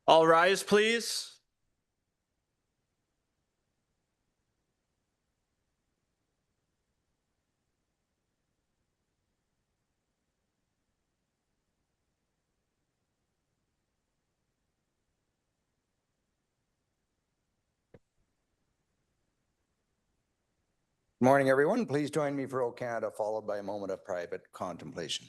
All rise, please. Good morning, everyone. Please join me for O Canada, followed by a moment of private contemplation.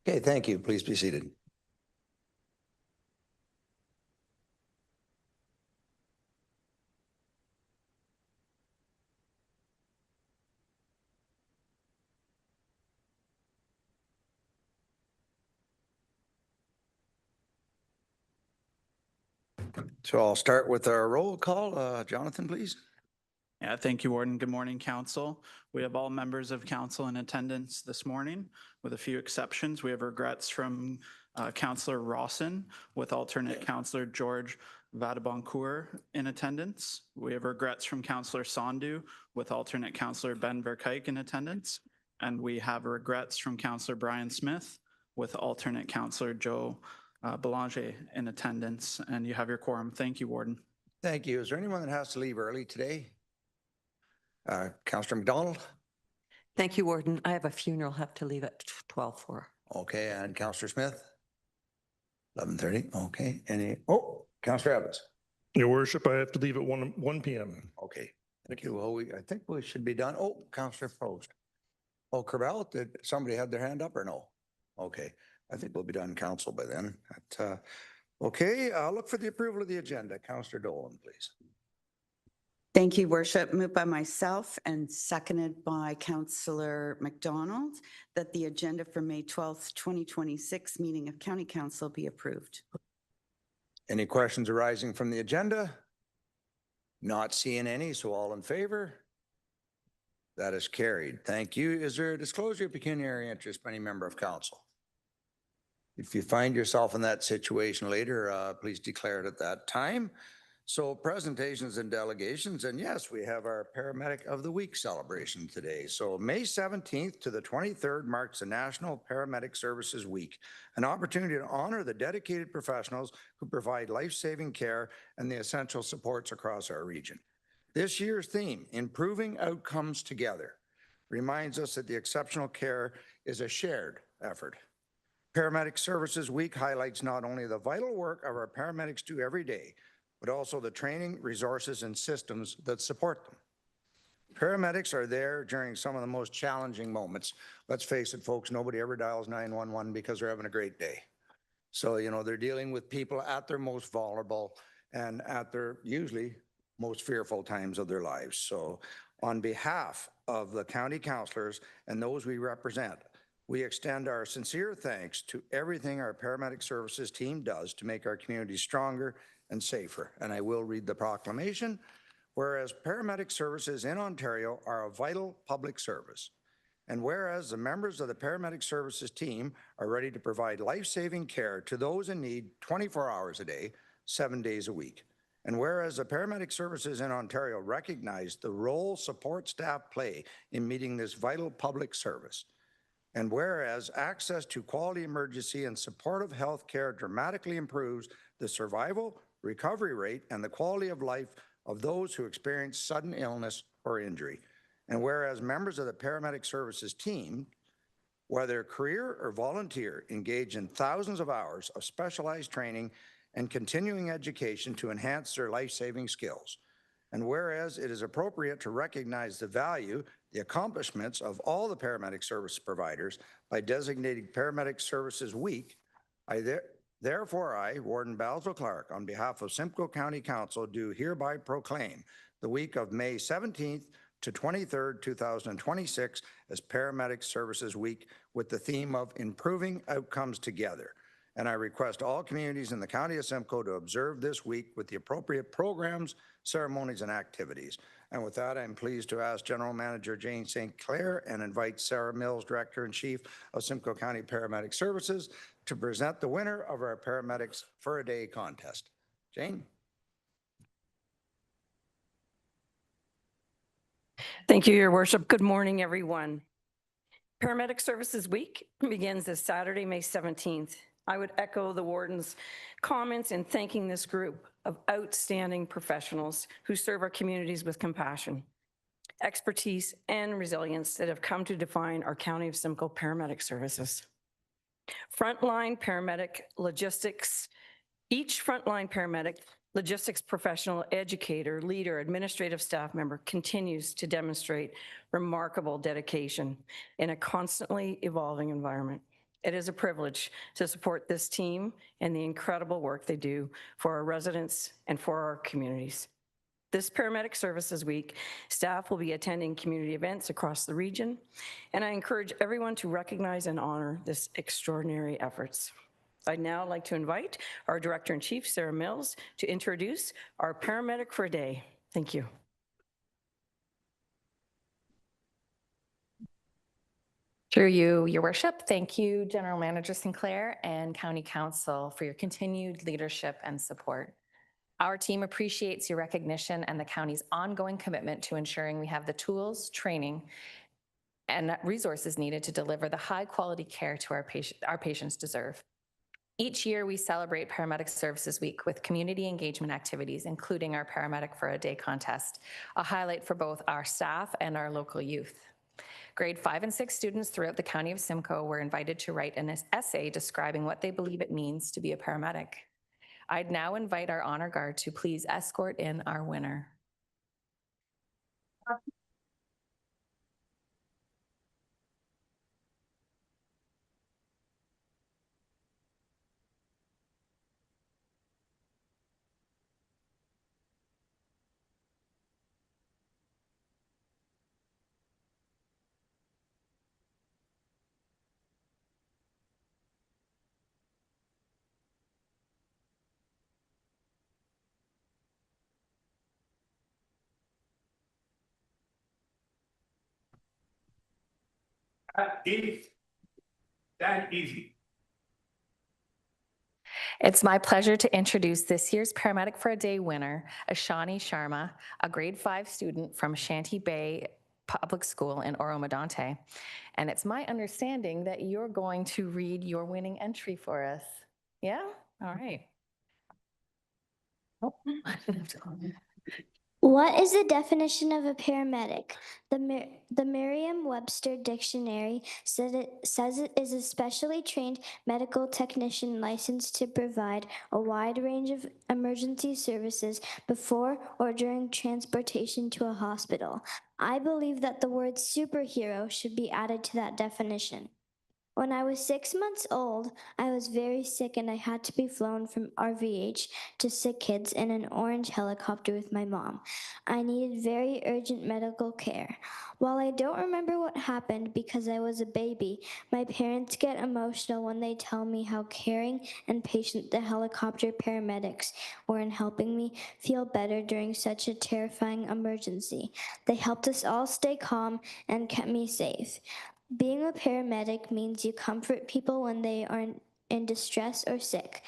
Okay, thank you. Please be seated. So I'll start with our roll call. Jonathan, please. Yeah, thank you, Warden. Good morning, Council. We have all members of Council in attendance this morning, with a few exceptions. We have regrets from Councillor Rawson, with alternate Councillor George Vadaboncourt in attendance. We have regrets from Councillor Sondu, with alternate Councillor Ben Verkuyk in attendance. And we have regrets from Councillor Brian Smith, with alternate Councillor Joe Belanger in attendance. And you have your quorum. Thank you, Warden. Thank you. Is there anyone that has to leave early today? Councillor McDonald? Thank you, Warden. I have a funeral, have to leave at 12:04. Okay, and Councillor Smith? 11:30, okay. Councillor Evans? Your Worship, I have to leave at 1 p.m. Okay, thank you. Well, I think we should be done. Oh, Councillor Post. Oh, Corbell, did somebody have their hand up or no? Okay, I think we'll be done council by then. Okay, I'll look for the approval of the agenda. Councillor Dolan, please. Thank you, Worship. Moved by myself and seconded by Councillor McDonald that the agenda for May 12th, 2026 meeting of County Council be approved. Any questions arising from the agenda? Not seeing any, so all in favor? That is carried. Thank you. Is there a disclosure of pecuniary interest by any member of council? If you find yourself in that situation later, please declare it at that time. So presentations and delegations, and yes, we have our Paramedic of the Week celebration today. So May 17th to the 23rd marks the National Paramedic Services Week, an opportunity to honor the dedicated professionals who provide life-saving care and the essential supports across our region. This year's theme, Improving Outcomes Together, reminds us that the exceptional care is a shared effort. Paramedic Services Week highlights not only the vital work of our paramedics do every day, but also the training, resources, and systems that support them. Paramedics are there during some of the most challenging moments. Let's face it, folks, nobody ever dials 911 because they're having a great day. So, you know, they're dealing with people at their most vulnerable and at their usually most fearful times of their lives. So on behalf of the county councillors and those we represent, We extend our sincere thanks to everything our paramedic services team does to make our community stronger and safer. And I will read the proclamation. Whereas paramedic services in Ontario are a vital public service, and whereas the members of the paramedic services team are ready to provide life-saving care to those in need 24 hours a day, 7 days a week. And whereas the paramedic services in Ontario recognize the role support staff play in meeting this vital public service. And whereas access to quality emergency and supportive health care dramatically improves the survival, recovery rate, and the quality of life of those who experience sudden illness or injury. And whereas members of the paramedic services team, whether career or volunteer, engage in thousands of hours of specialized training and continuing education to enhance their life-saving skills. And whereas it is appropriate to recognize the value, the accomplishments of all the paramedic service providers by designating Paramedic Services Week, therefore I, Warden Basil Clark, on behalf of Simcoe County Council, do hereby proclaim the week of May 17th to 23rd, 2026 as Paramedic Services Week with the theme of Improving Outcomes Together. And I request all communities in the County of Simcoe to observe this week with the appropriate programs, ceremonies, and activities. And with that, I'm pleased to ask General Manager Jane St. Clair and invite Sarah Mills, Director-in-Chief of Simcoe County Paramedic Services, to present the winner of our Paramedics for a Day contest. Jane? Thank you, Your Worship. Good morning, everyone. Paramedic Services Week begins this Saturday, May 17th. I would echo the warden's comments in thanking this group of outstanding professionals who serve our communities with compassion, expertise, and resilience that have come to define our County of Simcoe paramedic services. Frontline paramedic logistics, each frontline paramedic logistics professional, educator, leader, administrative staff member continues to demonstrate remarkable dedication in a constantly evolving environment. It is a privilege to support this team and the incredible work they do for our residents and for our communities. This Paramedic Services Week, staff will be attending community events across the region, and I encourage everyone to recognize and honor this extraordinary efforts. I'd now like to invite our Director-in-Chief, Sarah Mills, to introduce our Paramedic for a Day. Thank you. Through you, Your Worship, thank you, General Manager Sinclair and County Council, for your continued leadership and support. Our team appreciates your recognition and the county's ongoing commitment to ensuring we have the tools, training, and resources needed to deliver the high-quality care to our patients deserve. Each year, we celebrate Paramedic Services Week with community engagement activities, including our Paramedic for a Day contest, a highlight for both our staff and our local youth. Grade 5 and 6 students throughout the County of Simcoe were invited to write an essay describing what they believe it means to be a paramedic. I'd now invite our honor guard to please escort in our winner. That easy. It's my pleasure to introduce this year's Paramedic for a Day winner, Ashani Sharma, a grade 5 student from Shanty Bay Public School in Oro-Medonte. And it's my understanding that you're going to read your winning entry for us. Yeah? All right. Oh. What is the definition of a paramedic? The Merriam-Webster Dictionary says it is a specially trained medical technician licensed to provide a wide range of emergency services before or during transportation to a hospital. I believe that the word superhero should be added to that definition. When I was 6 months old, I was very sick and I had to be flown from RVH to Sick Kids in an orange helicopter with my mom. I needed very urgent medical care. While I don't remember what happened because I was a baby, my parents get emotional when they tell me how caring and patient the helicopter paramedics were in helping me feel better during such a terrifying emergency. They helped us all stay calm and kept me safe. Being a paramedic means you comfort people when they are in distress or sick.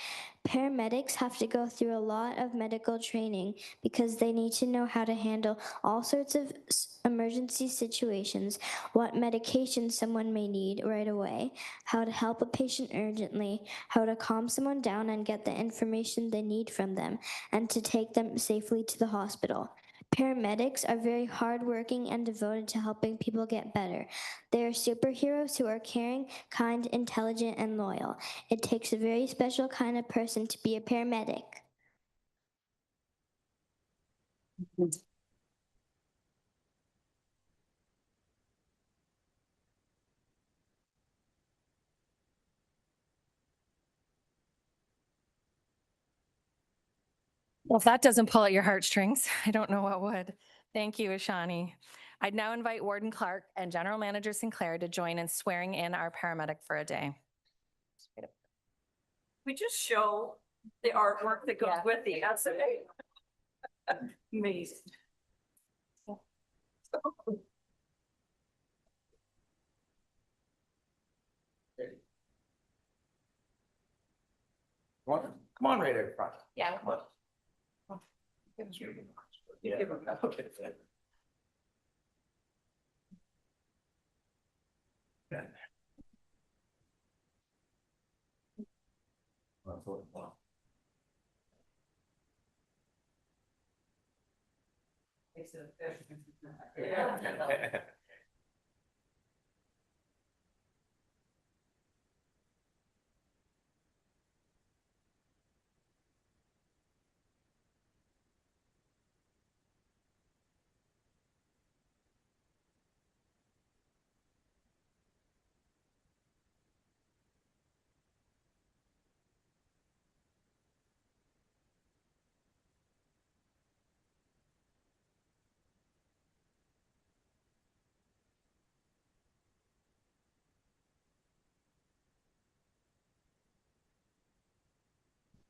Paramedics have to go through a lot of medical training because they need to know how to handle all sorts of emergency situations, what medication someone may need right away, how to help a patient urgently, how to calm someone down and get the information they need from them, and to take them safely to the hospital. Paramedics are very hardworking and devoted to helping people get better. They are superheroes who are caring, kind, intelligent, and loyal. It takes a very special kind of person to be a paramedic. Well, if that doesn't pull at your heartstrings, I don't know what would. Thank you, Ashani. I'd now invite Warden Clark and General Manager Sinclair to join in swearing in our paramedic for a day. We just show the artwork that goes with the essay. Amazing. Come on right in front. Yeah. Okay.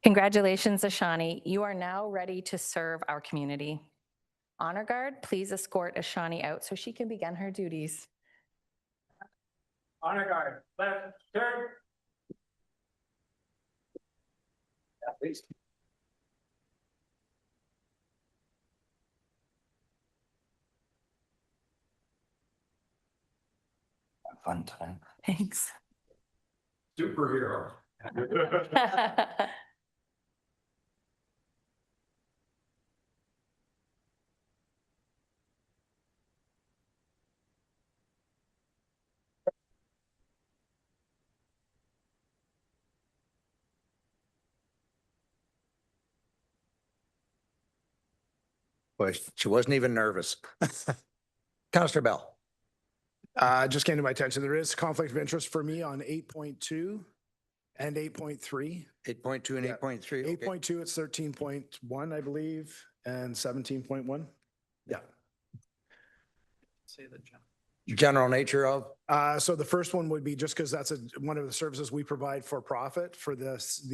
Congratulations, Ashani. You are now ready to serve our community. Honor Guard, please escort Ashani out so she can begin her duties. Honor guard, left, turn. Please. Fun time. Thanks. Superhero. Boy, she wasn't even nervous. Counselor Bell. Just came to my attention, there is conflict of interest for me on 8.2 and 8.3. 8.2 and Yeah. 8.3. 8.2, it's 13.1, I believe, and 17.1. Yeah. Say the general. General nature of, So the first one would be just because that's one of the services we provide for profit for this,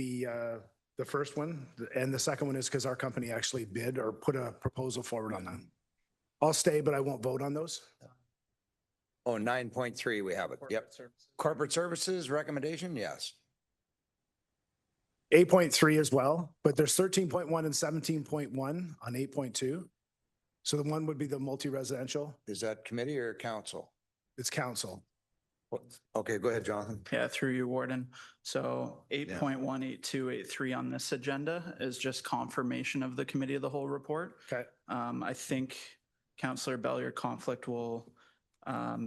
the first one. And the second one is because our company actually bid or put a proposal forward on that. I'll stay, but I won't vote on those. oh, 9.3, we have it. Yep. Corporate services recommendation, yes. 8.3 as well, but there's 13.1 and 17.1 on 8.2. So the one would be the multi-residential. Is that committee or council? It's council. Okay, go ahead, Jonathan. Yeah, through you, Warden. So 8.1, 8.2, 8.3 on this agenda is just confirmation of the committee of the whole report. Okay. I think Councillor Bell, your conflict will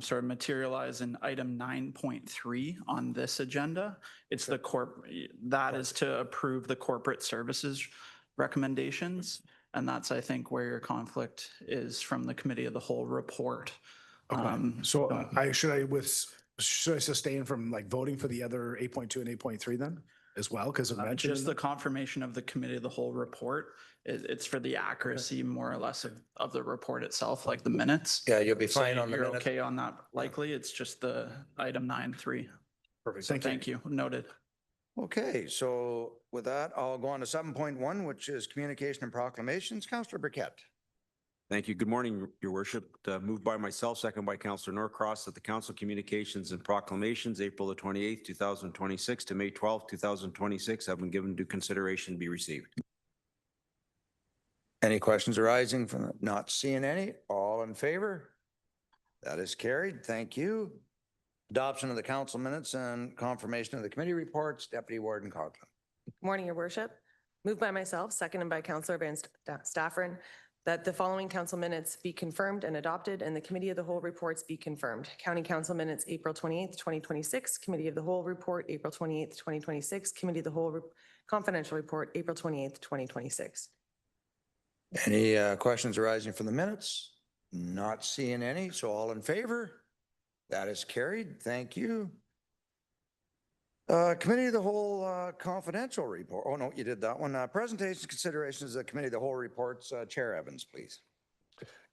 sort of materialize in item 9.3 on this agenda. It's the that is to approve the corporate services recommendations. And that's, I think, where your conflict is from the committee of the whole report. Okay. So should I Should I sustain from like voting for the other 8.2 and 8.3 then as well? Because it mentioned. Just the confirmation of the committee of the whole report. It's for the accuracy more or less of the report itself, like the minutes. Yeah, you'll be So fine on the you're minutes. okay on that likely. It's just the item 9.3. Perfect. So thank you. Noted. Okay, so with that, I'll go on to 7.1, which is communication and proclamations. Councillor Burkett. Thank you. Good morning, Your Worship. Moved by myself, second by Councillor Norcross, that the Council Communications and Proclamations, April the 28th, 2026 to May 12th, 2026 have been given due consideration be received. Any questions arising from not seeing any? All in favor? That is carried. Thank you. Adoption of the council minutes and confirmation of the committee reports. Deputy Warden Coughlin. Morning, Your Worship. Moved by myself, seconded by Councillor Van Staffern, that the following council minutes be confirmed and adopted and the committee of the whole reports be confirmed. County Council minutes, April 28th, 2026, committee of the whole report, April 28th, 2026, committee of the whole confidential report, April 28th, 2026. Any questions arising from the minutes? Not seeing any, so all in favor? That is carried. Thank you. Committee of the whole confidential report. Oh, no, you did that one. Presentations, considerations of the committee of the whole reports. Chair Evans, please.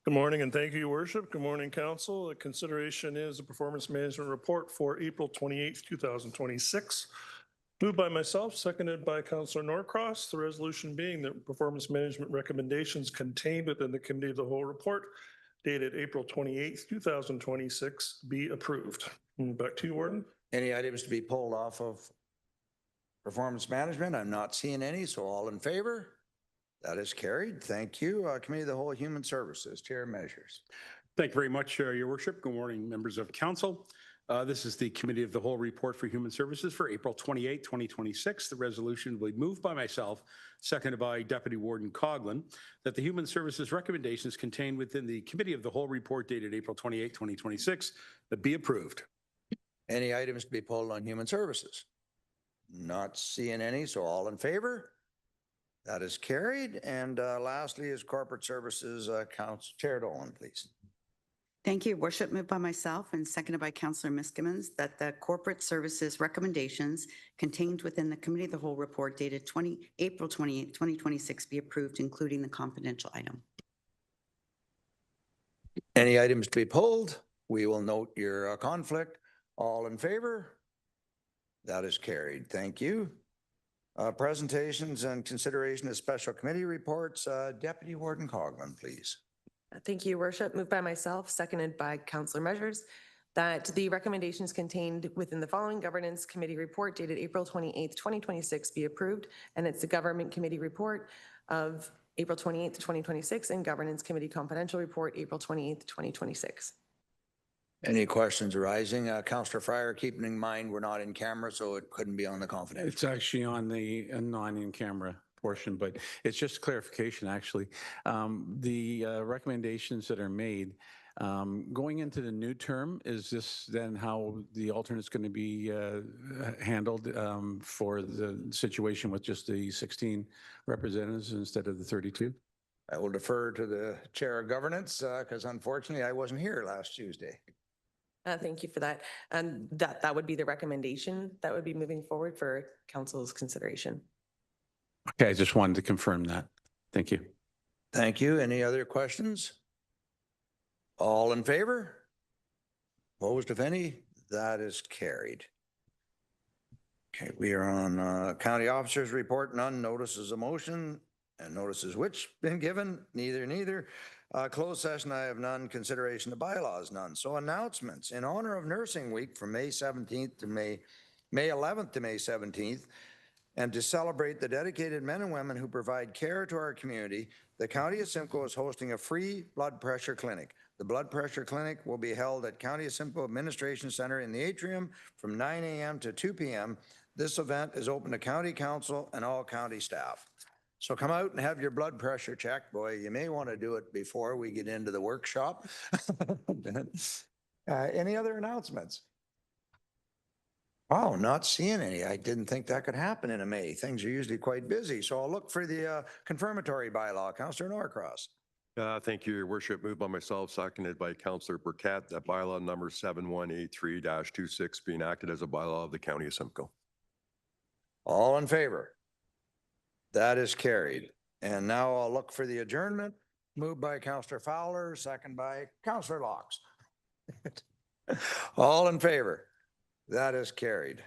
Good morning and thank you, Your Worship. Good morning, Council. The consideration is the performance management report for April 28th, 2026. Moved by myself, seconded by Councillor Norcross. The resolution being that performance management recommendations contained within the committee of the whole report dated April 28th, 2026 be approved. Back to you, Warden. Any items to be pulled off of performance management? I'm not seeing any, so all in favor? That is carried. Thank you. Committee of the Whole Human Services, Chair Measures. Thank you very much, Your Worship. Good morning, members of council. This is the Committee of the Whole Report for Human Services for April 28, 2026. The resolution will be moved by myself, seconded by Deputy Warden Coughlin, that the Human Services recommendations contained within the Committee of the Whole Report dated April 28, 2026 that be approved. Any items to be pulled on Human Services? Not seeing any, so all in favor? That is carried. And lastly is Corporate Services, Council Chair Dolan, please. Thank you, Worship. Moved by myself and seconded by Councillor Miskimins that the corporate services recommendations contained within the Committee of the Whole report dated April 28, 2026 be approved, including the confidential item. Any items to be pulled? We will note your conflict. All in favor? That is carried. Thank you. Presentations and consideration of special committee reports. Deputy Warden Coughlin, please. Thank you, Your Worship. Moved by myself, seconded by Councillor Measures, that the recommendations contained within the following governance committee report dated April 28th, 2026 be approved. And it's the government committee report of April 28th, 2026 and governance committee confidential report, April 28th, 2026. Any questions arising? Councillor Fryer, keeping in mind we're not in camera, so it couldn't be on the confidential. It's actually on the non-in-camera portion, but it's just clarification, actually. The recommendations that are made, going into the new term, is this then how the alternate's going to be handled for the situation with just the 16 representatives instead of the 32? I will defer to the chair of governance because unfortunately I wasn't here last Tuesday. Thank you for that. And that would be the recommendation that would be moving forward for council's consideration. Okay, I just wanted to confirm that. Thank you. Thank you. Any other questions? All in favor? Opposed, if any? That is carried. Okay, we are on county officers report. None. Notices of motion and notices which been given. Neither. Closed session, I have none. Consideration of bylaws, none. So announcements. In honor of Nursing Week from May 17th to May 11th to May 17th, and to celebrate the dedicated men and women who provide care to our community, the County of Simcoe is hosting a free blood pressure clinic. The blood pressure clinic will be held at County of Simcoe Administration Center in the atrium from 9 a.m. to 2 p.m. This event is open to County Council and all county staff. So come out and have your blood pressure checked. Boy, you may want to do it before we get into the workshop. Any other announcements? Oh, not seeing any. I didn't think that could happen in a May. Things are usually quite busy. So I'll look for the confirmatory bylaw. Councillor Norcross. Thank you, Your Worship. Moved by myself, seconded by Councillor Burkett, that bylaw number 7183-26 be enacted as a bylaw of the County of Simcoe. All in favor? That is carried. And now I'll look for the adjournment. Moved by Councillor Fowler, second by Councillor Locks. All in favor? That is carried.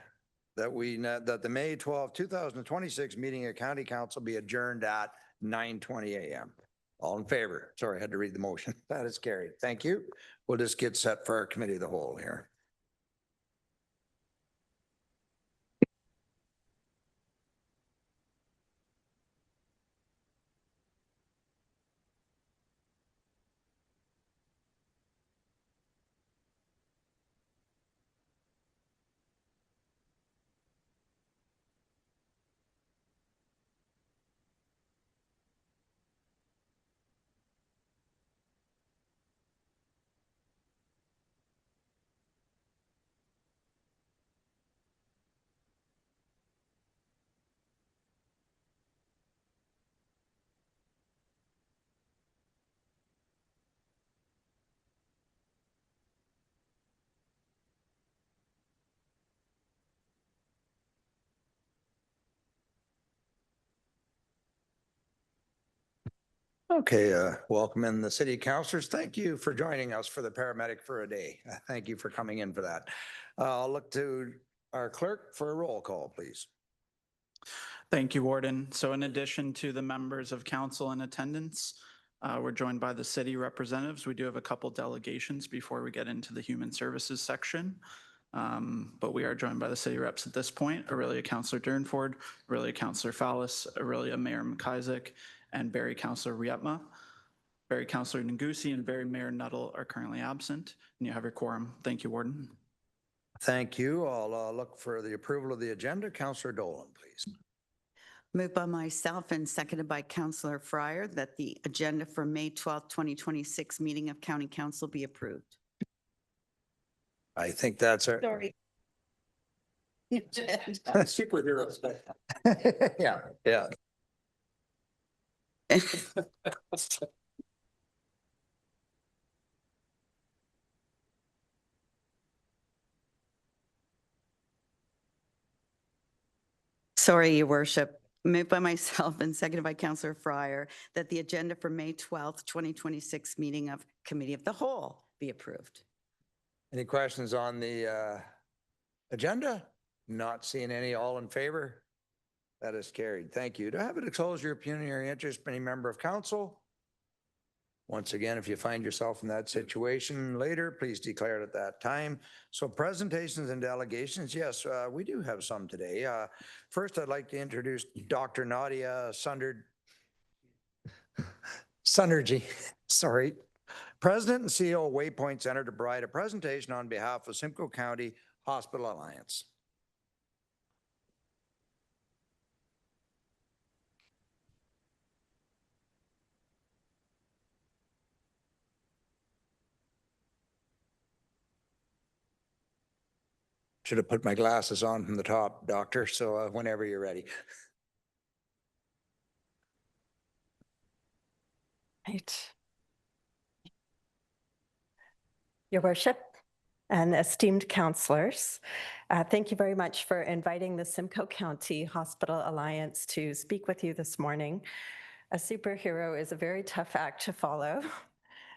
That the May 12, 2026 meeting of County Council be adjourned at 9:20 a.m. All in favor? Sorry, I had to read the motion. That is carried. Thank you. We'll just get set for our committee of the whole here. Okay, welcome in the city councilors. Thank you for joining us for the paramedic for a day. Thank you for coming in for that. I'll look to our clerk for a roll call, please. Thank you, Warden. So in addition to the members of council in attendance, we're joined by the city representatives. We do have a couple delegations before we get into the human services section. But we are joined by the city reps at this point, Aurelia Councillor Durnford, Aurelia Councillor Fallis, Aurelia Mayor McIsaac, and Barrie Councillor Rietma. Barrie Councillor Ngusi and Barrie Mayor Nuttall are currently absent, and you have your quorum. Thank you, Warden. Thank you. I'll look for the approval of the agenda. Councillor Dolan, please. Moved by myself and seconded by Councillor Fryer that the agenda for May 12th, 2026 meeting of County Council be approved. I think that's our. Sorry. Superheroes. Yeah, yeah. Sorry, Your Worship. Moved by myself and seconded by Councillor Fryer that the agenda for May 12th, 2026 meeting of Committee of the Whole be approved. Any questions on the agenda? Not seeing any. All in favor? That is carried. Thank you. Do I have a disclosure of pecuniary interest by any member of council? Once again, if you find yourself in that situation later, please declare it at that time. So presentations and delegations, yes, we do have some today. First, I'd like to introduce Dr. Nadia Sunderji, sorry, President and CEO of Waypoint Center, to provide a presentation on behalf of Simcoe County Hospital Alliance. Should have put my glasses on from the top, doctor, so whenever you're ready. Right. Your Worship and esteemed councillors, thank you very much for inviting the Simcoe County Hospital Alliance to speak with you this morning. A superhero is a very tough act to follow.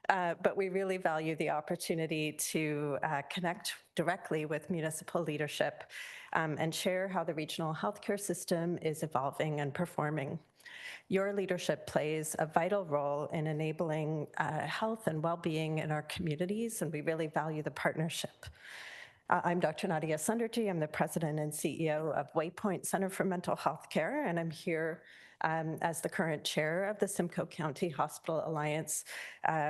But we really value the opportunity to connect directly with municipal leadership and share how the regional healthcare system is evolving and performing. Your leadership plays a vital role in enabling health and well-being in our communities, and we really value the partnership. I'm Dr. Nadia Sunderji. I'm the president and CEO of Waypoint Center for Mental Health Care, and I'm here as the current chair of the Simcoe County Hospital Alliance,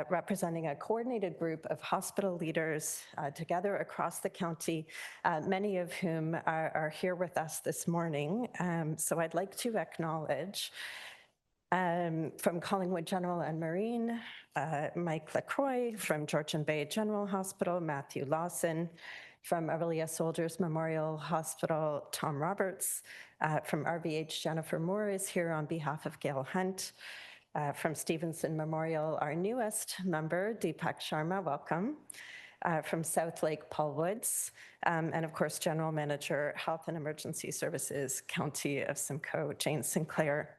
representing a coordinated group of hospital leaders together across the county, many of whom are here with us this morning. So I'd like to acknowledge from Collingwood General and Marine, Mike LaCroix, from Georgian Bay General Hospital, Matthew Lawson, from Aurelia Soldiers Memorial Hospital, Tom Roberts, from RVH, Jennifer Moore is here on behalf of Gail Hunt, From Stevenson Memorial, our newest member, Deepak Sharma, welcome. From South Lake, Paul Woods, and of course, General Manager, Health and Emergency Services, County of Simcoe, Jane Sinclair.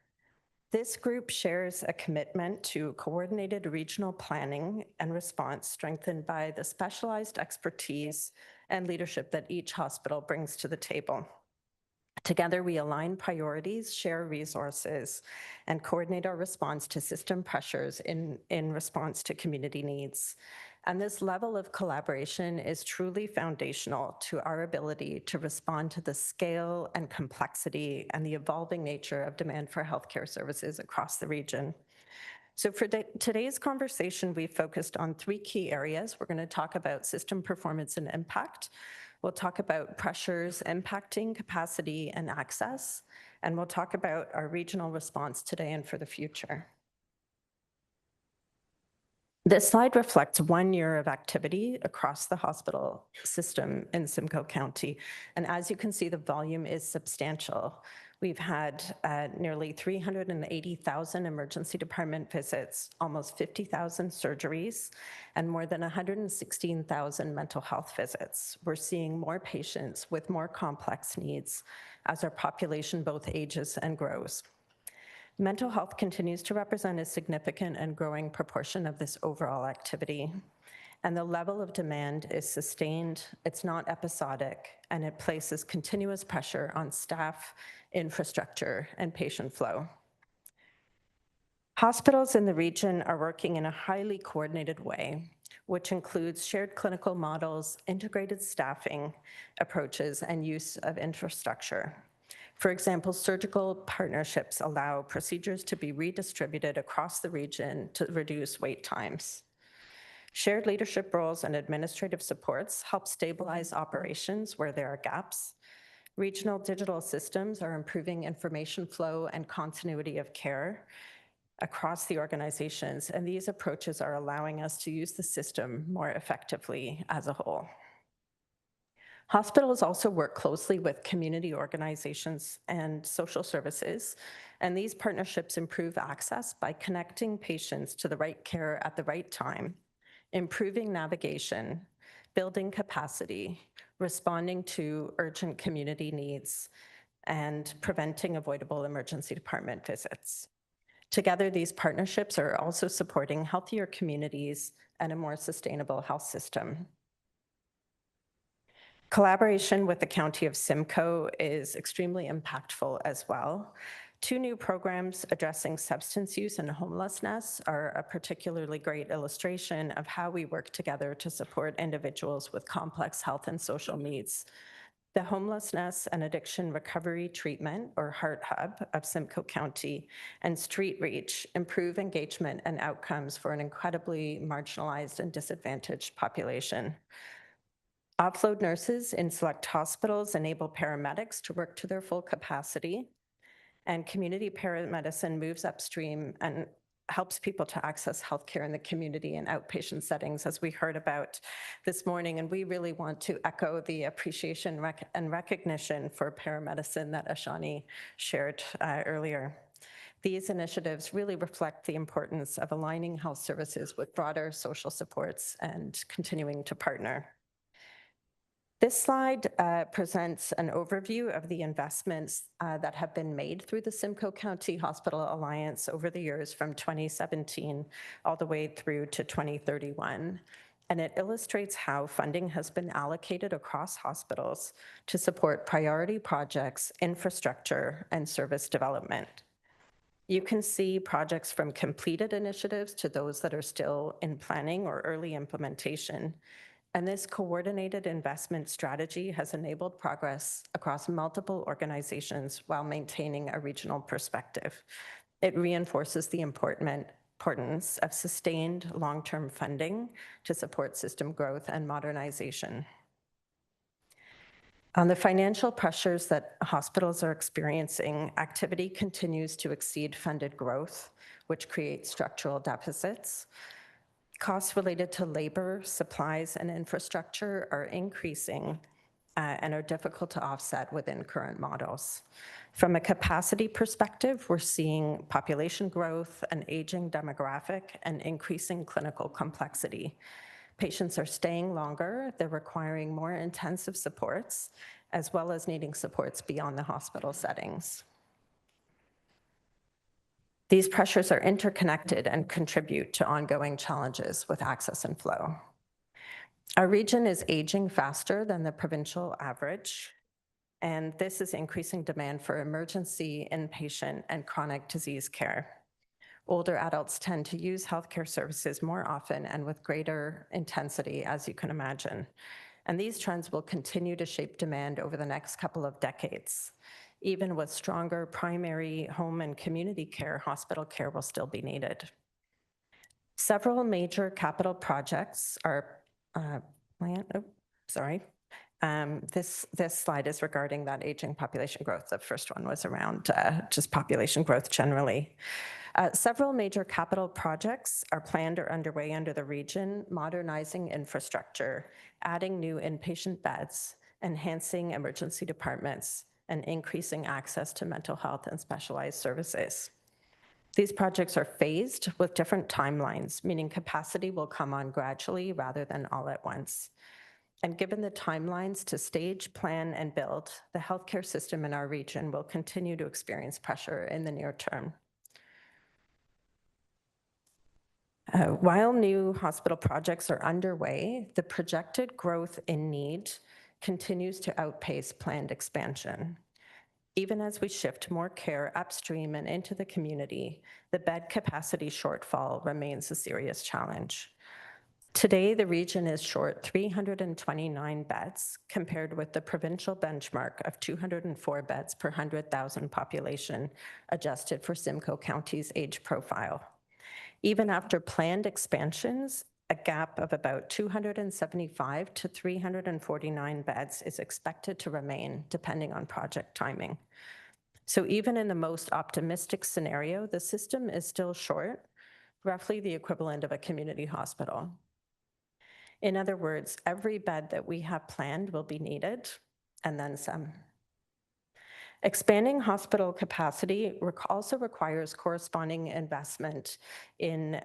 This group shares a commitment to coordinated regional planning and response strengthened by the specialized expertise and leadership that each hospital brings to the table. Together, we align priorities, share resources, and coordinate our response to system pressures in response to community needs. And this level of collaboration is truly foundational to our ability to respond to the scale and complexity and the evolving nature of demand for healthcare services across the region. So for today's conversation, we focused on 3 key areas. We're going to talk about system performance and impact. We'll talk about pressures impacting capacity and access, and we'll talk about our regional response today and for the future. This slide reflects 1 year of activity across the hospital system in Simcoe County. And as you can see, the volume is substantial. We've had nearly 380,000 emergency department visits, almost 50,000 surgeries, and more than 116,000 mental health visits. We're seeing more patients with more complex needs as our population both ages and grows. Mental health continues to represent a significant and growing proportion of this overall activity. And the level of demand is sustained, it's not episodic, and it places continuous pressure on staff, infrastructure, and patient flow. Hospitals in the region are working in a highly coordinated way, which includes shared clinical models, integrated staffing approaches, and use of infrastructure. For example, surgical partnerships allow procedures to be redistributed across the region to reduce wait times. Shared leadership roles and administrative supports help stabilize operations where there are gaps. Regional digital systems are improving information flow and continuity of care across the organizations, and these approaches are allowing us to use the system more effectively as a whole. Hospitals also work closely with community organizations and social services, and these partnerships improve access by connecting patients to the right care at the right time, improving navigation, building capacity, responding to urgent community needs, and preventing avoidable emergency department visits. Together, these partnerships are also supporting healthier communities and a more sustainable health system. Collaboration with the County of Simcoe is extremely impactful as well. 2 new programs addressing substance use and homelessness are a particularly great illustration of how we work together to support individuals with complex health and social needs. The Homelessness and Addiction Recovery Treatment, or HEART Hub of Simcoe County, and Street Reach improve engagement and outcomes for an incredibly marginalized and disadvantaged population. Offload nurses in select hospitals enable paramedics to work to their full capacity, and community paramedicine moves upstream and helps people to access healthcare in the community and outpatient settings, as we heard about this morning. And we really want to echo the appreciation and recognition for paramedicine that Ashani shared earlier. These initiatives really reflect the importance of aligning health services with broader social supports and continuing to partner. This slide presents an overview of the investments that have been made through the Simcoe County Hospital Alliance over the years from 2017 all the way through to 2031. And it illustrates how funding has been allocated across hospitals to support priority projects, infrastructure, and service development. You can see projects from completed initiatives to those that are still in planning or early implementation. And this coordinated investment strategy has enabled progress across multiple organizations while maintaining a regional perspective. It reinforces the importance of sustained long-term funding to support system growth and modernization. On the financial pressures that hospitals are experiencing, activity continues to exceed funded growth, which creates structural deficits. Costs related to labor, supplies, and infrastructure are increasing and are difficult to offset within current models. From a capacity perspective, we're seeing population growth, an aging demographic, and increasing clinical complexity. Patients are staying longer, they're requiring more intensive supports, as well as needing supports beyond the hospital settings. These pressures are interconnected and contribute to ongoing challenges with access and flow. Our region is aging faster than the provincial average, and this is increasing demand for emergency, inpatient, and chronic disease care. Older adults tend to use healthcare services more often and with greater intensity, as you can imagine. And these trends will continue to shape demand over the next couple of decades. Even with stronger primary home and community care, hospital care will still be needed. Several major capital projects are planned. This slide is regarding that aging population growth. The first one was around just population growth generally. Several major capital projects are planned or underway under the region, modernizing infrastructure, adding new inpatient beds, enhancing emergency departments, and increasing access to mental health and specialized services. These projects are phased with different timelines, meaning capacity will come on gradually rather than all at once. And given the timelines to stage, plan, and build, the healthcare system in our region will continue to experience pressure in the near term. While new hospital projects are underway, the projected growth in need continues to outpace planned expansion. Even as we shift more care upstream and into the community, the bed capacity shortfall remains a serious challenge. Today, the region is short 329 beds compared with the provincial benchmark of 204 beds per 100,000 population, adjusted for Simcoe County's age profile. Even after planned expansions, a gap of about 275 to 349 beds is expected to remain, depending on project timing. So even in the most optimistic scenario, the system is still short, roughly the equivalent of a community hospital. In other words, every bed that we have planned will be needed, and then some. Expanding hospital capacity also requires corresponding investment in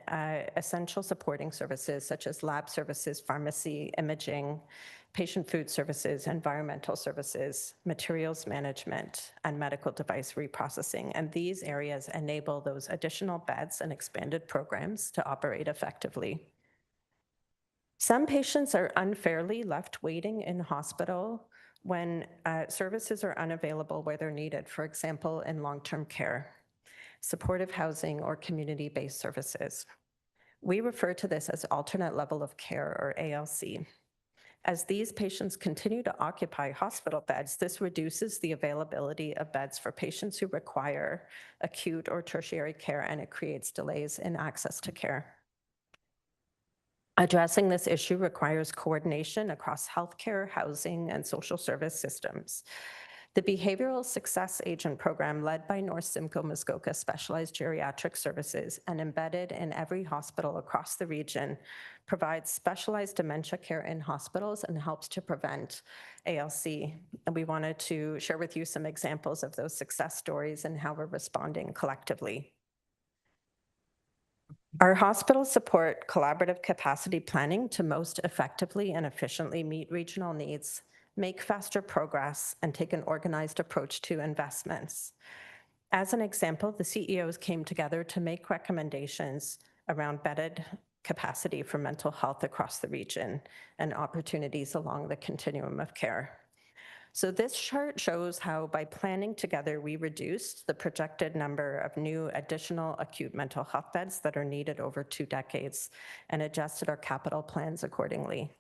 essential supporting services such as lab services, pharmacy, imaging, patient food services, environmental services, materials management, and medical device reprocessing. And these areas enable those additional beds and expanded programs to operate effectively. Some patients are unfairly left waiting in hospital when services are unavailable where they're needed, for example, in long-term care, supportive housing, or community-based services. We refer to this as alternate level of care, or ALC. As these patients continue to occupy hospital beds, this reduces the availability of beds for patients who require acute or tertiary care, and it creates delays in access to care. Addressing this issue requires coordination across healthcare, housing, and social service systems. The Behavioral Success Agent Program, led by North Simcoe Muskoka Specialized Geriatric Services and embedded in every hospital across the region, provides specialized dementia care in hospitals and helps to prevent ALC. And we wanted to share with you some examples of those success stories and how we're responding collectively. Our hospitals support collaborative capacity planning to most effectively and efficiently meet regional needs, make faster progress, and take an organized approach to investments. As an example, the CEOs came together to make recommendations around bedded capacity for mental health across the region and opportunities along the continuum of care. So this chart shows how by planning together, we reduced the projected number of new additional acute mental health beds that are needed over 2 decades and adjusted our capital plans accordingly.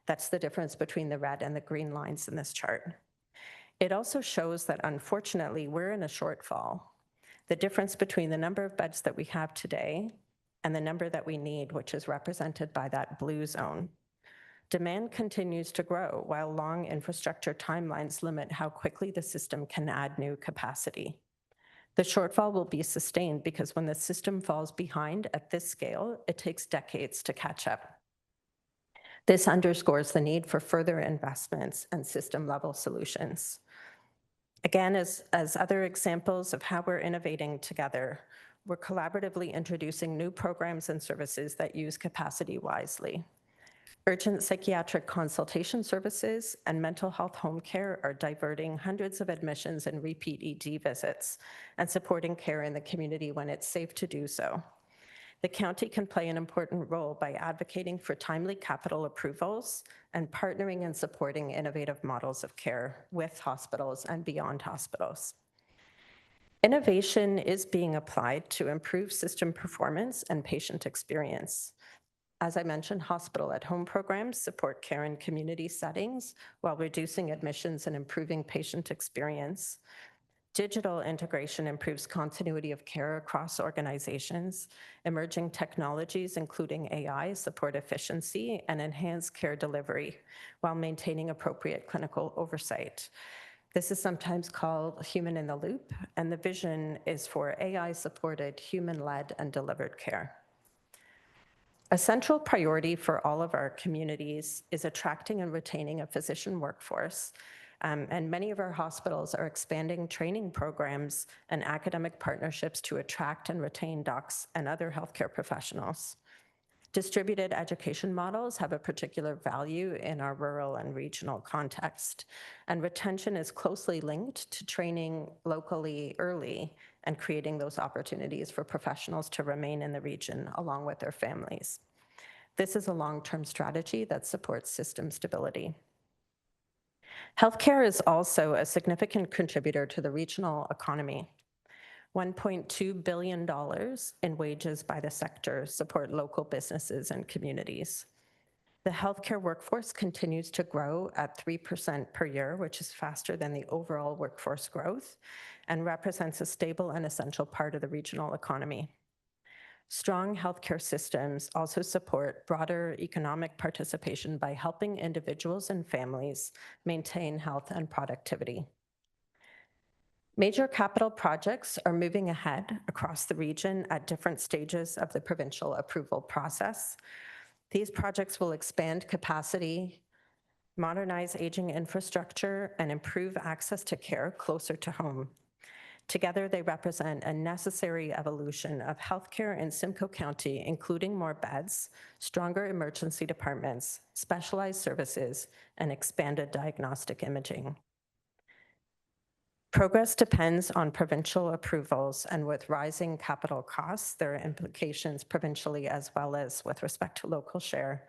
That's the difference between the red and the green lines in this chart. It also shows that unfortunately, we're in a shortfall. The difference between the number of beds that we have today and the number that we need, which is represented by that blue zone. Demand continues to grow while long infrastructure timelines limit how quickly the system can add new capacity. The shortfall will be sustained because when the system falls behind at this scale, it takes decades to catch up. This underscores the need for further investments and system-level solutions. Again, as other examples of how we're innovating together, we're collaboratively introducing new programs and services that use capacity wisely. Urgent psychiatric consultation services and mental health home care are diverting hundreds of admissions and repeat ED visits and supporting care in the community when it's safe to do so. The county can play an important role by advocating for timely capital approvals and partnering and supporting innovative models of care with hospitals and beyond hospitals. Innovation is being applied to improve system performance and patient experience. As I mentioned, hospital at home programs support care in community settings while reducing admissions and improving patient experience. Digital integration improves continuity of care across organizations. Emerging technologies, including AI, support efficiency and enhance care delivery while maintaining appropriate clinical oversight. This is sometimes called human in the loop, and the vision is for AI-supported, human-led, and delivered care. A central priority for all of our communities is attracting and retaining a physician workforce. And many of our hospitals are expanding training programs and academic partnerships to attract and retain docs and other healthcare professionals. Distributed education models have a particular value in our rural and regional context, and retention is closely linked to training locally early and creating those opportunities for professionals to remain in the region along with their families. This is a long-term strategy that supports system stability. Healthcare is also a significant contributor to the regional economy. $1.2 billion in wages by the sector support local businesses and communities. The healthcare workforce continues to grow at 3% per year, which is faster than the overall workforce growth, and represents a stable and essential part of the regional economy. Strong healthcare systems also support broader economic participation by helping individuals and families maintain health and productivity. Major capital projects are moving ahead across the region at different stages of the provincial approval process. These projects will expand capacity, modernize aging infrastructure, and improve access to care closer to home. Together, they represent a necessary evolution of healthcare in Simcoe County, including more beds, stronger emergency departments, specialized services, and expanded diagnostic imaging. Progress depends on provincial approvals, and with rising capital costs, there are implications provincially as well as with respect to local share,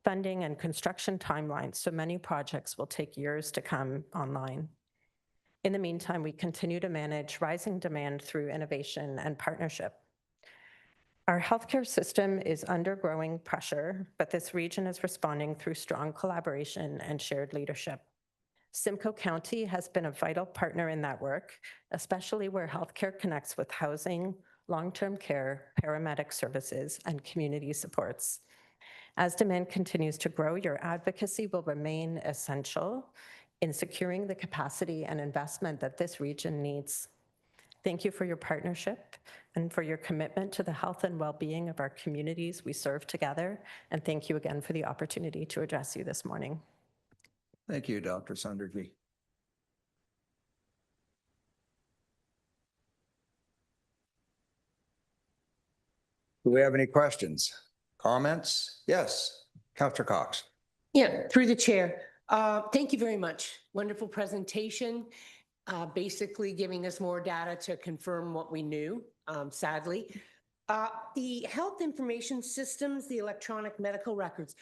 funding, and construction timelines, so many projects will take years to come online. In the meantime, we continue to manage rising demand through innovation and partnership. Our healthcare system is under growing pressure, but this region is responding through strong collaboration and shared leadership. Simcoe County has been a vital partner in that work, especially where healthcare connects with housing, long-term care, paramedic services, and community supports. As demand continues to grow, your advocacy will remain essential in securing the capacity and investment that this region needs. Thank you for your partnership and for your commitment to the health and well-being of our communities we serve together. And thank you again for the opportunity to address you this morning. Thank you, Dr. Sunderby. Do we have any questions, comments? Yes, Councillor Cox. Yeah, through the chair. Thank you very much. Wonderful presentation. Basically giving us more data to confirm what we knew, sadly. The health information systems, the electronic medical records,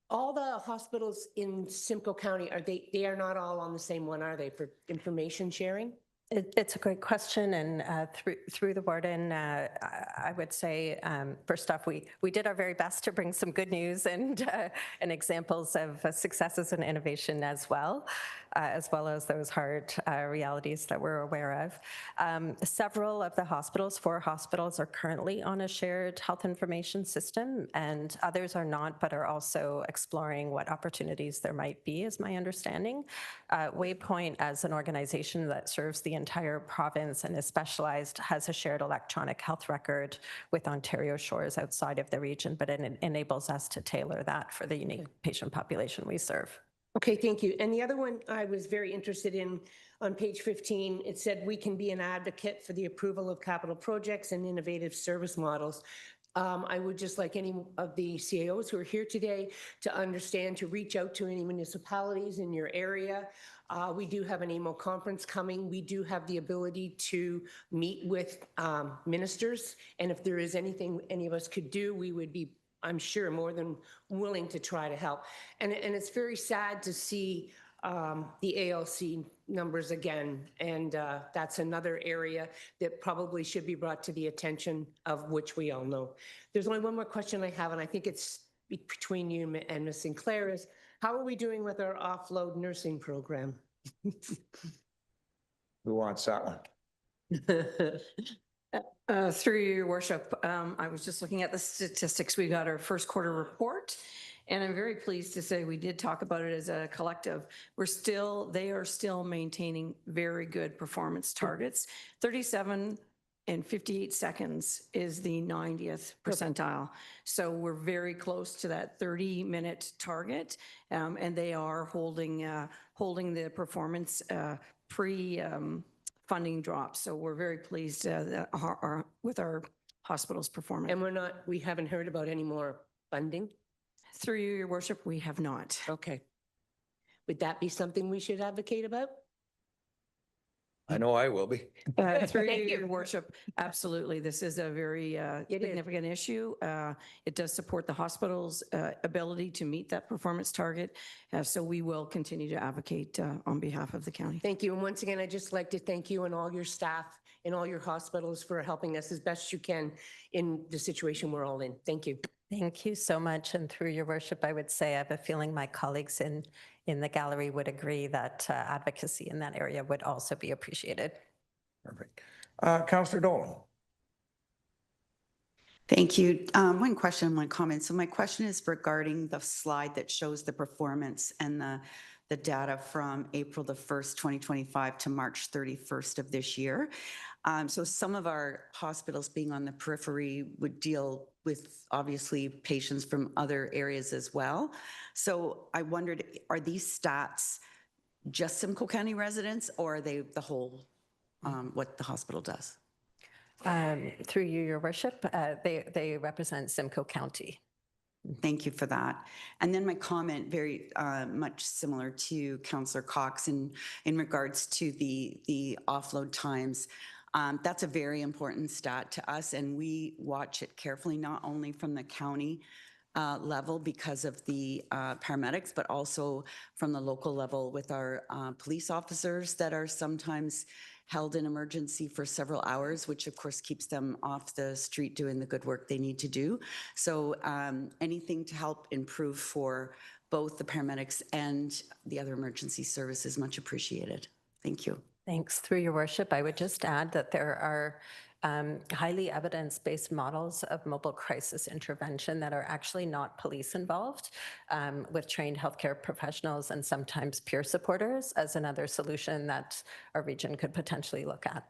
all the hospitals in Simcoe County, they are not all on the same one, are they, for information sharing? It's a great question, and through the warden, I would say, first off, we did our very best to bring some good news and examples of successes and innovation as well. as well as those hard realities that we're aware of. Several of the hospitals, 4 hospitals, are currently on a shared health information system, and others are not, but are also exploring what opportunities there might be, is my understanding. Waypoint, as an organization that serves the entire province and is specialized, has a shared electronic health record with Ontario Shores outside of the region, but it enables us to tailor that for the unique patient population we serve. Okay, thank you. And the other one I was very interested in, on page 15, it said we can be an advocate for the approval of capital projects and innovative service models. I would just like any of the CAOs who are here today to understand, to reach out to any municipalities in your area. We do have an AMO conference coming. We do have the ability to meet with ministers. And if there is anything any of us could do, we would be, I'm sure, more than willing to try to help. And it's very sad to see the ALC numbers again. And that's another area that probably should be brought to the attention of which we all know. There's only one more question I have, and I think it's between you and Ms. Sinclair, is how are we doing with our offload nursing program? Who wants that one? Through your worship, I was just looking at the statistics. We got our first quarter report, and I'm very pleased to say we did talk about it as a collective. They are still maintaining very good performance targets. 37 and 58 seconds is the 90th percentile. So we're very close to that 30-minute target, and they are holding the performance funding drops. So we're very pleased with our hospital's performance. And we haven't heard about any more funding? Through you, your worship, we have not. Okay. Would that be something we should advocate about? I know I will be. Through you, your worship, absolutely. This is a very significant issue. It does support the hospital's ability to meet that performance target. So we will continue to advocate on behalf of the county. Thank you. And once again, I'd just like to thank you and all your staff in all your hospitals for helping us as best you can in the situation we're all in. Thank you. Thank you so much. And through your worship, I would say I have a feeling my colleagues in the gallery would agree that advocacy in that area would also be appreciated. Perfect. Councillor Dolan. Thank you. One question, one comment. So my question is regarding the slide that shows the performance and the data from April the 1st, 2025 to March 31st of this year. So some of our hospitals being on the periphery would deal with obviously patients from other areas as well. So I wondered, are these stats just Simcoe County residents, or are they the whole, what the hospital does? Through you, your worship, they represent Simcoe County. Thank you for that. And then my comment, very much similar to Councillor Cox in regards to the offload times. That's a very important stat to us, and we watch it carefully, not only from the county level because of the paramedics, but also from the local level with our police officers that are sometimes held in emergency for several hours, which of course keeps them off the street doing the good work they need to do. So anything to help improve for both the paramedics and the other emergency services, much appreciated. Thank you. Thanks. Through your worship, I would just add that there are highly evidence-based models of mobile crisis intervention that are actually not police involved, with trained healthcare professionals and sometimes peer supporters as another solution that our region could potentially look at.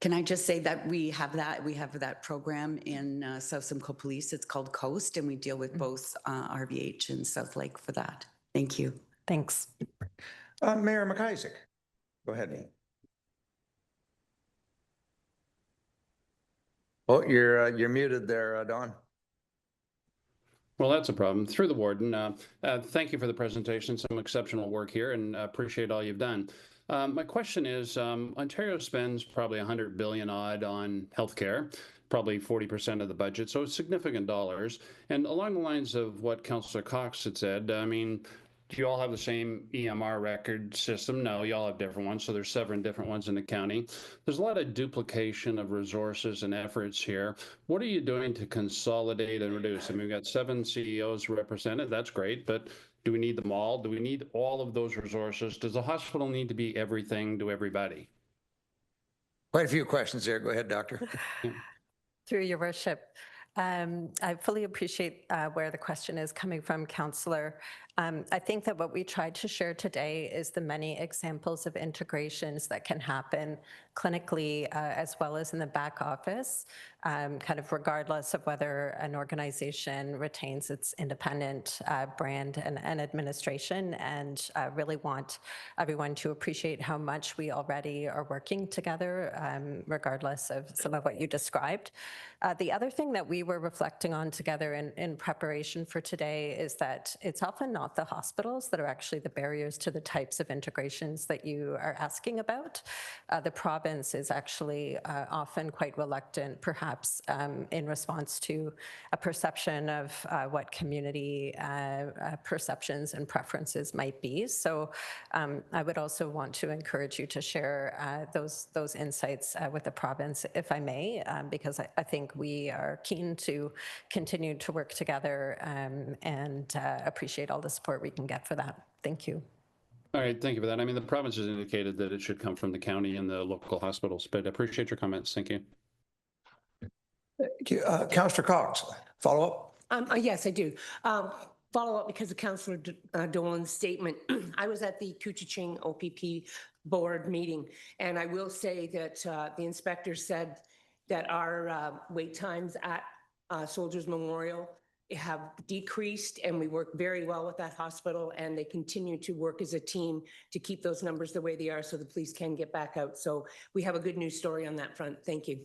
Can I just say that we have that program in South Simcoe Police. It's called COAST, and we deal with both RVH and South Lake for that. Thank you. Thanks. Mayor McIsaac, go ahead. Oh, you're muted there, Don. Well, that's a problem. Through the warden, thank you for the presentation. Some exceptional work here, and appreciate all you've done. My question is, Ontario spends probably $100 billion odd on healthcare, probably 40% of the budget, so it's significant dollars. And along the lines of what Councillor Cox had said, I mean, do you all have the same EMR record system? No, you all have different ones. So there's 7 different ones in the county. There's a lot of duplication of resources and efforts here. What are you doing to consolidate and reduce? I mean, we've got 7 CEOs represented. That's great. But Do we need them all? Do we need all of those resources? Does the hospital need to be everything to everybody? Quite a few questions there. Go ahead, Doctor. Through your worship, I fully appreciate where the question is coming from, Councillor. I think that what we tried to share today is the many examples of integrations that can happen clinically as well as in the back office, kind of regardless of whether an organization retains its independent brand and administration, and really want everyone to appreciate how much we already are working together, regardless of some of what you described. The other thing that we were reflecting on together in preparation for today is that it's often not the hospitals that are actually the barriers to the types of integrations that you are asking about. The province is actually often quite reluctant, perhaps in response to a perception of what community perceptions and preferences might be. So I would also want to encourage you to share those insights with the province, if I may, because I think we are keen to continue to work together and appreciate all the support we can get for that. Thank you. All right, thank you for that. I mean, the province has indicated that it should come from the county and the local hospitals, but I appreciate your comments. Thank you. Councillor Cox, follow up? Yes, I do. Follow up because of Councillor Dolan's statement. I was at the Couchiching OPP board meeting, and I will say that the inspector said that our wait times at Soldiers Memorial have decreased, and we work very well with that hospital, and they continue to work as a team to keep those numbers the way they are so the police can get back out. So we have a good news story on that front. Thank you.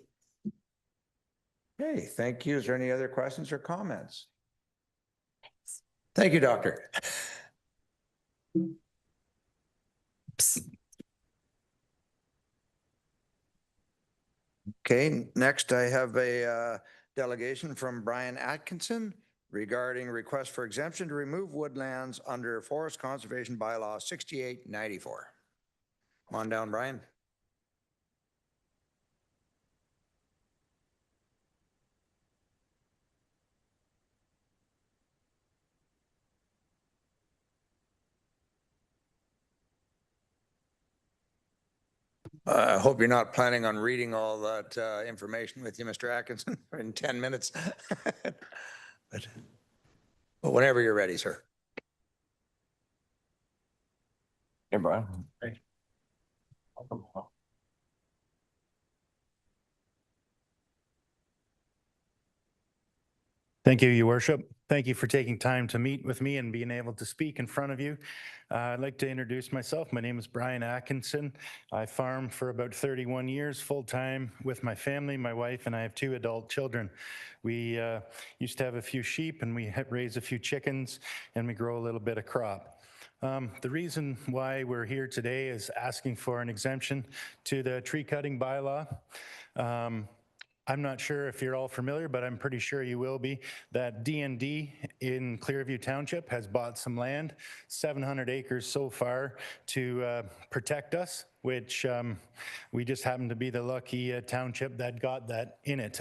Okay, thank you. Is there any other questions or comments? Thank you, Doctor. Okay, next I have a delegation from Brian Atkinson regarding request for exemption to remove woodlands under Forest Conservation Bylaw 6894. Come on down, Brian. I hope you're not planning on reading all that information with you, Mr. Atkinson, in 10 minutes. but whenever you're ready, sir. Hey, Brian. Hey. Thank you, Your Worship. Thank you for taking time to meet with me and being able to speak in front of you. I'd like to introduce myself. My name is Brian Atkinson. I farm for about 31 years full-time with my family, my wife, and I have 2 adult children. We used to have a few sheep, and we raise a few chickens, and we grow a little bit of crop. The reason why we're here today is asking for an exemption to the tree cutting bylaw. I'm not sure if you're all familiar, but I'm pretty sure you will be, that D&D in Clearview Township has bought some land, 700 acres so far, to protect us, which we just happen to be the lucky township that got that in it.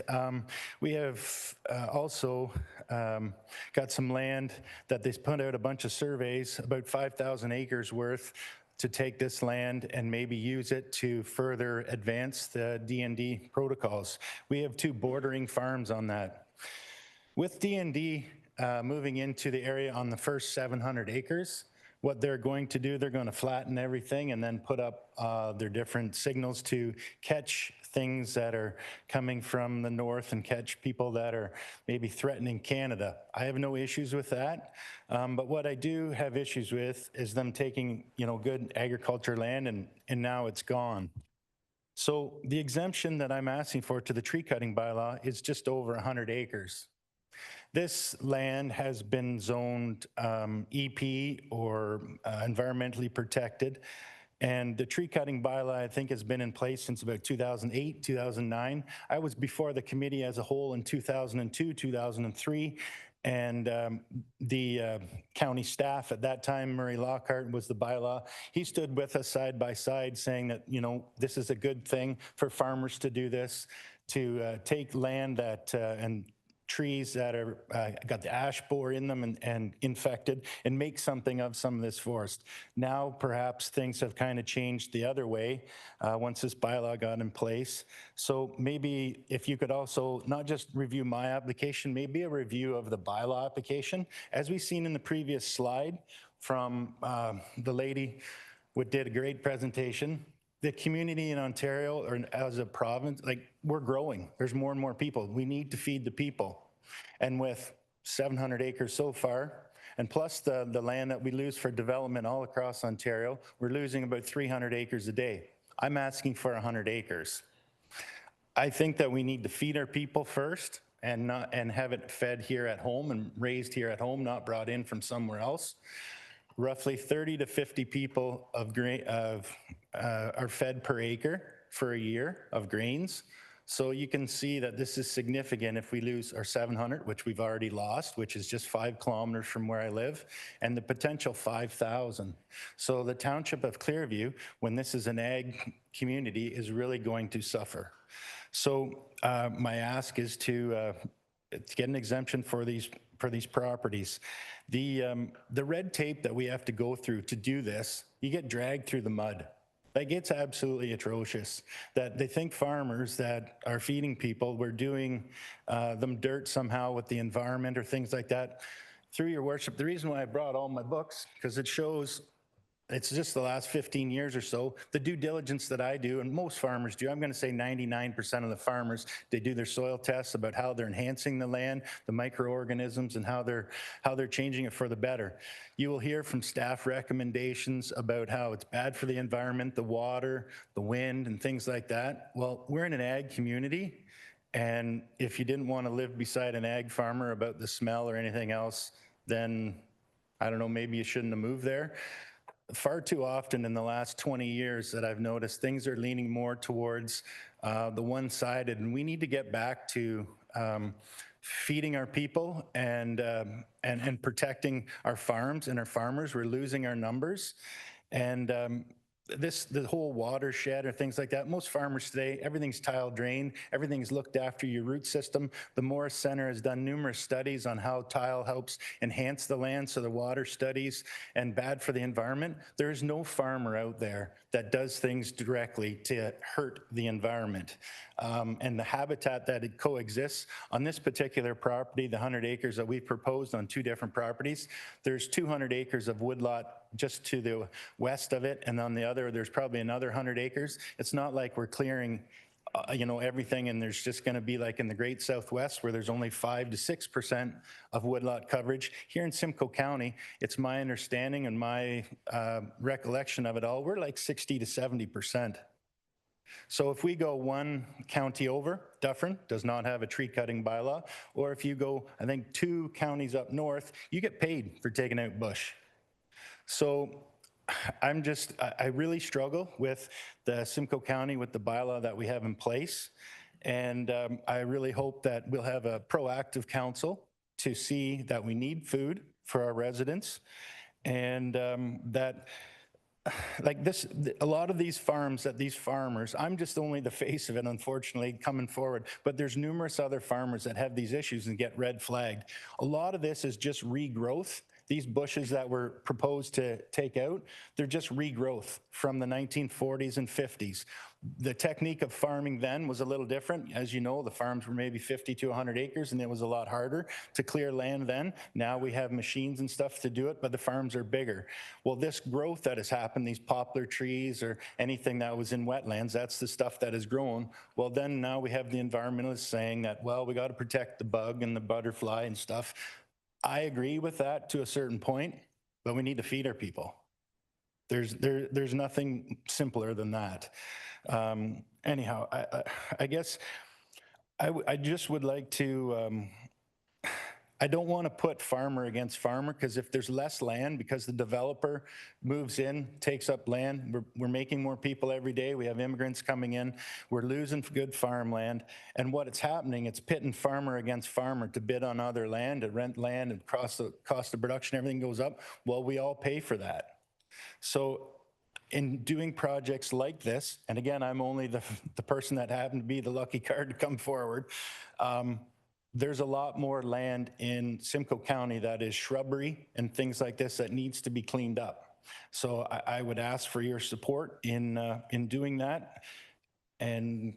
We have also got some land that they put out a bunch of surveys, about 5,000 acres worth, to take this land and maybe use it to further advance the D&D protocols. We have 2 bordering farms on that. With D&D moving into the area on the first 700 acres, what they're going to do, they're going to flatten everything and then put up their different signals to catch things that are coming from the north and catch people that are maybe threatening Canada. I have no issues with that, but what I do have issues with is them taking, good agriculture land and now it's gone. So the exemption that I'm asking for to the tree cutting bylaw is just over 100 acres. This land has been zoned EP or environmentally protected. And the tree cutting bylaw, I think, has been in place since about 2008, 2009. I was before the committee as a whole in 2002, 2003. And the county staff at that time, Murray Lockhart was the bylaw. He stood with us side by side saying that, this is a good thing for farmers to do this, to take land that and trees that are got the ash borer in them and infected and make something of some of this forest. Now, perhaps things have kind of changed the other way once this bylaw got in place. So maybe if you could also not just review my application, maybe a review of the bylaw application. As we've seen in the previous slide from the lady who did a great presentation, the community in Ontario, or as a province, like, we're growing. There's more and more people. We need to feed the people. And with 700 acres so far, and plus the land that we lose for development all across Ontario, we're losing about 300 acres a day. I'm asking for 100 acres. I think that we need to feed our people first and have it fed here at home and raised here at home, not brought in from somewhere else. Roughly 30 to 50 people are fed per acre for a year of grains. So you can see that this is significant if we lose our 700, which we've already lost, which is just 5 kilometers from where I live, and the potential 5,000. So the township of Clearview, when this is an ag community, is really going to suffer. So my ask is to get an exemption for these properties. The red tape that we have to go through to do this, you get dragged through the mud. Like, it's absolutely atrocious that they think farmers that are feeding people, we're doing them dirt somehow with the environment or things like that. Through your worship, the reason why I brought all my books, because it shows, it's just the last 15 years or so, the due diligence that I do, and most farmers do. I'm going to say 99% of the farmers, they do their soil tests about how they're enhancing the land, the microorganisms, and how they're changing it for the better. You will hear from staff recommendations about how it's bad for the environment, the water, the wind, and things like that. Well, we're in an ag community, and if you didn't want to live beside an ag farmer about the smell or anything else, then I don't know, maybe you shouldn't have moved there. Far too often in the last 20 years that I've noticed, things are leaning more towards the one-sided, and we need to get back to feeding our people and protecting our farms and our farmers. We're losing our numbers, and the whole watershed or things like that. Most farmers today, everything's tile drain, everything's looked after your root system. The Morris Center has done numerous studies on how tile helps enhance the land, so the water studies, and bad for the environment. There is no farmer out there that does things directly to hurt the environment. And the habitat that it coexists on this particular property, the 100 acres that we've proposed on 2 different properties, there's 200 acres of woodlot just to the west of it, and on the other, there's probably another 100 acres. It's not like we're clearing everything, and there's just going to be like in the Great Southwest where there's only 5 to 6% of woodlot coverage. Here in Simcoe County, it's my understanding and my recollection of it all, we're like 60 to 70%. So if we go one county over, Dufferin does not have a tree cutting bylaw, or if you go, I think, 2 counties up north, you get paid for taking out bush. So I really struggle with the Simcoe County with the bylaw that we have in place. And I really hope that we'll have a proactive council to see that we need food for our residents, and that like this, a lot of these farms that these farmers, I'm just only the face of it, unfortunately, coming forward, but there's numerous other farmers that have these issues and get red flagged. A lot of this is just regrowth. These bushes that were proposed to take out, they're just regrowth from the 1940s and 50s. The technique of farming then was a little different. As you know, the farms were maybe 50 to 100 acres, and it was a lot harder to clear land then. Now we have machines and stuff to do it, but the farms are bigger. Well, this growth that has happened, these poplar trees or anything that was in wetlands, that's the stuff that has grown. Well, then now we have the environmentalists saying that, well, we got to protect the bug and the butterfly and stuff. I agree with that to a certain point, but we need to feed our people. There's nothing simpler than that. Anyhow, I guess I just would like to, I don't want to put farmer against farmer, because if there's less land because the developer moves in, takes up land, we're making more people every day. We have immigrants coming in. We're losing good farmland. And what it's happening, it's pitting farmer against farmer to bid on other land, to rent land, and cost of production, everything goes up. Well, we all pay for that. So in doing projects like this, and again, I'm only the person that happened to be the lucky card to come forward, there's a lot more land in Simcoe County that is shrubbery and things like this that needs to be cleaned up. So I would ask for your support in doing that. And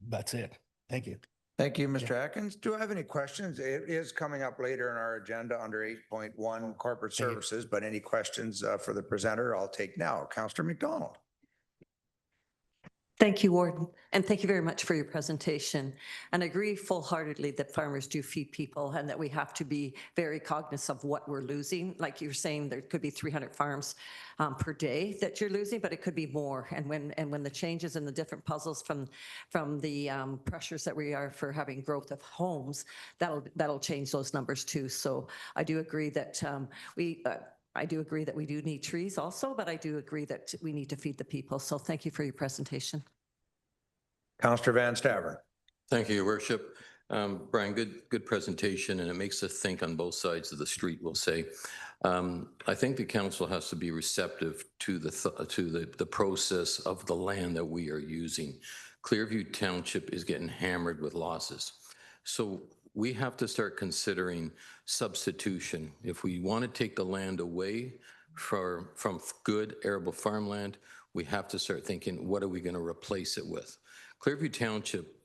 that's it. Thank you. Thank you, Mr. Atkins. Do I have any questions? It is coming up later in our agenda under 8.1 corporate services, but any questions for the presenter, I'll take now. Councillor McDonald. Thank you, Warden, and thank you very much for your presentation. And I agree full-heartedly that farmers do feed people and that we have to be very cognizant of what we're losing. Like you're saying, there could be 300 farms per day that you're losing, but it could be more. And when the changes in the different puzzles from the pressures that we are for having growth of homes, that'll change those numbers too. So I do agree that I do agree that we do need trees also, but I do agree that we need to feed the people. So thank you for your presentation. Councillor Van Staveren. Thank you, Your Worship. Brian, good presentation, and it makes us think on both sides of the street, we'll say. I think the council has to be receptive to the process of the land that we are using. Clearview Township is getting hammered with losses. So we have to start considering substitution. If we want to take the land away from good arable farmland, we have to start thinking, what are we going to replace it with? Clearview Township,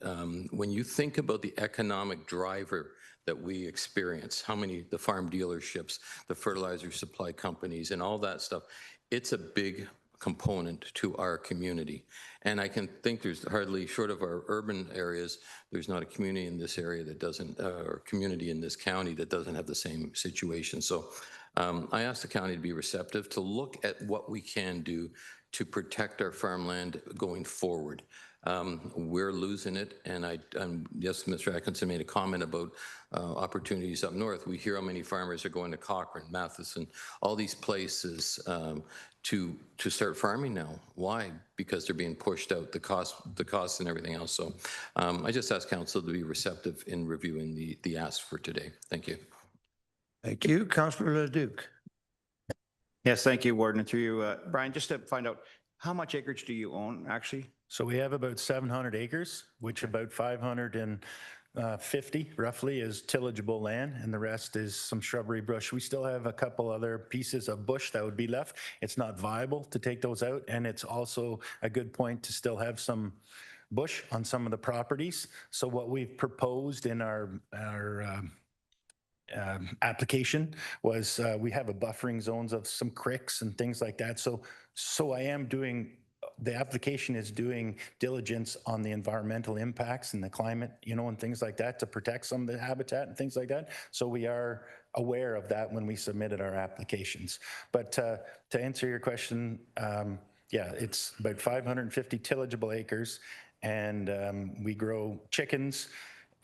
when you think about the economic driver that we experience, the farm dealerships, the fertilizer supply companies, and all that stuff, it's a big component to our community. And I can think there's hardly, short of our urban areas, there's not a community in this area that doesn't, or community in this county that doesn't have the same situation. So I asked the county to be receptive, to look at what we can do to protect our farmland going forward. We're losing it, and yes, Mr. Atkinson made a comment about opportunities up north. We hear how many farmers are going to Cochrane, Matheson, all these places to start farming now. Why? Because they're being pushed out, the costs and everything else. So I just ask council to be receptive in reviewing the ask for today. Thank you. Thank you. Councillor Leduc. Yes, thank you, Warden. Through you, Brian, just to find out, how much acreage do you own, actually? So we have about 700 acres, which about 550 roughly is tillageable land, and the rest is some shrubbery brush. We still have a couple other pieces of bush that would be left. It's not viable to take those out, and it's also a good point to still have some bush on some of the properties. So what we've proposed in our application was we have a buffering zones of some creeks and things like that. So I am doing, the application is doing diligence on the environmental impacts and the climate, and things like that to protect some of the habitat and things like that. So we are aware of that when we submitted our applications. But to answer your question, yeah, it's about 550 tillageable acres, and we grow chickens.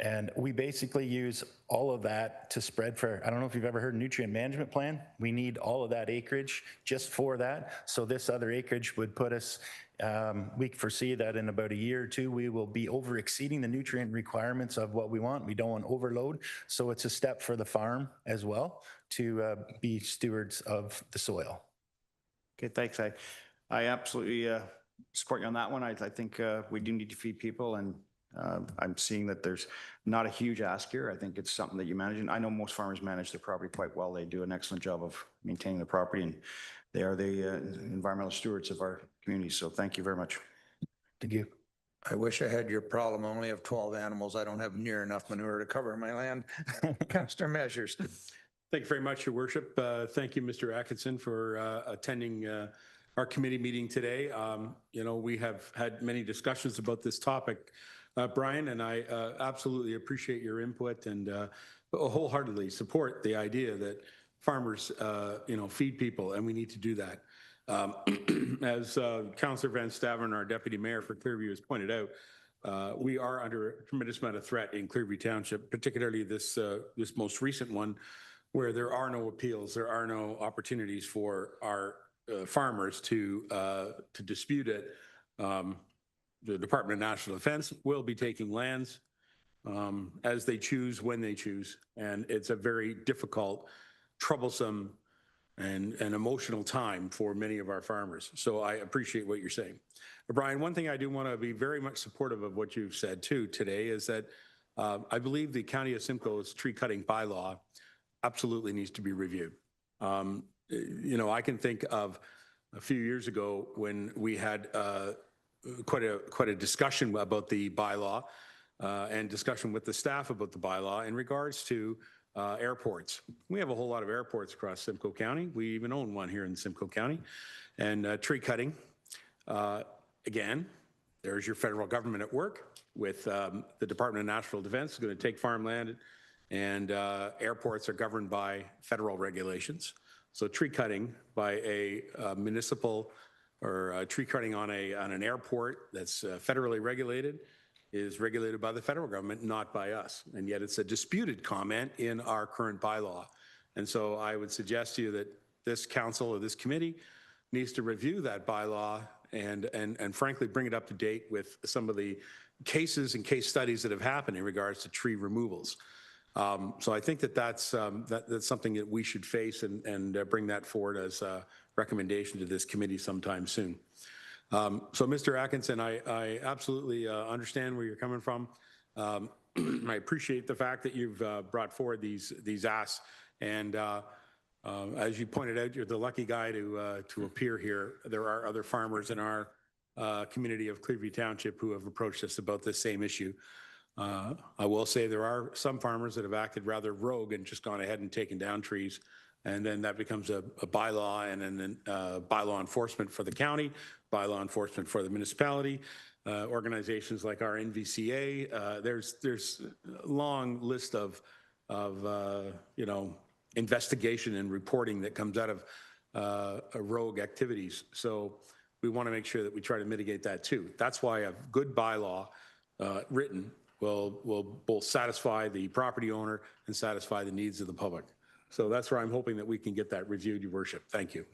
And we basically use all of that to spread for, I don't know if you've ever heard nutrient management plan. We need all of that acreage just for that. So this other acreage would put us, we foresee that in about a year or two, we will be over exceeding the nutrient requirements of what we want. We don't want overload. So it's a step for the farm as well to be stewards of the soil. Okay, thanks. I absolutely support you on that one. I think we do need to feed people, and I'm seeing that there's not a huge ask here. I think it's something that you manage. And I know most farmers manage their property quite well. They do an excellent job of maintaining the property, and they are the environmental stewards of our community. So thank you very much. Thank you. I wish I had your problem. I only have 12 animals. I don't have near enough manure to cover my land. Councillor Measures. Thank you very much, Your Worship. Thank you, Mr. Atkinson, for attending our committee meeting today. We have had many discussions about this topic, Brian, and I absolutely appreciate your input and wholeheartedly support the idea that farmers, feed people, and we need to do that. As Councillor Van Staveren, our Deputy Mayor for Clearview, has pointed out, we are under a tremendous amount of threat in Clearview Township, particularly this most recent one, where there are no appeals, there are no opportunities for our farmers to dispute it. The Department of National Defense will be taking lands as they choose, when they choose, and it's a very difficult, troublesome, and an emotional time for many of our farmers. So I appreciate what you're saying. Brian, one thing I do want to be very much supportive of what you've said too today is that I believe the County of Simcoe's tree cutting bylaw absolutely needs to be reviewed. I can think of a few years ago when we had quite a discussion about the bylaw and discussion with the staff about the bylaw in regards to airports. We have a whole lot of airports across Simcoe County. We even own one here in Simcoe County. And tree cutting, again, there's your federal government at work with the Department of National Defense is going to take farmland, and airports are governed by federal regulations. So tree cutting by a municipal or tree cutting on an airport that's federally regulated is regulated by the federal government, not by us. And yet it's a disputed comment in our current bylaw. And so I would suggest to you that this council or this committee needs to review that bylaw and frankly bring it up to date with some of the cases and case studies that have happened in regards to tree removals. So I think that's something that we should face and bring that forward as a recommendation to this committee sometime soon. So Mr. Atkinson, I absolutely understand where you're coming from. I appreciate the fact that you've brought forward these asks. And as you pointed out, you're the lucky guy to appear here. There are other farmers in our community of Clearview Township who have approached us about this same issue. I will say there are some farmers that have acted rather rogue and just gone ahead and taken down trees. And then that becomes a bylaw and then bylaw enforcement for the county, bylaw enforcement for the municipality, organizations like our NVCA. There's a long list of investigation and reporting that comes out of rogue activities. So we want to make sure that we try to mitigate that too. That's why a good bylaw written will both satisfy the property owner and satisfy the needs of the public. So that's where I'm hoping that we can get that reviewed, Your Worship. Thank you.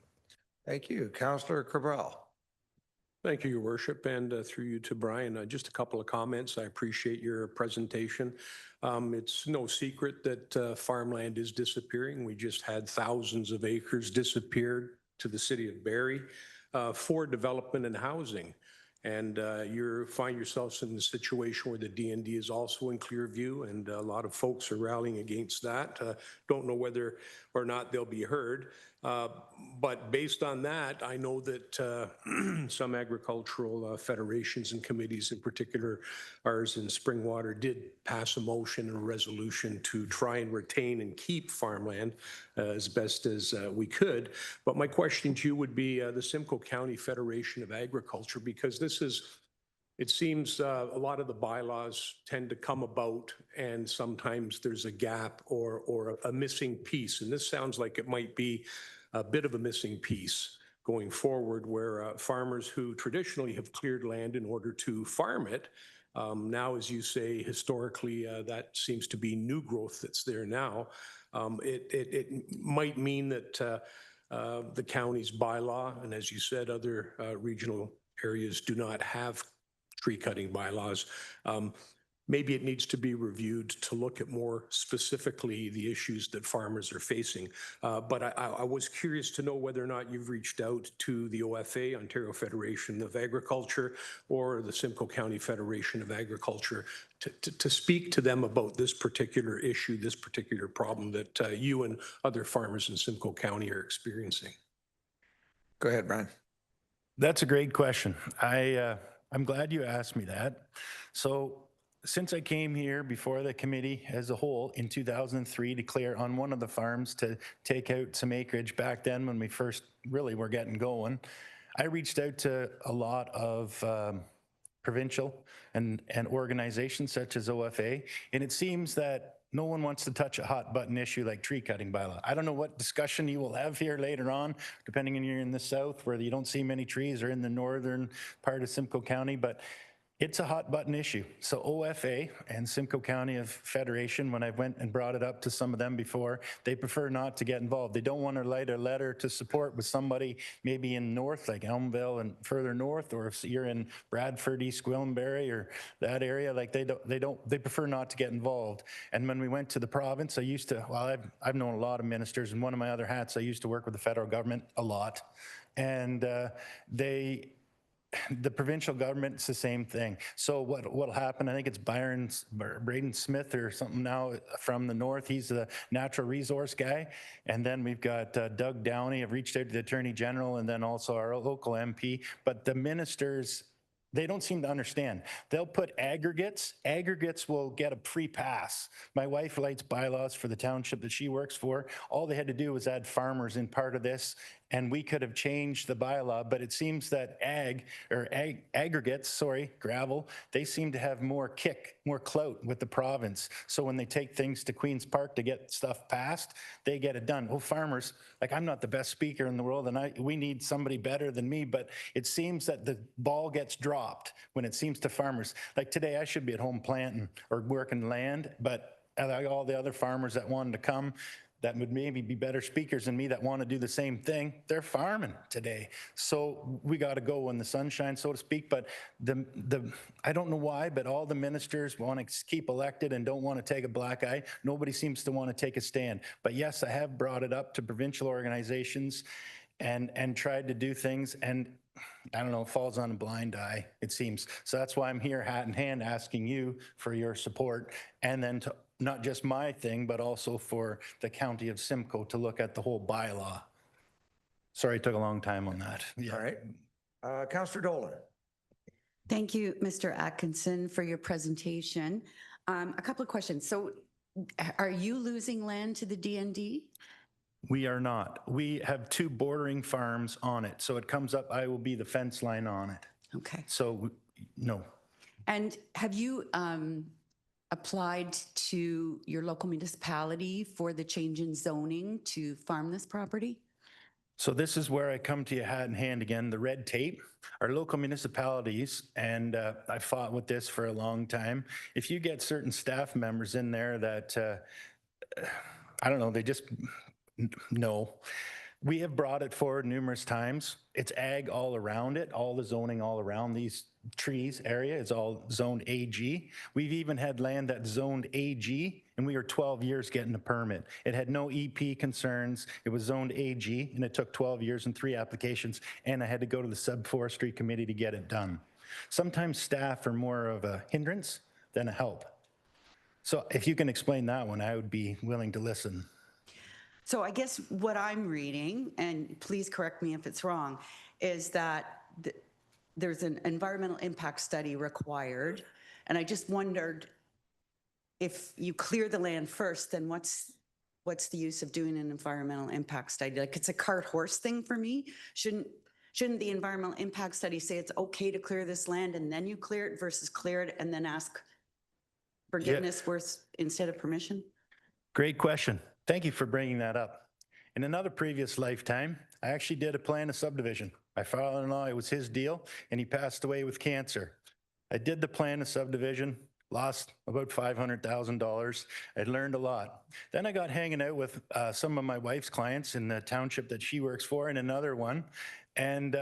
Thank you. Councillor Cabral. Thank you, Your Worship, and through you to Brian, just a couple of comments. I appreciate your presentation. It's no secret that farmland is disappearing. We just had thousands of acres disappeared to the city of Barrie for development and housing. And you find yourselves in a situation where the DND is also in Clearview, and a lot of folks are rallying against that. Don't know whether or not they'll be heard. But based on that, I know that some agricultural federations and committees, in particular ours in Springwater, did pass a motion and a resolution to try and retain and keep farmland as best as we could. But my question to you would be the Simcoe County Federation of Agriculture, because it seems a lot of the bylaws tend to come about and sometimes there's a gap or a missing piece. And this sounds like it might be a bit of a missing piece going forward, where farmers who traditionally have cleared land in order to farm it, now, as you say, historically, that seems to be new growth that's there now. It might mean that the county's bylaw, and as you said, other regional areas do not have tree cutting bylaws. Maybe it needs to be reviewed to look at more specifically the issues that farmers are facing. But I was curious to know whether or not you've reached out to the OFA, Ontario Federation of Agriculture, or the Simcoe County Federation of Agriculture to speak to them about this particular issue, this particular problem that you and other farmers in Simcoe County are experiencing. Go ahead, Brian. That's a great question. I'm glad you asked me that. So since I came here before the committee as a whole in 2003 to clear on one of the farms to take out some acreage back then when we first really were getting going, I reached out to a lot of provincial and organizations such as OFA, and it seems that no one wants to touch a hot button issue like tree cutting bylaw. I don't know what discussion you will have here later on, depending on you're in the south where you don't see many trees, or in the northern part of Simcoe County, but it's a hot button issue. So OFA and Simcoe County of Federation, when I went and brought it up to some of them before, they prefer not to get involved. They don't want to write a letter to support with somebody maybe in north, like Elmville and further north, or if you're in Bradford, East Gwillimbury, or that area, like they prefer not to get involved. And when we went to the province, I've known a lot of ministers, and one of my other hats, I used to work with the federal government a lot. And the provincial government, it's the same thing. So what'll happen, I think it's Braden Smith or something now from the north. He's the natural resource guy. And then we've got Doug Downey. I've reached out to the Attorney General and then also our local MP. But the ministers, they don't seem to understand. They'll put aggregates. Aggregates will get a free pass. My wife writes bylaws for the township that she works for. All they had to do was add farmers in part of this, and we could have changed the bylaw, but it seems that aggregates, gravel, they seem to have more kick, more clout with the province. So when they take things to Queen's Park to get stuff passed, they get it done. Well, farmers, like I'm not the best speaker in the world, and we need somebody better than me, but it seems that the ball gets dropped when it seems to farmers. Like today, I should be at home planting or working land, but all the other farmers that wanted to come, that would maybe be better speakers than me that want to do the same thing, they're farming today. So we got to go when the sun shines, so to speak. But I don't know why, but all the ministers want to keep elected and don't want to take a black eye. Nobody seems to want to take a stand. But yes, I have brought it up to provincial organizations and tried to do things, and I don't know, it falls on a blind eye, it seems. So that's why I'm here hat in hand asking you for your support, and then to not just my thing, but also for the County of Simcoe to look at the whole bylaw. Sorry, it took a long time on that. Yeah. All right. Councillor Dolan. Thank you, Mr. Atkinson, for your presentation. A couple of questions. So are you losing land to the DND? We are not. We have 2 bordering farms on it. So it comes up, I will be the fence line on it. Okay. So no. And have you applied to your local municipality for the change in zoning to farm this property? So this is where I come to you hat in hand again, the red tape. Our local municipalities, and I fought with this for a long time. If you get certain staff members in there that, I don't know, they just, no. We have brought it forward numerous times. It's ag all around it, all the zoning all around these trees area is all zoned AG. We've even had land that's zoned AG, and we were 12 years getting a permit. It had no EP concerns. It was zoned AG, and it took 12 years and 3 applications, and I had to go to the sub-forestry committee to get it done. Sometimes staff are more of a hindrance than a help. So if you can explain that one, I would be willing to listen. So I guess what I'm reading, and please correct me if it's wrong, is that there's an environmental impact study required. And I just wondered, if you clear the land first, then what's the use of doing an environmental impact study? Like, it's a cart horse thing for me. Shouldn't the environmental impact study say it's okay to clear this land and then you clear it versus clear it and then ask forgiveness instead of permission? Great question. Thank you for bringing that up. In another previous lifetime, I actually did a plan of subdivision. My father-in-law, it was his deal, and he passed away with cancer. I did the plan of subdivision, lost about $500,000. I learned a lot. Then I got hanging out with some of my wife's clients in the township that she works for, and another one. And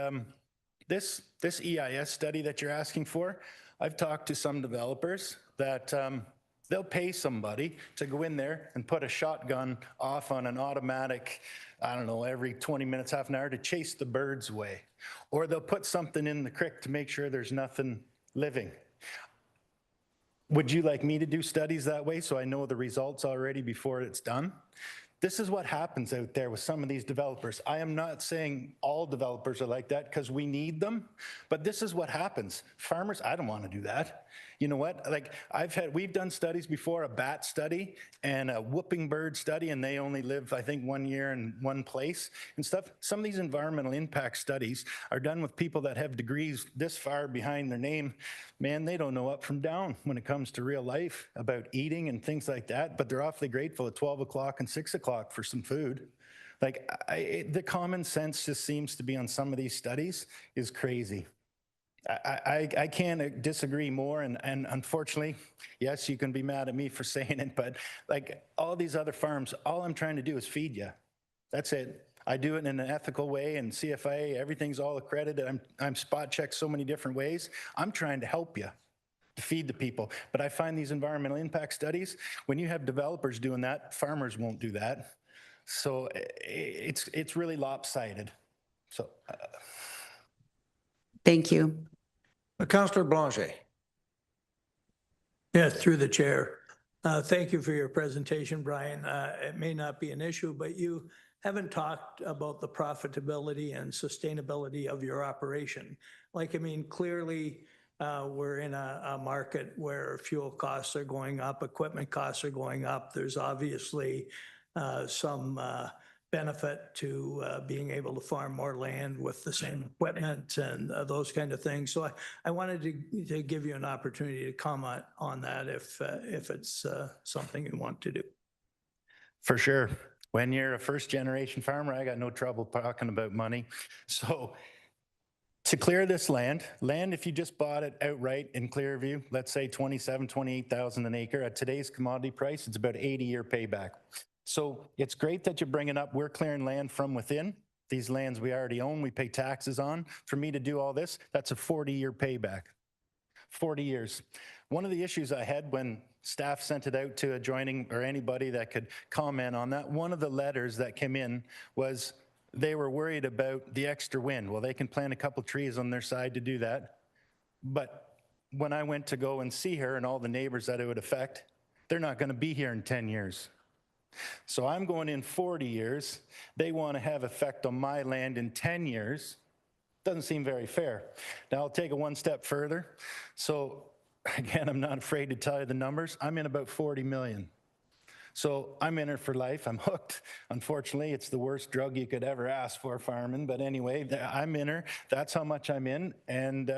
this EIS study that you're asking for, I've talked to some developers that they'll pay somebody to go in there and put a shotgun off on an automatic, I don't know, every 20 minutes, half an hour to chase the birds away. Or they'll put something in the creek to make sure there's nothing living. Would you like me to do studies that way so I know the results already before it's done? This is what happens out there with some of these developers. I am not saying all developers are like that because we need them, but this is what happens. Farmers, I don't want to do that. You know what? Like we've done studies before, a bat study and a whooping bird study, and they only live, I think, 1 year in one place and stuff. Some of these environmental impact studies are done with people that have degrees this far behind their name. Man, they don't know up from down when it comes to real life about eating and things like that, but they're awfully grateful at 12 o'clock and 6 o'clock for some food. Like the common sense just seems to be on some of these studies is crazy. I can't disagree more, and unfortunately, yes, you can be mad at me for saying it, but like all these other farms, all I'm trying to do is feed you. That's it. I do it in an ethical way, and CFIA, everything's all accredited. I'm spot checked so many different ways. I'm trying to help you to feed the people, but I find these environmental impact studies, when you have developers doing that, farmers won't do that. So it's really lopsided. So. Thank you. Councillor Blanchet. Yes, through the chair. Thank you for your presentation, Brian. It may not be an issue, but you haven't talked about the profitability and sustainability of your operation. Like, I mean, clearly, we're in a market where fuel costs are going up, equipment costs are going up. There's obviously some benefit to being able to farm more land with the same equipment and those kind of things. So I wanted to give you an opportunity to comment on that if it's something you want to do. For sure. When you're a first generation farmer, I got no trouble talking about money. So to clear this land, if you just bought it outright in Clearview, let's say 27, 28,000 an acre at today's commodity price, it's about 80-year payback. So it's great that you're bringing up, we're clearing land from within. These lands we already own, we pay taxes on. For me to do all this, that's a 40-year payback. 40 years. One of the issues I had when staff sent it out to adjoining or anybody that could comment on that, one of the letters that came in was they were worried about the extra wind. Well, they can plant a couple trees on their side to do that. But when I went to go and see her and all the neighbors that it would affect, they're not going to be here in 10 years. So I'm going in 40 years. They want to have effect on my land in 10 years. Doesn't seem very fair. Now I'll take it one step further. So again, I'm not afraid to tell you the numbers. I'm in about 40 million. So I'm in it for life. I'm hooked. Unfortunately, it's the worst drug you could ever ask for farming. But anyway, I'm in her. That's how much I'm in. And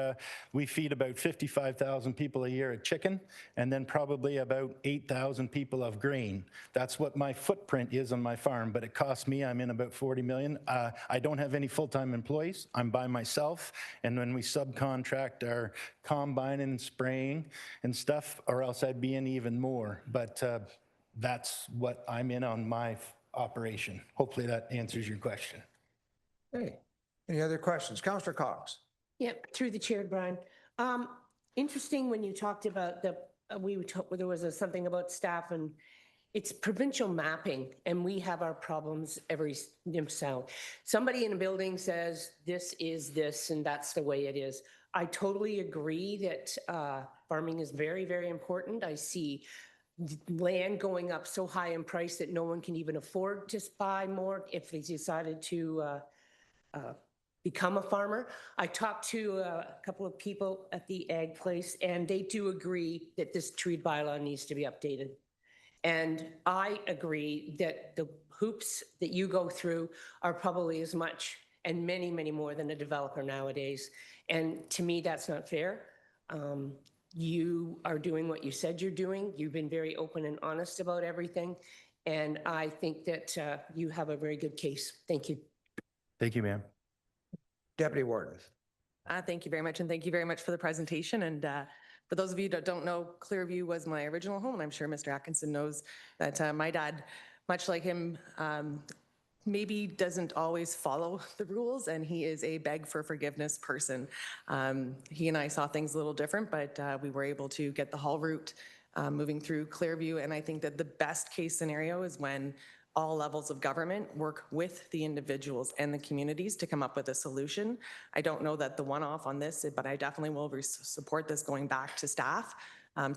we feed about 55,000 people a year of chicken, and then probably about 8,000 people of grain. That's what my footprint is on my farm. But it costs me, I'm in about 40 million. I don't have any full-time employees. I'm by myself. And when we subcontract our combine and spraying and stuff, or else I'd be in even more. But that's what I'm in on my operation. Hopefully that answers your question. Hey, any other questions? Councillor Cox. Yep, through the chair, Brian. Interesting when you talked about there was something about staff, and it's provincial mapping, and we have our problems every sound. Somebody in a building says this is this, and that's the way it is. I totally agree that farming is very, very important. I see land going up so high in price that no one can even afford to buy more if they decided to become a farmer. I talked to a couple of people at the ag place, and they do agree that this tree bylaw needs to be updated. And I agree that the hoops that you go through are probably as much and many, many more than a developer nowadays. And to me, that's not fair. You are doing what you said you're doing. You've been very open and honest about everything. And I think that you have a very good case. Thank you. Thank you, ma'am. Deputy Warden. Thank you very much. And thank you very much for the presentation. And for those of you that don't know, Clearview was my original home. And I'm sure Mr. Atkinson knows that my dad, much like him, maybe doesn't always follow the rules, and he is a beg for forgiveness person. He and I saw things a little different, but we were able to get the haul route moving through Clearview. And I think that the best case scenario is when all levels of government work with the individuals and the communities to come up with a solution. I don't know that the one-off on this, but I definitely will support this going back to staff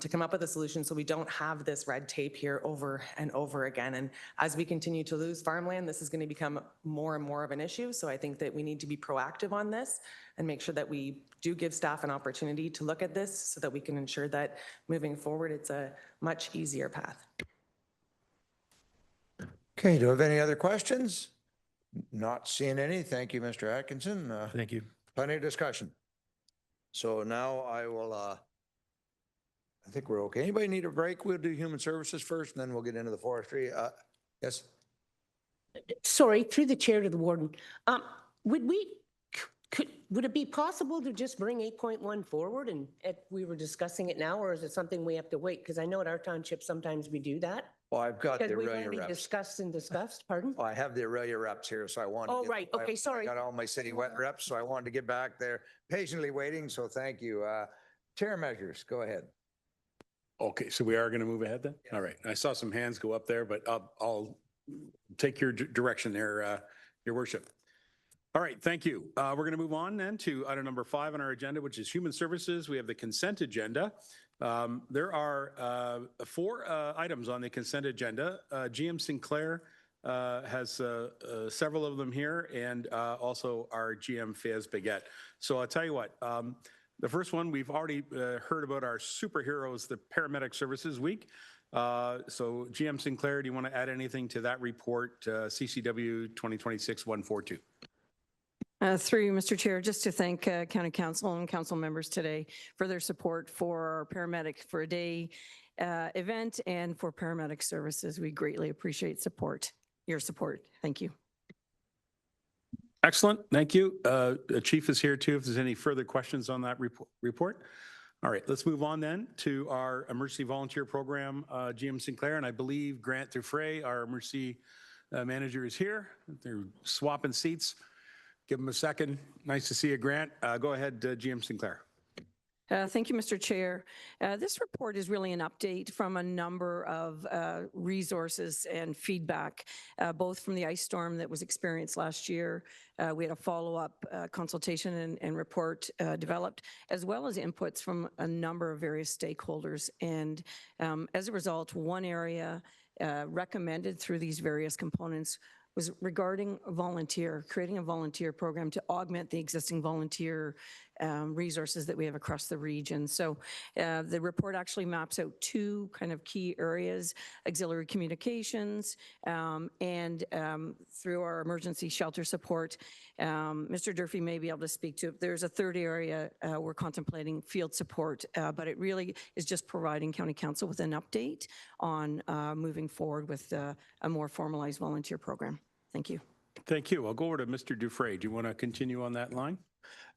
to come up with a solution so we don't have this red tape here over and over again. And as we continue to lose farmland, this is going to become more and more of an issue. So I think that we need to be proactive on this and make sure that we do give staff an opportunity to look at this so that we can ensure that moving forward, it's a much easier path. Okay, do we have any other questions? Not seeing any. Thank you, Mr. Atkinson. Thank you. Plenty of discussion. So now I will, I think we're okay. Anybody need a break? We'll do human services first, and then we'll get into the forestry. Yes? Sorry, through the chair to the warden. Would it be possible to just bring 8.1 forward and we were discussing it now, or is it something we have to wait? Because I know at our township, sometimes we do that. Well, I've got the Because we've Aurelia already reps. discussed and discussed, pardon? Well, I have the Aurelia reps here, so I wanted. Oh, right. Okay, sorry. I got all my city wet reps, so I wanted to get back there. Patiently waiting, so thank you. Chair measures, go ahead. Okay, so we are going to move ahead then? All right. I saw some hands go up there, but I'll take your direction there, Your Worship. All right, thank you. We're going to move on then to item number 5 on our agenda, which is Human Services. We have the consent agenda. There are 4 items on the consent agenda. GM Sinclair has several of them here, and also our GM Faz Baguette. So I'll tell you what, the first one, we've already heard about our superheroes, the Paramedic Services Week. So GM Sinclair, do you want to add anything to that report, CCW 2026-142? Through you, Mr. Chair, just to thank County Council and council members today for their support for our Paramedic for a Day event and for paramedic services. We greatly appreciate your support. Thank you. Excellent. Thank you. The chief is here too if there's any further questions on that report. All right, let's move on then to our emergency volunteer program, GM Sinclair, and I believe Grant Dufresne, our emergency manager, is here. They're swapping seats. Give him a second. Nice to see you, Grant. Go ahead, GM Sinclair. Thank you, Mr. Chair. This report is really an update from a number of resources and feedback, both from the ice storm that was experienced last year. We had a follow-up consultation and report developed, as well as inputs from a number of various stakeholders. And as a result, one area recommended through these various components was regarding creating a volunteer program to augment the existing volunteer resources that we have across the region. So the report actually maps out 2 kind of key areas: auxiliary communications and through our emergency shelter support. Mr. Durfee may be able to speak to it. There's a 3rd area we're contemplating, field support, but it really is just providing County Council with an update on moving forward with a more formalized volunteer program. Thank you. Thank you. I'll go over to Mr. Dufresne. Do you want to continue on that line?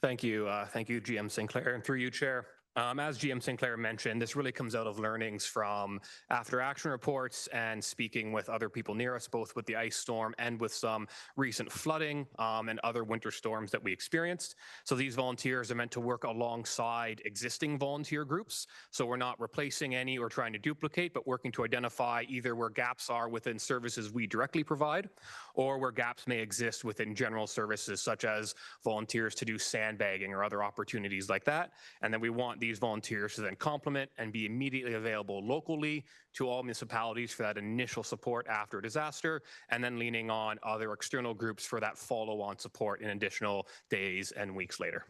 Thank you. Thank you, GM Sinclair. And through you, Chair. As GM Sinclair mentioned, this really comes out of learnings from after action reports and speaking with other people near us, both with the ice storm and with some recent flooding and other winter storms that we experienced. So these volunteers are meant to work alongside existing volunteer groups. So we're not replacing any or trying to duplicate, but working to identify either where gaps are within services we directly provide or where gaps may exist within general services, such as volunteers to do sandbagging or other opportunities like that. And then we want these volunteers to then complement and be immediately available locally to all municipalities for that initial support after a disaster, and then leaning on other external groups for that follow-on support in additional days and weeks later.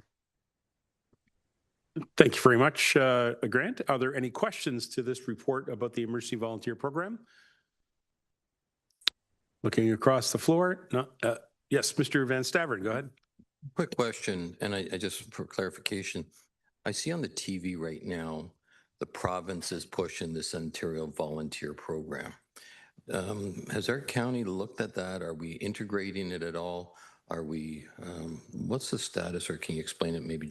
Thank you very much, Grant. Are there any questions to this report about the emergency volunteer program? Looking across the floor. No, yes, Mr. Van Staveren, go ahead. Quick question, and I just for clarification, I see on the TV right now, the province is pushing this Ontario volunteer program. Has our county looked at that? Are we integrating it at all? Are we, what's the status, or can you explain it maybe,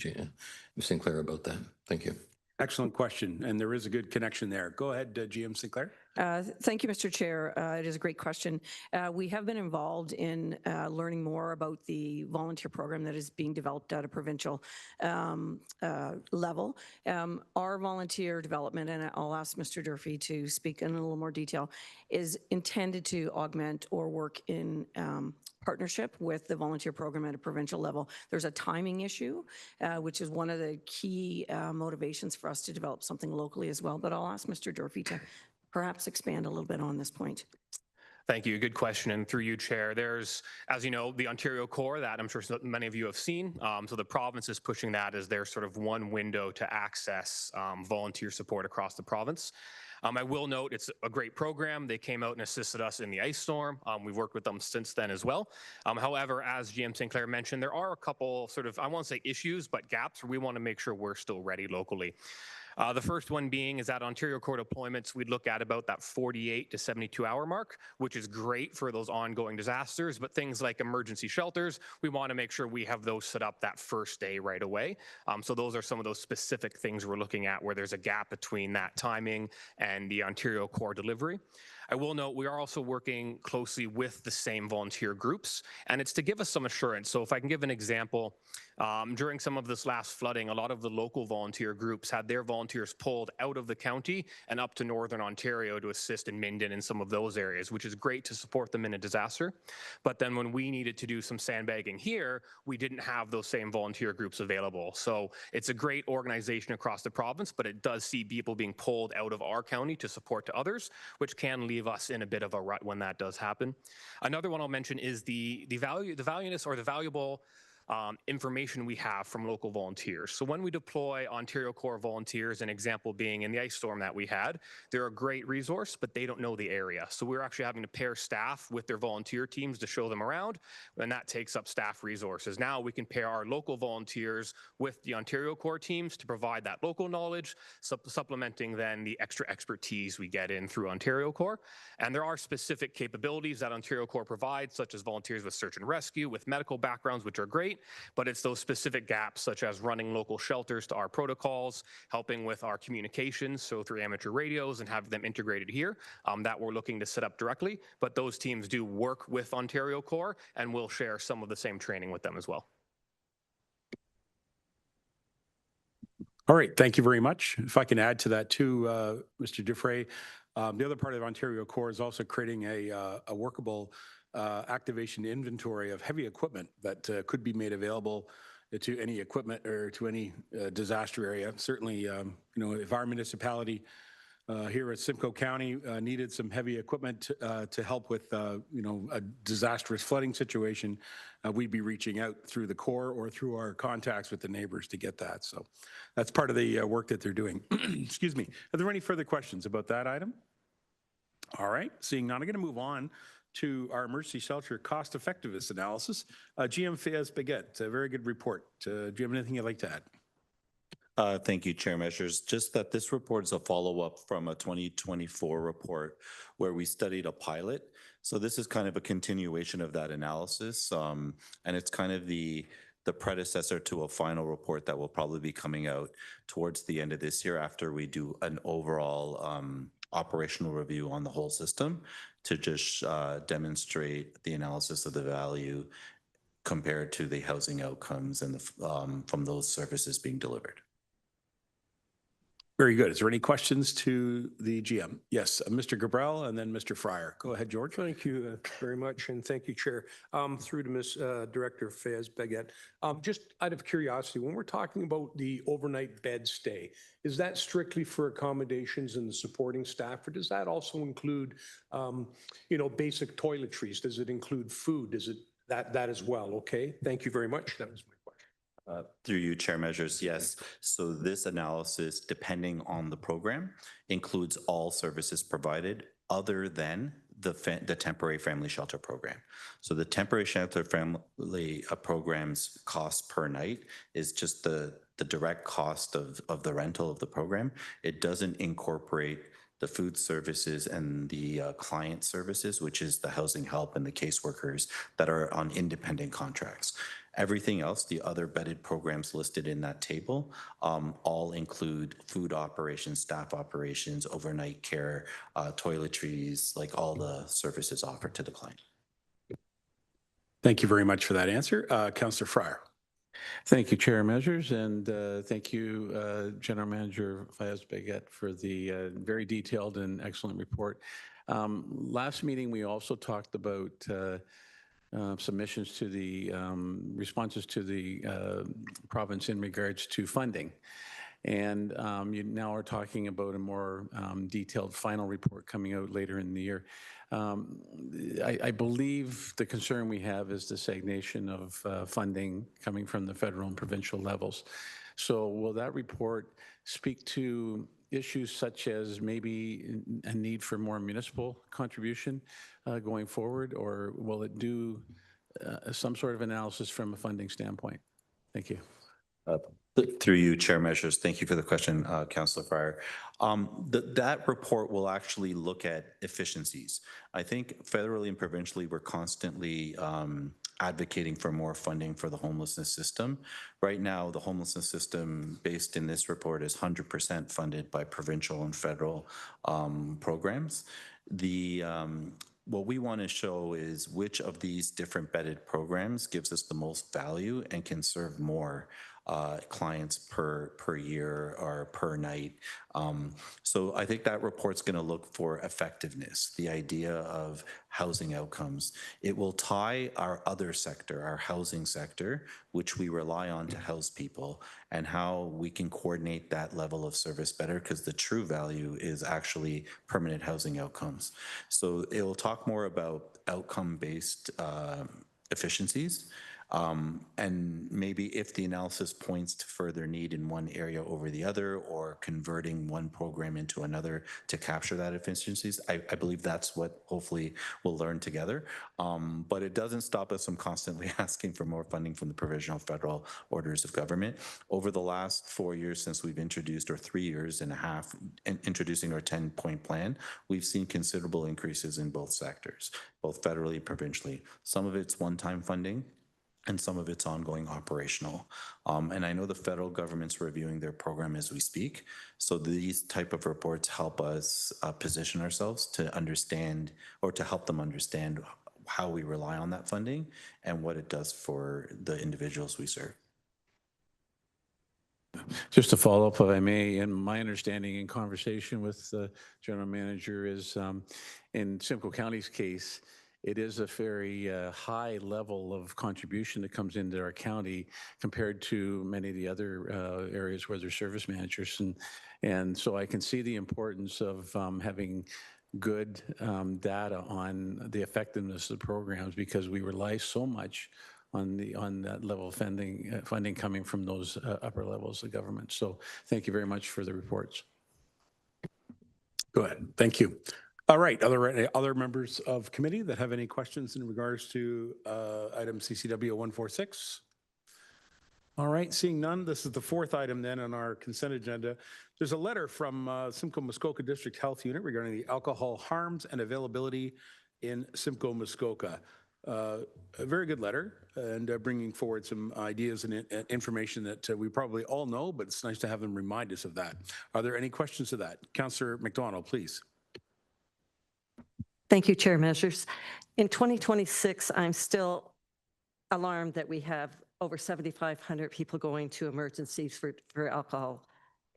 Ms. Sinclair, about that? Thank you. Excellent question, and there is a good connection there. Go ahead, GM Sinclair. Thank you, Mr. Chair. It is a great question. We have been involved in learning more about the volunteer program that is being developed at a provincial level. Our volunteer development, and I'll ask Mr. Durfee to speak in a little more detail, is intended to augment or work in partnership with the volunteer program at a provincial level. There's a timing issue, which is one of the key motivations for us to develop something locally as well. But I'll ask Mr. Durfee to perhaps expand a little bit on this point. Thank you. Good question. And through you, Chair, there's, as you know, the Ontario Core that I'm sure many of you have seen. So the province is pushing that as their sort of one window to access volunteer support across the province. I will note it's a great program. They came out and assisted us in the ice storm. We've worked with them since then as well. However, as GM Sinclair mentioned, there are a couple sort of, I won't say issues, but gaps where we want to make sure we're still ready locally. The first one being is that Ontario Core deployments, we'd look at about that 48 to 72 hour mark, which is great for those ongoing disasters, but things like emergency shelters, we want to make sure we have those set up that first day right away. So those are some of those specific things we're looking at where there's a gap between that timing and the Ontario Core delivery. I will note we are also working closely with the same volunteer groups, and it's to give us some assurance. So if I can give an example, during some of this last flooding, a lot of the local volunteer groups had their volunteers pulled out of the county and up to Northern Ontario to assist in Minden and some of those areas, which is great to support them in a disaster. But then when we needed to do some sandbagging here, we didn't have those same volunteer groups available. So it's a great organization across the province, but it does see people being pulled out of our county to support to others, which can leave us in a bit of a rut when that does happen. Another one I'll mention is the valuable information we have from local volunteers. So when we deploy Ontario Corps volunteers, an example being in the ice storm that we had, they're a great resource, but they don't know the area. So we're actually having to pair staff with their volunteer teams to show them around, and that takes up staff resources. Now we can pair our local volunteers with the Ontario Corps teams to provide that local knowledge, supplementing then the extra expertise we get in through Ontario Corps. And there are specific capabilities that Ontario Corps provides, such as volunteers with search and rescue, with medical backgrounds, which are great, but it's those specific gaps, such as running local shelters to our protocols, helping with our communications, so through amateur radios and have them integrated here, that we're looking to set up directly. But those teams do work with Ontario Corps, and we'll share some of the same training with them as well. All right, thank you very much. If I can add to that too, Mr. Dufresne, the other part of Ontario Corps is also creating a workable activation inventory of heavy equipment that could be made available to any equipment or to any disaster area. Certainly, if our municipality here at Simcoe County needed some heavy equipment to help with, a disastrous flooding situation, we'd be reaching out through the Corps or through our contacts with the neighbors to get that. So that's part of the work that they're doing. Excuse me. Are there any further questions about that item? All right, seeing none, I'm going to move on to our emergency shelter cost effectiveness analysis. GM Fayez-Baguette, a very good report. Do you have anything you'd like to add? Thank you, Chair Measures. Just that this report is a follow-up from a 2024 report where we studied a pilot. So this is kind of a continuation of that analysis, and it's kind of the predecessor to a final report that will probably be coming out towards the end of this year after we do an overall operational review on the whole system to just demonstrate the analysis of the value compared to the housing outcomes and from those services being delivered. Very good. Is there any questions to the GM? Yes, Mr. Gabrel and then Mr. Fryer. Go ahead, George. Thank you very much, and thank you, Chair. Through to Ms. Director Fayez-Baguette. Just out of curiosity, when we're talking about the overnight bed stay, is that strictly for accommodations and the supporting staff, or does that also include, basic toiletries? Does it include food? Does it that as well? Okay, thank you very much. That was my question. Through you, Chair Measures, yes. So this analysis, depending on the program, includes all services provided other than the temporary family shelter program. So the temporary shelter family program's cost per night is just the direct cost of the rental of the program. It doesn't incorporate the food services and the client services, which is the housing help and the caseworkers that are on independent contracts. Everything else, the other bedded programs listed in that table, all include food operations, staff operations, overnight care, toiletries, like all the services offered to the client. Thank you very much for that answer. Councillor Fryer. Thank you, Chair Measures, and thank you, General Manager Fayez-Baguette, for the very detailed and excellent report. Last meeting, we also talked about submissions to the responses to the province in regards to funding. And you now are talking about a more detailed final report coming out later in the year. I believe the concern we have is the stagnation of funding coming from the federal and provincial levels. So will that report speak to issues such as maybe a need for more municipal contribution going forward, or will it do some sort of analysis from a funding standpoint? Thank you. Through you, Chair Measures. Thank you for the question, Councillor Fryer. That report will actually look at efficiencies. I think federally and provincially, we're constantly advocating for more funding for the homelessness system. Right now, the homelessness system, based in this report, is 100% funded by provincial and federal programs. What we want to show is which of these different bedded programs gives us the most value and can serve more clients per year or per night. So I think that report's going to look for effectiveness, the idea of housing outcomes. It will tie our other sector, our housing sector, which we rely on to house people, and how we can coordinate that level of service better, because the true value is actually permanent housing outcomes. So it will talk more about outcome-based efficiencies. And maybe if the analysis points to further need in one area over the other, or converting one program into another to capture that efficiencies, I believe that's what hopefully we'll learn together. But it doesn't stop us from constantly asking for more funding from the provisional federal orders of government. Over the last 4 years since we've introduced, or 3 years and a half, introducing our 10-point plan, we've seen considerable increases in both sectors, both federally and provincially. Some of it's one-time funding, and some of it's ongoing operational. And I know the federal government's reviewing their program as we speak. So these type of reports help us position ourselves to understand, or to help them understand, how we rely on that funding and what it does for the individuals we serve. Just to follow up, if I may, and my understanding in conversation with the general manager is, in Simcoe County's case, it is a very high level of contribution that comes into our county compared to many of the other areas where there's service managers. And so I can see the importance of having good data on the effectiveness of the programs, because we rely so much on that level of funding coming from those upper levels of government. So thank you very much for the reports. Go ahead. Thank you. All right. Other members of committee that have any questions in regards to item CCW 146? All right. Seeing none, this is the fourth item then on our consent agenda. There's a letter from Simcoe Muskoka District Health Unit regarding the alcohol harms and availability in Simcoe Muskoka. A very good letter, and bringing forward some ideas and information that we probably all know, but it's nice to have them remind us of that. Are there any questions to that? Councillor McDonald, please. Thank you, Chair Measures. In 2026, I'm still alarmed that we have over 7,500 people going to emergencies for alcohol,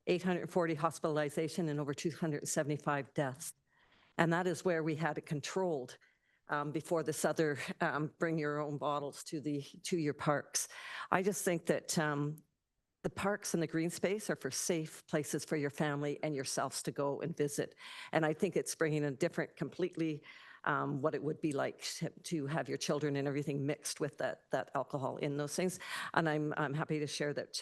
840 hospitalization, and over 275 deaths. And that is where we had it controlled before this other bring your own bottles to your parks. I just think that the parks and the green space are for safe places for your family and yourselves to go and visit. And I think it's bringing a different, completely what it would be like to have your children and everything mixed with that alcohol in those things. And I'm happy to share that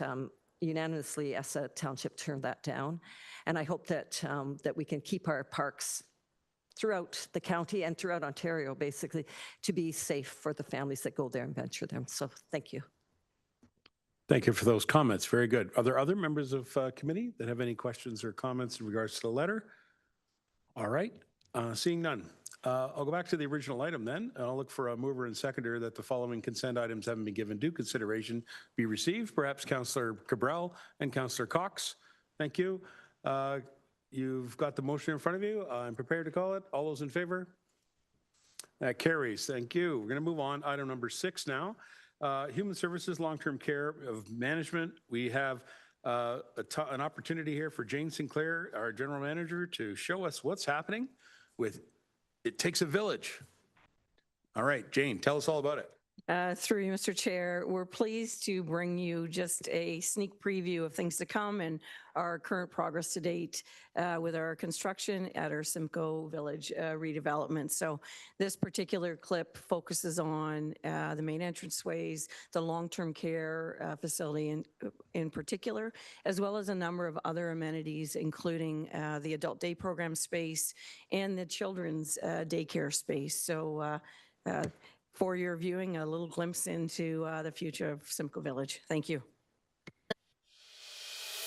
unanimously ESSA Township turned that down. And I hope that that we can keep our parks throughout the county and throughout Ontario, basically, to be safe for the families that go there and venture them. So thank you. Thank you for those comments. Very good. Are there other members of committee that have any questions or comments in regards to the letter? All right. Seeing none. I'll go back to the original item then, and I'll look for a mover and seconder that the following consent items haven't been given due consideration be received. Perhaps Councillor Cabral and Councillor Cox. Thank you. You've got the motion in front of you. I'm prepared to call it. All those in favor? That carries. Thank you. We're going to move on. Item number 6 now. Human Services Long-Term Care of Management. We have an opportunity here for Jane Sinclair, our General Manager, to show us what's happening with It Takes a Village. All right, Jane, tell us all about it. Through you, Mr. Chair, we're pleased to bring you just a sneak preview of things to come and our current progress to date with our construction at our Simcoe Village redevelopment. So this particular clip focuses on the main entranceways, the long-term care facility in particular, as well as a number of other amenities, including the adult day program space and the children's daycare space. So for your viewing, a little glimpse into the future of Simcoe Village. Thank you.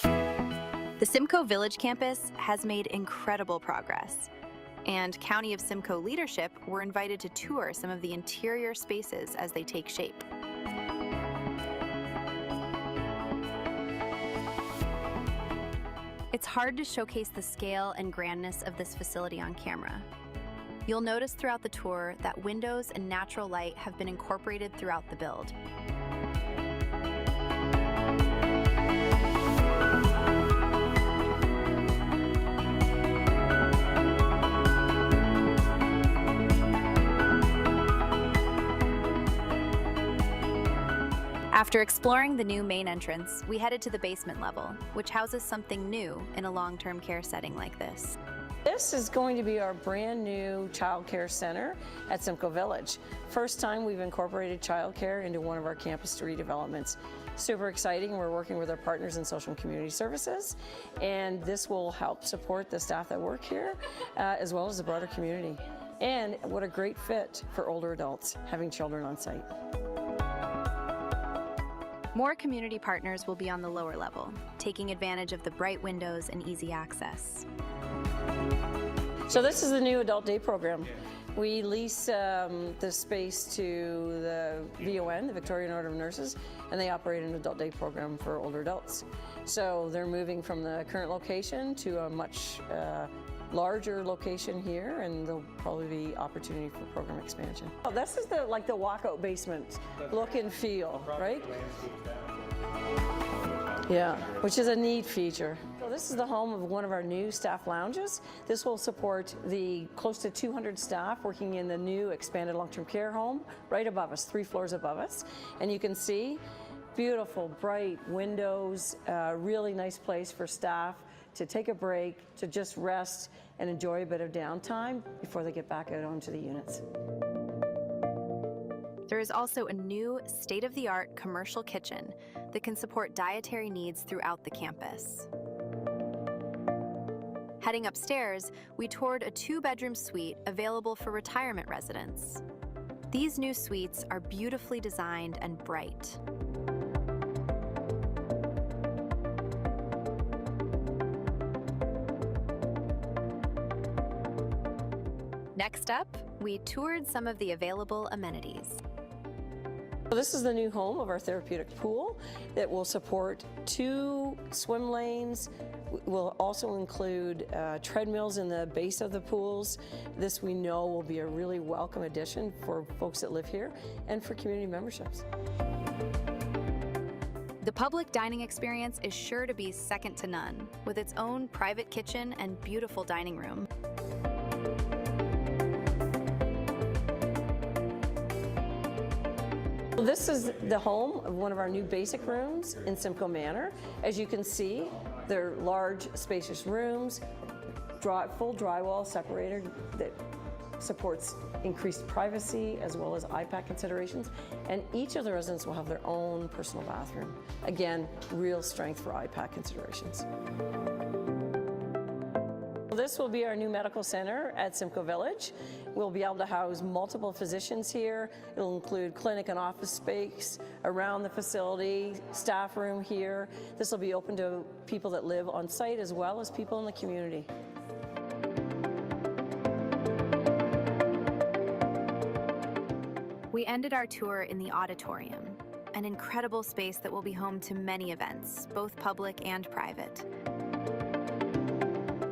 The Simcoe Village campus has made incredible progress, and County of Simcoe leadership were invited to tour some of the interior spaces as they take shape. It's hard to showcase the scale and grandness of this facility on camera, You'll notice throughout the tour that windows and natural light have been incorporated throughout the build. After exploring the new main entrance, we headed to the basement level, which houses something new in a long-term care setting like this. This is going to be our brand new child care center at Simcoe Village. First time we've incorporated child care into one of our campus redevelopments. Super exciting. We're working with our partners in social and community services, and this will help support the staff that work here, as well as the broader community. And what a great fit for older adults having children on site. More community partners will be on the lower level, taking advantage of the bright windows and easy access. So this is the new adult day program. We lease the space to the VON, the Victorian Order of Nurses, and they operate an adult day program for older adults. So they're moving from the current location to a much larger location here, and there'll probably be opportunity for program expansion. Oh, this is the walkout basement look and feel, right? Yeah, which is a neat feature. So this is the home of one of our new staff lounges. This will support the close to 200 staff working in the new expanded long-term care home right above us, 3 floors above us. And you can see beautiful, bright windows, really nice place for staff to take a break, to just rest and enjoy a bit of downtime before they get back out onto the units. There is also a new state-of-the-art commercial kitchen that can support dietary needs throughout the campus. Heading upstairs, we toured a 2-bedroom suite available for retirement residents. These new suites are beautifully designed and bright. Next up, we toured some of the available amenities. This is the new home of our therapeutic pool that will support 2 swim lanes. Will also include treadmills in the base of the pools. This we know will be a really welcome addition for folks that live here and for community memberships. The public dining experience is sure to be second to none, with its own private kitchen and beautiful dining room. This is the home of one of our new basic rooms in Simcoe Manor. As you can see, they're large, spacious rooms, full drywall separator that supports increased privacy as well as IPAC considerations. And each of the residents will have their own personal bathroom. Again, real strength for IPAC considerations. This will be our new medical center at Simcoe Village. We'll be able to house multiple physicians here. It'll include clinic and office space around the facility, staff room here. This will be open to people that live on site as well as people in the community. We ended our tour in the auditorium, an incredible space that will be home to many events, both public and private.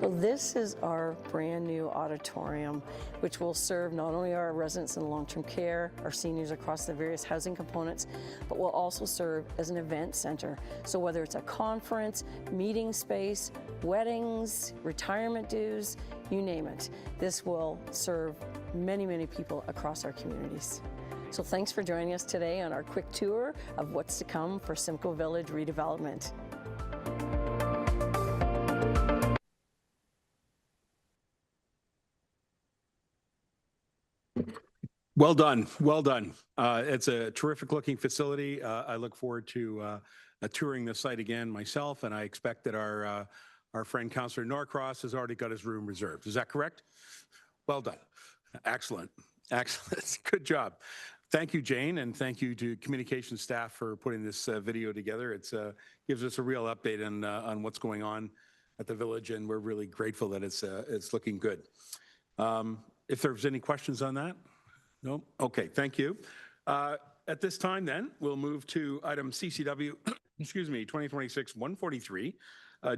Well, this is our brand new auditorium, which will serve not only our residents in long-term care, our seniors across the various housing components, but will also serve as an event center. So whether it's a conference, meeting space, weddings, retirement dues, you name it, this will serve many, many people across our communities. So thanks for joining us today on our quick tour of what's to come for Simcoe Village redevelopment. Well done. Well done. It's a terrific looking facility. I look forward to touring the site again myself, and I expect that our friend Councillor Norcross has already got his room reserved. Is that correct? Well done. Excellent. Excellent. Good job. Thank you, Jane, and thank you to communication staff for putting this video together. It gives us a real update on what's going on at the village, and we're really grateful that it's looking good. If there's any questions on that? No? Okay, thank you. At this time then, we'll move to item CCW, excuse me, 2026-143.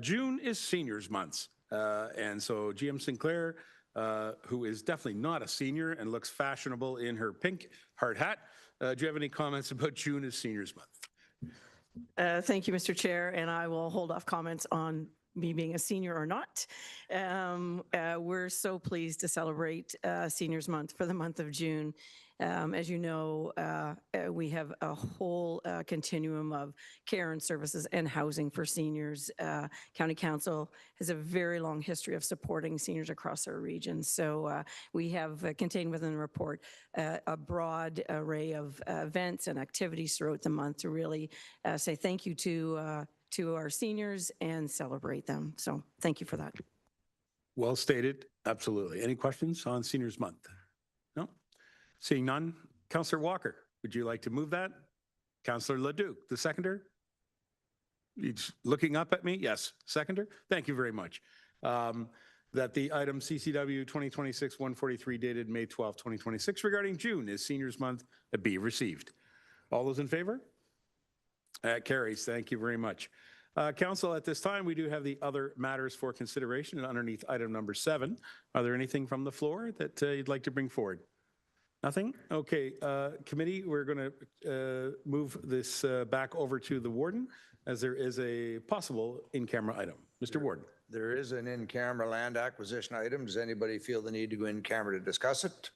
June is Seniors Month. And so GM Sinclair, who is definitely not a senior and looks fashionable in her pink hard hat. Do you have any comments about June as Seniors Month? Thank you, Mr. Chair, and I will hold off comments on me being a senior or not. We're so pleased to celebrate Seniors Month for the month of June. As you know, we have a whole continuum of care and services and housing for seniors. County Council has a very long history of supporting seniors across our region. So we have contained within the report a broad array of events and activities throughout the month to really say thank you to our seniors and celebrate them. So thank you for that. Well stated. Absolutely. Any questions on Seniors Month? No? Seeing none. Councillor Walker, would you like to move that? Councillor Leduc, the seconder? He's looking up at me. Yes. Seconder? Thank you very much. That the item CCW 2026-143 dated May 12, 2026 regarding June is Seniors Month be received. All those in favor? That carries. Thank you very much. Council, at this time, we do have the other matters for consideration and underneath item number 7. Are there anything from the floor that you'd like to bring forward? Nothing? Okay. Committee, we're going to move this back over to the warden as there is a possible in-camera item. Mr. Warden. There is an in-camera land acquisition item. Does anybody feel the need to go in camera to discuss it?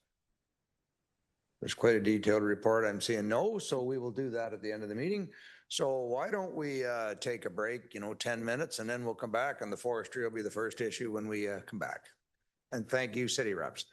There's quite a detailed report. I'm seeing no, so we will do that at the end of the meeting. So why don't we take a break, 10 minutes, and then we'll come back, and the forestry will be the first issue when we come back. And thank you, city reps.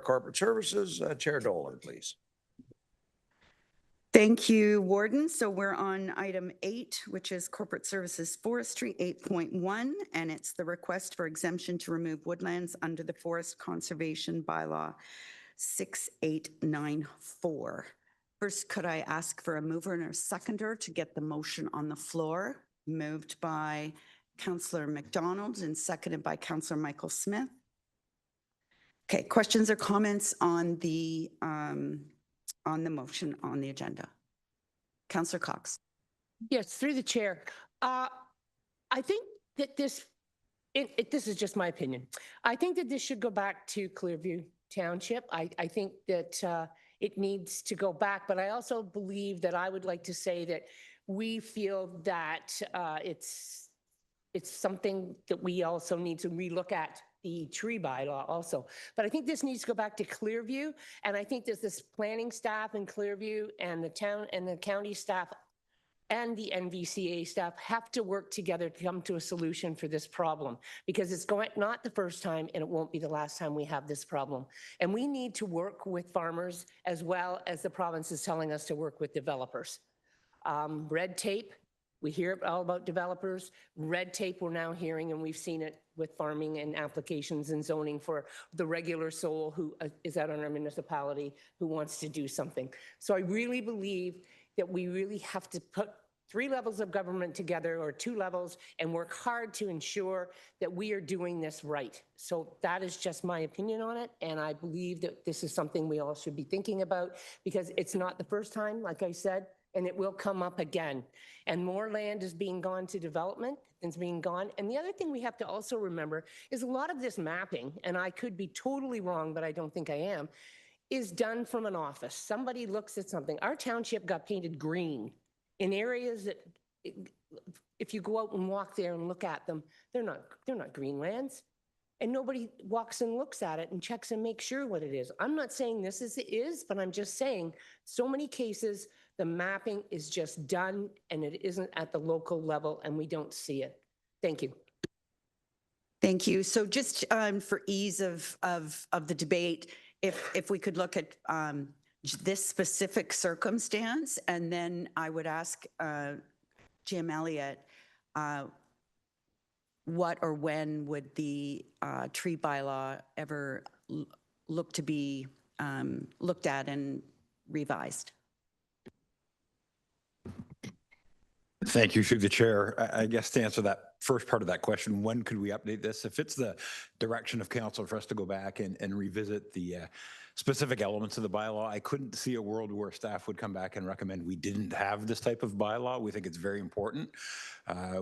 Corporate Services, Chair Dolan, please. Thank you, Warden. So we're on item 8, which is Corporate Services Forestry 8.1, and it's the request for exemption to remove woodlands under the Forest Conservation Bylaw 6894. First, could I ask for a mover and a seconder to get the motion on the floor? Moved by Councillor McDonald and seconded by Councillor Michael Smith. Okay, questions or comments on the motion on the agenda? Councillor Cox. Yes, through the chair. I think that this is just my opinion. I think that this should go back to Clearview Township. I think that it needs to go back, but I also believe that I would like to say that we feel that it's something that we also need to relook at the tree bylaw also. But I think this needs to go back to Clearview, and I think there's this planning staff in Clearview and the town and the county staff and the NVCA staff have to work together to come to a solution for this problem, because it's not the first time and it won't be the last time we have this problem. And we need to work with farmers as well as the province is telling us to work with developers. Red tape, we hear all about developers. Red tape we're now hearing, and we've seen it with farming and applications and zoning for the regular soul who is out in our municipality who wants to do something. So I really believe that we really have to put 3 levels of government together, or 2 levels, and work hard to ensure that we are doing this right. So that is just my opinion on it, and I believe that this is something we all should be thinking about, because it's not the first time, like I said, and it will come up again. And more land is being gone to development, it's being gone. And the other thing we have to also remember is a lot of this mapping, and I could be totally wrong, but I don't think I am, is done from an office. Somebody looks at something. Our township got painted green in areas that, if you go out and walk there and look at them, they're not greenlands. And nobody walks and looks at it and checks and makes sure what it is. I'm not saying this is, but I'm just saying so many cases, the mapping is just done and it isn't at the local level and we don't see it. Thank you. Thank you. So just for ease of the debate, if we could look at this specific circumstance, and then I would ask Jim Elliott, what or when would the tree bylaw ever look to be looked at and revised? Thank you, through the chair. I guess to answer that first part of that question, when could we update this? If it's the direction of council for us to go back and revisit the specific elements of the bylaw, I couldn't see a world where staff would come back and recommend we didn't have this type of bylaw. We think it's very important.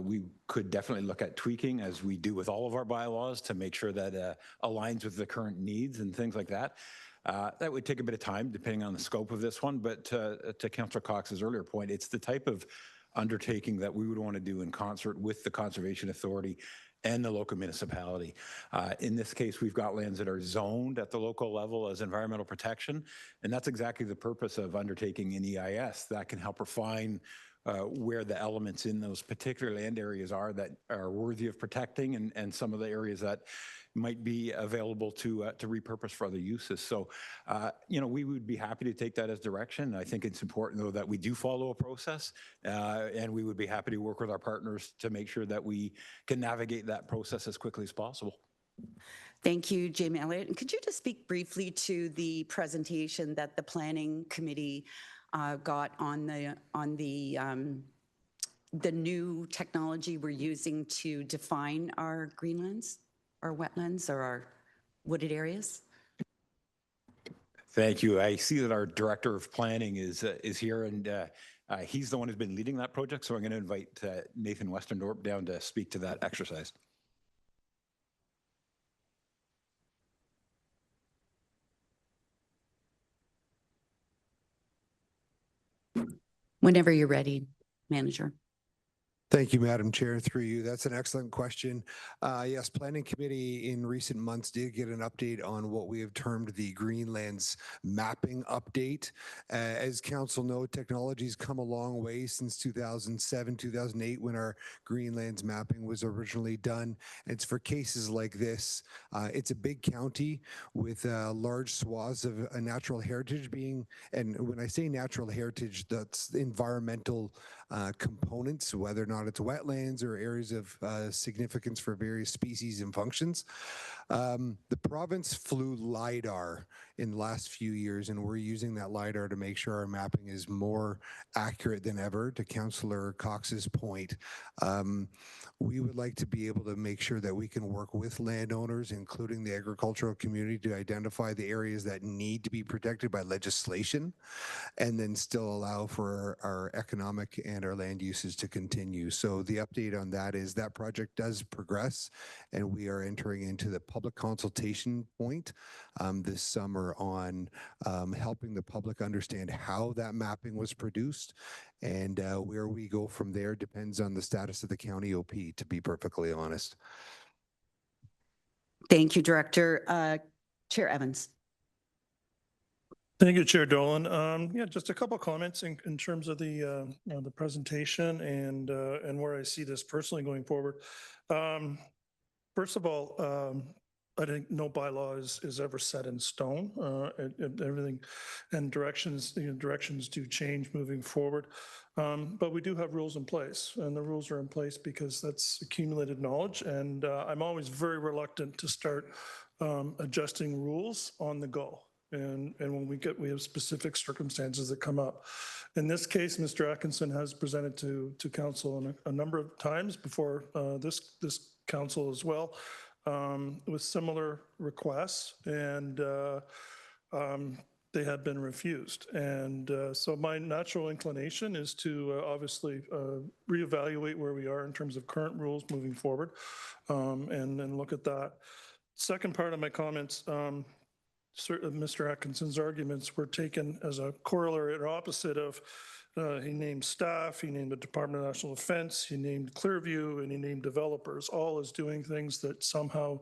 We could definitely look at tweaking, as we do with all of our bylaws, to make sure that aligns with the current needs and things like that. That would take a bit of time depending on the scope of this one, but to Councillor Cox's earlier point, it's the type of undertaking that we would want to do in concert with the Conservation Authority and the local municipality. In this case, we've got lands that are zoned at the local level as environmental protection, and that's exactly the purpose of undertaking an EIS that can help refine where the elements in those particular land areas are that are worthy of protecting, and some of the areas that might be available to repurpose for other uses. So, we would be happy to take that as direction. I think it's important, though, that we do follow a process, and we would be happy to work with our partners to make sure that we can navigate that process as quickly as possible. Thank you, Jamie Elliott. And could you just speak briefly to the presentation that the Planning Committee got on the new technology we're using to define our greenlands, our wetlands, or our wooded areas? Thank you. I see that our Director of Planning is here, and he's the one who's been leading that project, so I'm going to invite Nathan Westendorp down to speak to that exercise. Whenever you're ready, Manager. Thank you, Madam Chair. Through you. That's an excellent question. Yes, Planning Committee in recent months did get an update on what we have termed the Greenlands mapping update. As Council know, technology's come a long way since 2007, 2008, when our Greenlands mapping was originally done. It's for cases like this. It's a big county with large swaths of natural heritage being, and when I say natural heritage, that's environmental components, whether or not it's wetlands or areas of significance for various species and functions. The province flew LiDAR in the last few years, and we're using that LiDAR to make sure our mapping is more accurate than ever, to Councillor Cox's point. We would like to be able to make sure that we can work with landowners, including the agricultural community, to identify the areas that need to be protected by legislation, and then still allow for our economic and our land uses to continue. So the update on that is that project does progress, and we are entering into the public consultation point this summer on helping the public understand how that mapping was produced, and where we go from there depends on the status of the county OP, to be perfectly honest. Thank you, Director. Chair Evans. Thank you, Chair Dolan. Yeah, just a couple of comments in terms of the presentation and where I see this personally going forward. First of all, I think no bylaw is ever set in stone. Everything and directions do change moving forward. But we do have rules in place, and the rules are in place because that's accumulated knowledge. And I'm always very reluctant to start adjusting rules on the go. And when we have specific circumstances that come up. In this case, Mr. Atkinson has presented to council a number of times before this council as well, with similar requests, and they have been refused. And so my natural inclination is to obviously reevaluate where we are in terms of current rules moving forward, and then look at that. Second part of my comments, Mr. Atkinson's arguments were taken as a corollary or opposite of, he named staff, he named the Department of National Defense, he named Clearview, and he named developers, all as doing things that somehow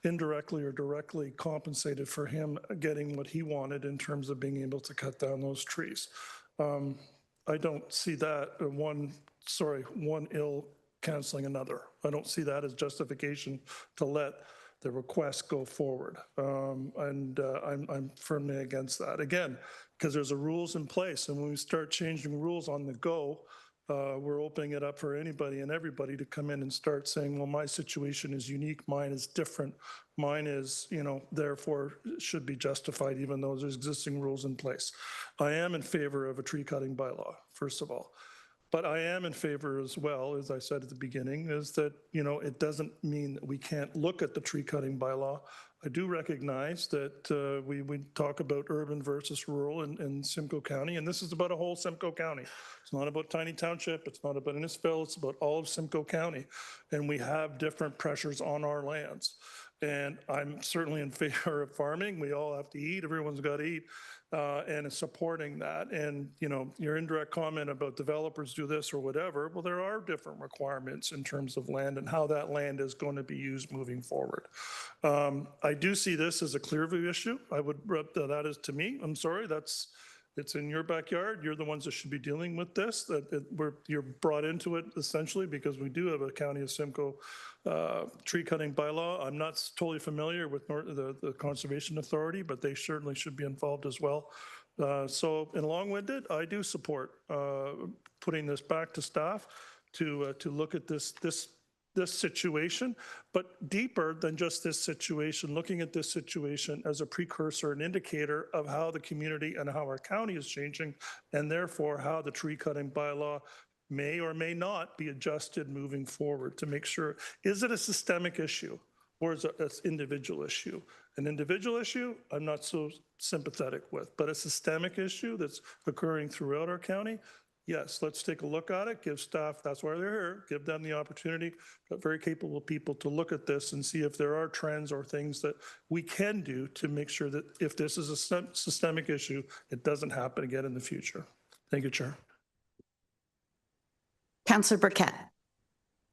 indirectly or directly compensated for him getting what he wanted in terms of being able to cut down those trees. I don't see that one ill canceling another. I don't see that as justification to let the request go forward. I'm firmly against that. Again, because there's a rules in place, and when we start changing rules on the go, we're opening it up for anybody and everybody to come in and start saying, well, my situation is unique, mine is different, mine is, therefore should be justified even though there's existing rules in place. I am in favor of a tree cutting bylaw, first of all. But I am in favor as well, as I said at the beginning, is that, it doesn't mean that we can't look at the tree cutting bylaw. I do recognize that we talk about urban versus rural in Simcoe County, and this is about a whole Simcoe County. It's not about Tiny Township, it's not about Innisfil, it's about all of Simcoe County. And we have different pressures on our lands. And I'm certainly in favor of farming. We all have to eat, everyone's got to eat. And supporting that. And, your indirect comment about developers do this or whatever, well, there are different requirements in terms of land and how that land is going to be used moving forward. I do see this as a Clearview issue. I would, that is to me, I'm sorry, it's in your backyard. You're the ones that should be dealing with this, you're brought into it essentially because we do have a County of Simcoe tree cutting bylaw. I'm not totally familiar with the Conservation Authority, but they certainly should be involved as well. So in long-winded, I do support putting this back to staff to look at this situation, but deeper than just this situation, looking at this situation as a precursor, an indicator of how the community and how our county is changing, and therefore how the tree cutting bylaw may or may not be adjusted moving forward to make sure, is it a systemic issue or is it an individual issue? An individual issue, I'm not so sympathetic with, but a systemic issue that's occurring throughout our county, yes, let's take a look at it, give staff, that's why they're here, give them the opportunity, got very capable people to look at this and see if there are trends or things that we can do to make sure that if this is a systemic issue, it doesn't happen again in the future. Thank you, Chair. Councillor Burkett.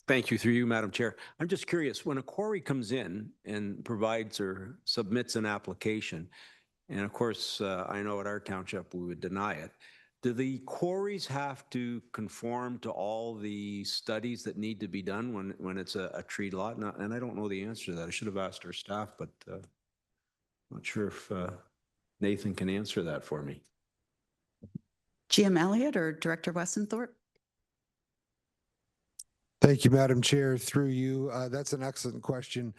Thank you, through you, Madam Chair. I'm just curious, when a quarry comes in and provides or submits an application, and of course, I know at our township, we would deny it, do the quarries have to conform to all the studies that need to be done when it's a tree lot? And I don't know the answer to that. I should have asked our staff, but not sure if Nathan can answer that for me. GM Elliott or Director Wessenthorpe? Thank you, Madam Chair. Through you, that's an excellent question.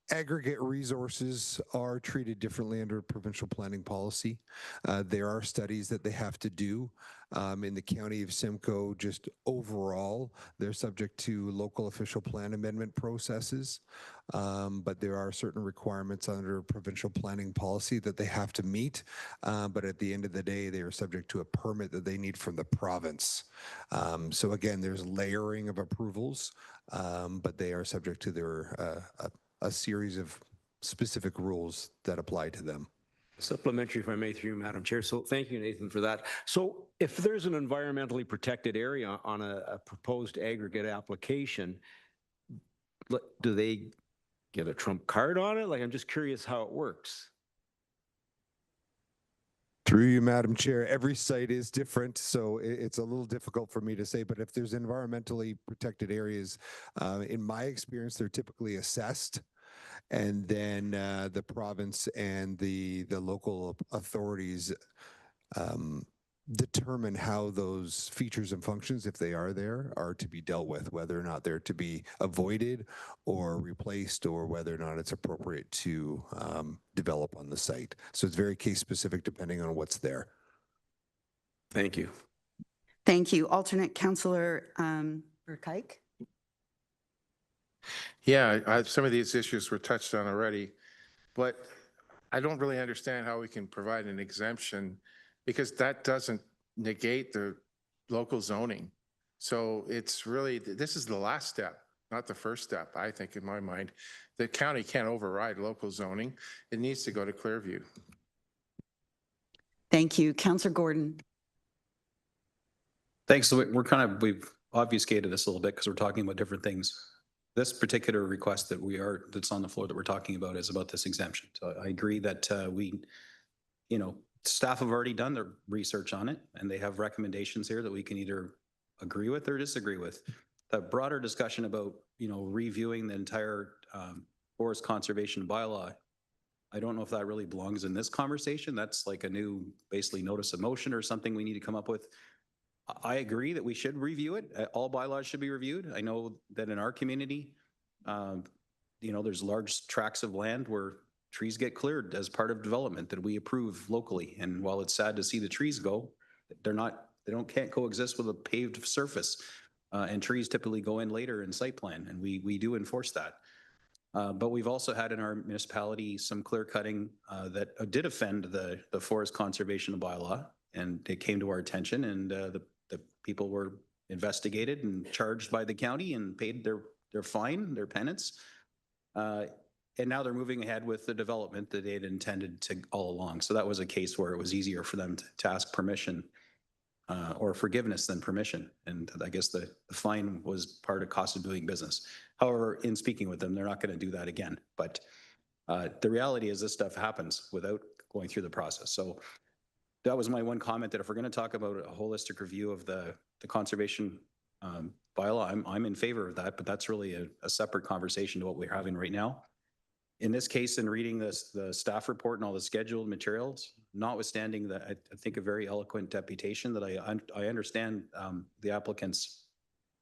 Aggregate resources are treated differently under provincial planning policy. There are studies that they have to do. In the County of Simcoe, just overall, they're subject to local official plan amendment processes, but there are certain requirements under provincial planning policy that they have to meet. But at the end of the day, they are subject to a permit that they need from the province. So again, there's layering of approvals, but they are subject to their a series of specific rules that apply to them. Supplementary, if I may, through you, Madam Chair. So thank you, Nathan, for that. So if there's an environmentally protected area on a proposed aggregate application, do they get a trump card on it? Like, I'm just curious how it works. Through you, Madam Chair, every site is different, so it's a little difficult for me to say, but if there's environmentally protected areas, in my experience, they're typically assessed, and then the province and the local authorities determine how those features and functions, if they are there, are to be dealt with, whether or not they're to be avoided or replaced, or whether or not it's appropriate to develop on the site. So it's very case specific depending on what's there. Thank you. Thank you. Alternate Councillor Burkike. Yeah, some of these issues were touched on already, but I don't really understand how we can provide an exemption, because that doesn't negate the local zoning. So it's really, this is the last step, not the first step, I think, in my mind. The county can't override local zoning. It needs to go to Clearview. Thank you. Councillor Gordon. Thanks. So we've obfuscated this a little bit because we're talking about different things. This particular request that's on the floor that we're talking about is about this exemption. So I agree that staff have already done their research on it, and they have recommendations here that we can either agree with or disagree with. The broader discussion about, reviewing the entire forest conservation bylaw, I don't know if that really belongs in this conversation. That's like a new, basically, notice of motion or something we need to come up with. I agree that we should review it. All bylaws should be reviewed. I know that in our community, there's large tracts of land where trees get cleared as part of development that we approve locally. And while it's sad to see the trees go, can't coexist with a paved surface. And trees typically go in later in site plan, and we do enforce that. But we've also had in our municipality some clear cutting that did offend the forest conservation bylaw, and it came to our attention, and the people were investigated and charged by the county and paid their fine, their penance. And now they're moving ahead with the development that they had intended to all along. So that was a case where it was easier for them to ask permission or forgiveness than permission. And I guess the fine was part of cost of doing business. However, in speaking with them, they're not going to do that again. But the reality is this stuff happens without going through the process. So that was my one comment, that if we're going to talk about a holistic review of the conservation bylaw, I'm in favor of that, but that's really a separate conversation to what we're having right now. In this case, in reading the staff report and all the scheduled materials, notwithstanding I think a very eloquent deputation that I understand the applicant's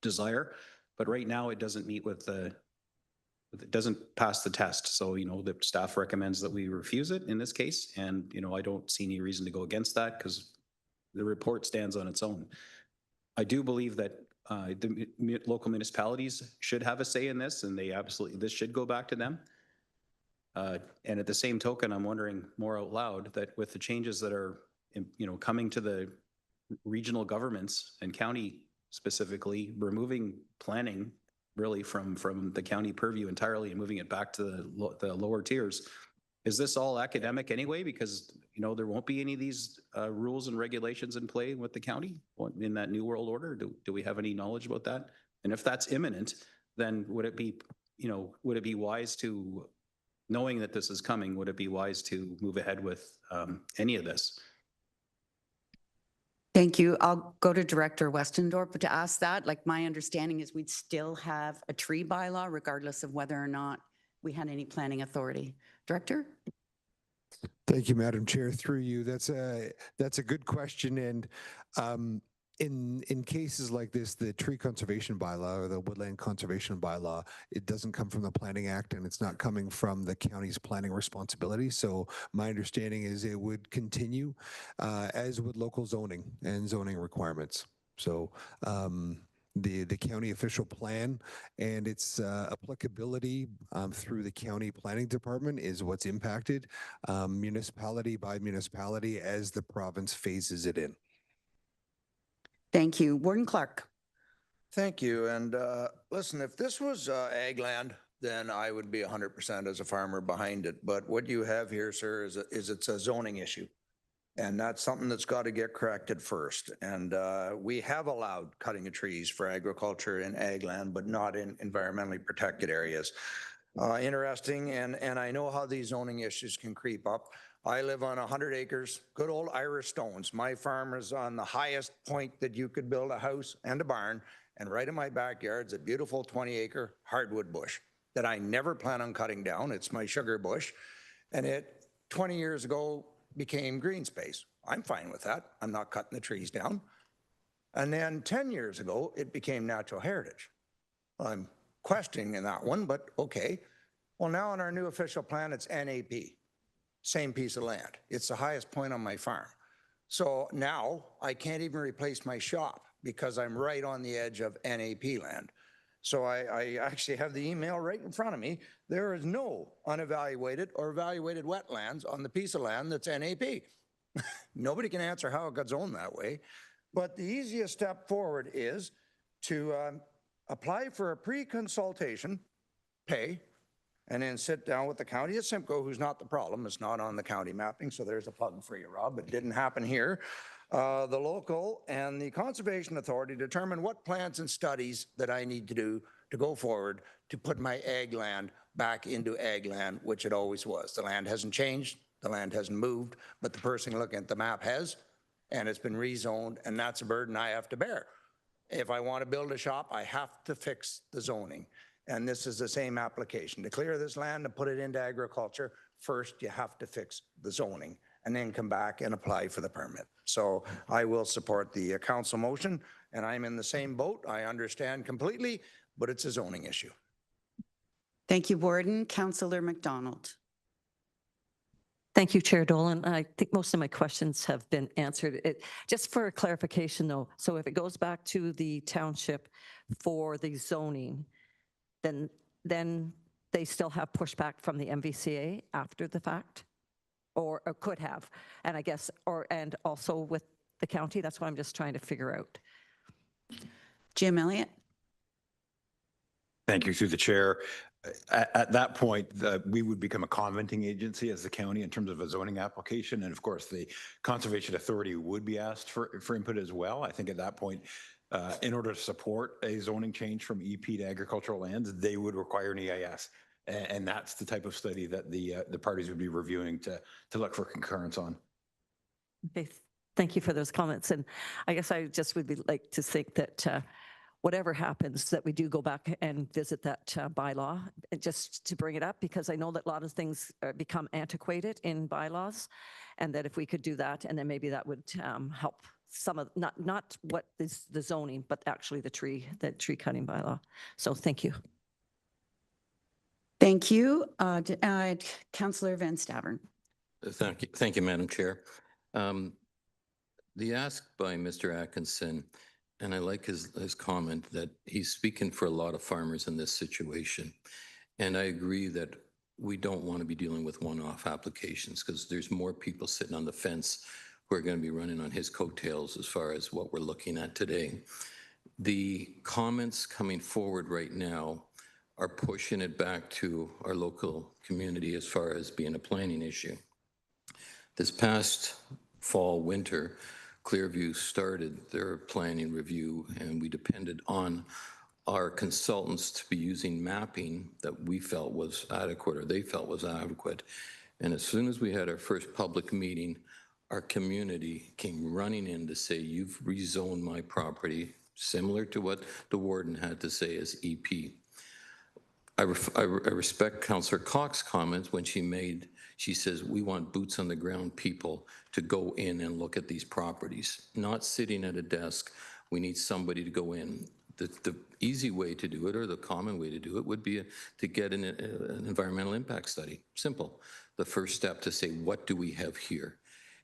desire, but right now it doesn't meet with it doesn't pass the test. So, the staff recommends that we refuse it in this case. And, I don't see any reason to go against that because the report stands on its own. I do believe that the local municipalities should have a say in this, and this should go back to them. And at the same token, I'm wondering more out loud that with the changes that are, coming to the regional governments and county specifically, removing planning really from the county purview entirely and moving it back to the lower tiers, Is this all academic anyway? Because, you know, there won't be any of these rules and regulations in play with the county in that new world order? Do we have any knowledge about that? And if that's imminent, then would it be, you know, would it be wise to, knowing that this is coming, would it be wise to move ahead with any of this? Thank you. I'll go to Director Westendorp, but to ask that, like my understanding is we'd still have a tree bylaw regardless of whether or not we had any planning authority. Director? Thank you, Madam Chair. Through you, that's a good question. And in cases like this, the tree conservation bylaw or the woodland conservation bylaw, it doesn't come from the Planning Act and it's not coming from the county's planning responsibility. So my understanding is it would continue, as would local zoning and zoning requirements. So the county official plan and its applicability through the county planning department is what's impacted municipality by municipality as the province phases it in. Thank you. Warden Clark. Thank you. And listen, if this was ag land, then I would be 100% as a farmer behind it. But what you have here, sir, is it's a zoning issue. And that's something that's got to get corrected first. And we have allowed cutting of trees for agriculture in ag land, but not in environmentally protected areas. Interesting. And I know how these zoning issues can creep up. I live on 100 acres, good old Irish stones. My farm is on the highest point that you could build a house and a barn. And right in my backyard is a beautiful 20-acre hardwood bush that I never plan on cutting down. It's my sugar bush. And it 20 years ago became green space. I'm fine with that. I'm not cutting the trees down. And then 10 years ago, it became natural heritage. I'm questioning that one, but okay. Well, now on our new official plan, it's NAP. Same piece of land. It's the highest point on my farm. So now I can't even replace my shop because I'm right on the edge of NAP land. So I actually have the email right in front of me. There is no unevaluated or evaluated wetlands on the piece of land that's NAP. Nobody can answer how it got zoned that way. But the easiest step forward is to apply for a pre-consultation, pay, and then sit down with the County of Simcoe, who's not the problem. It's not on the county mapping, so there's a plug for you, Rob. It didn't happen here. The local and the Conservation Authority determine what plans and studies that I need to do to go forward to put my ag land back into ag land, which it always was. The land hasn't changed, the land hasn't moved, but the person looking at the map has, and it's been rezoned, and that's a burden I have to bear. If I want to build a shop, I have to fix the zoning. And this is the same application. To clear this land and put it into agriculture, first you have to fix the zoning and then come back and apply for the permit. So I will support the council motion, and I'm in the same boat. I understand completely, but it's a zoning issue. Thank you, Warden. Councillor McDonald. Thank you, Chair Dolan. I think most of my questions have been answered. Just for clarification though, so if it goes back to the township for the zoning, then they still have pushback from the MVCA after the fact, or could have, and I guess, and also with the county. That's what I'm just trying to figure out. Jim Elliott. Thank you, through the chair. At that point, we would become a commenting agency as the county in terms of a zoning application. And of course, the Conservation Authority would be asked for input as well. I think at that point, in order to support a zoning change from EP to agricultural lands, they would require an EIS. And that's the type of study that the parties would be reviewing to look for concurrence on. Okay, thank you for those comments. And I guess I just would like to think that whatever happens, that we do go back and visit that bylaw, and just to bring it up, because I know that a lot of things become antiquated in bylaws, and that if we could do that, and then maybe that would help some of, not what is the zoning, but actually the tree cutting bylaw. So thank you. Thank you. Councillor Van Stavern. Thank you, Madam Chair. The ask by Mr. Atkinson, and I like his comment that he's speaking for a lot of farmers in this situation. And I agree that we don't want to be dealing with one-off applications, because there's more people sitting on the fence who are going to be running on his coattails as far as what we're looking at today. The comments coming forward right now are pushing it back to our local community as far as being a planning issue. This past fall, winter, Clearview started their planning review, and we depended on our consultants to be using mapping that we felt was adequate, or they felt was adequate. And as soon as we had our first public meeting, our community came running in to say, you've rezoned my property, similar to what the warden had to say as EP. I respect Councillor Cox's comments when she says, we want boots on the ground people to go in and look at these properties, not sitting at a desk. We need somebody to go in. The easy way to do it, or the common way to do it, would be to get an environmental impact study. Simple. The first step to say, what do we have here?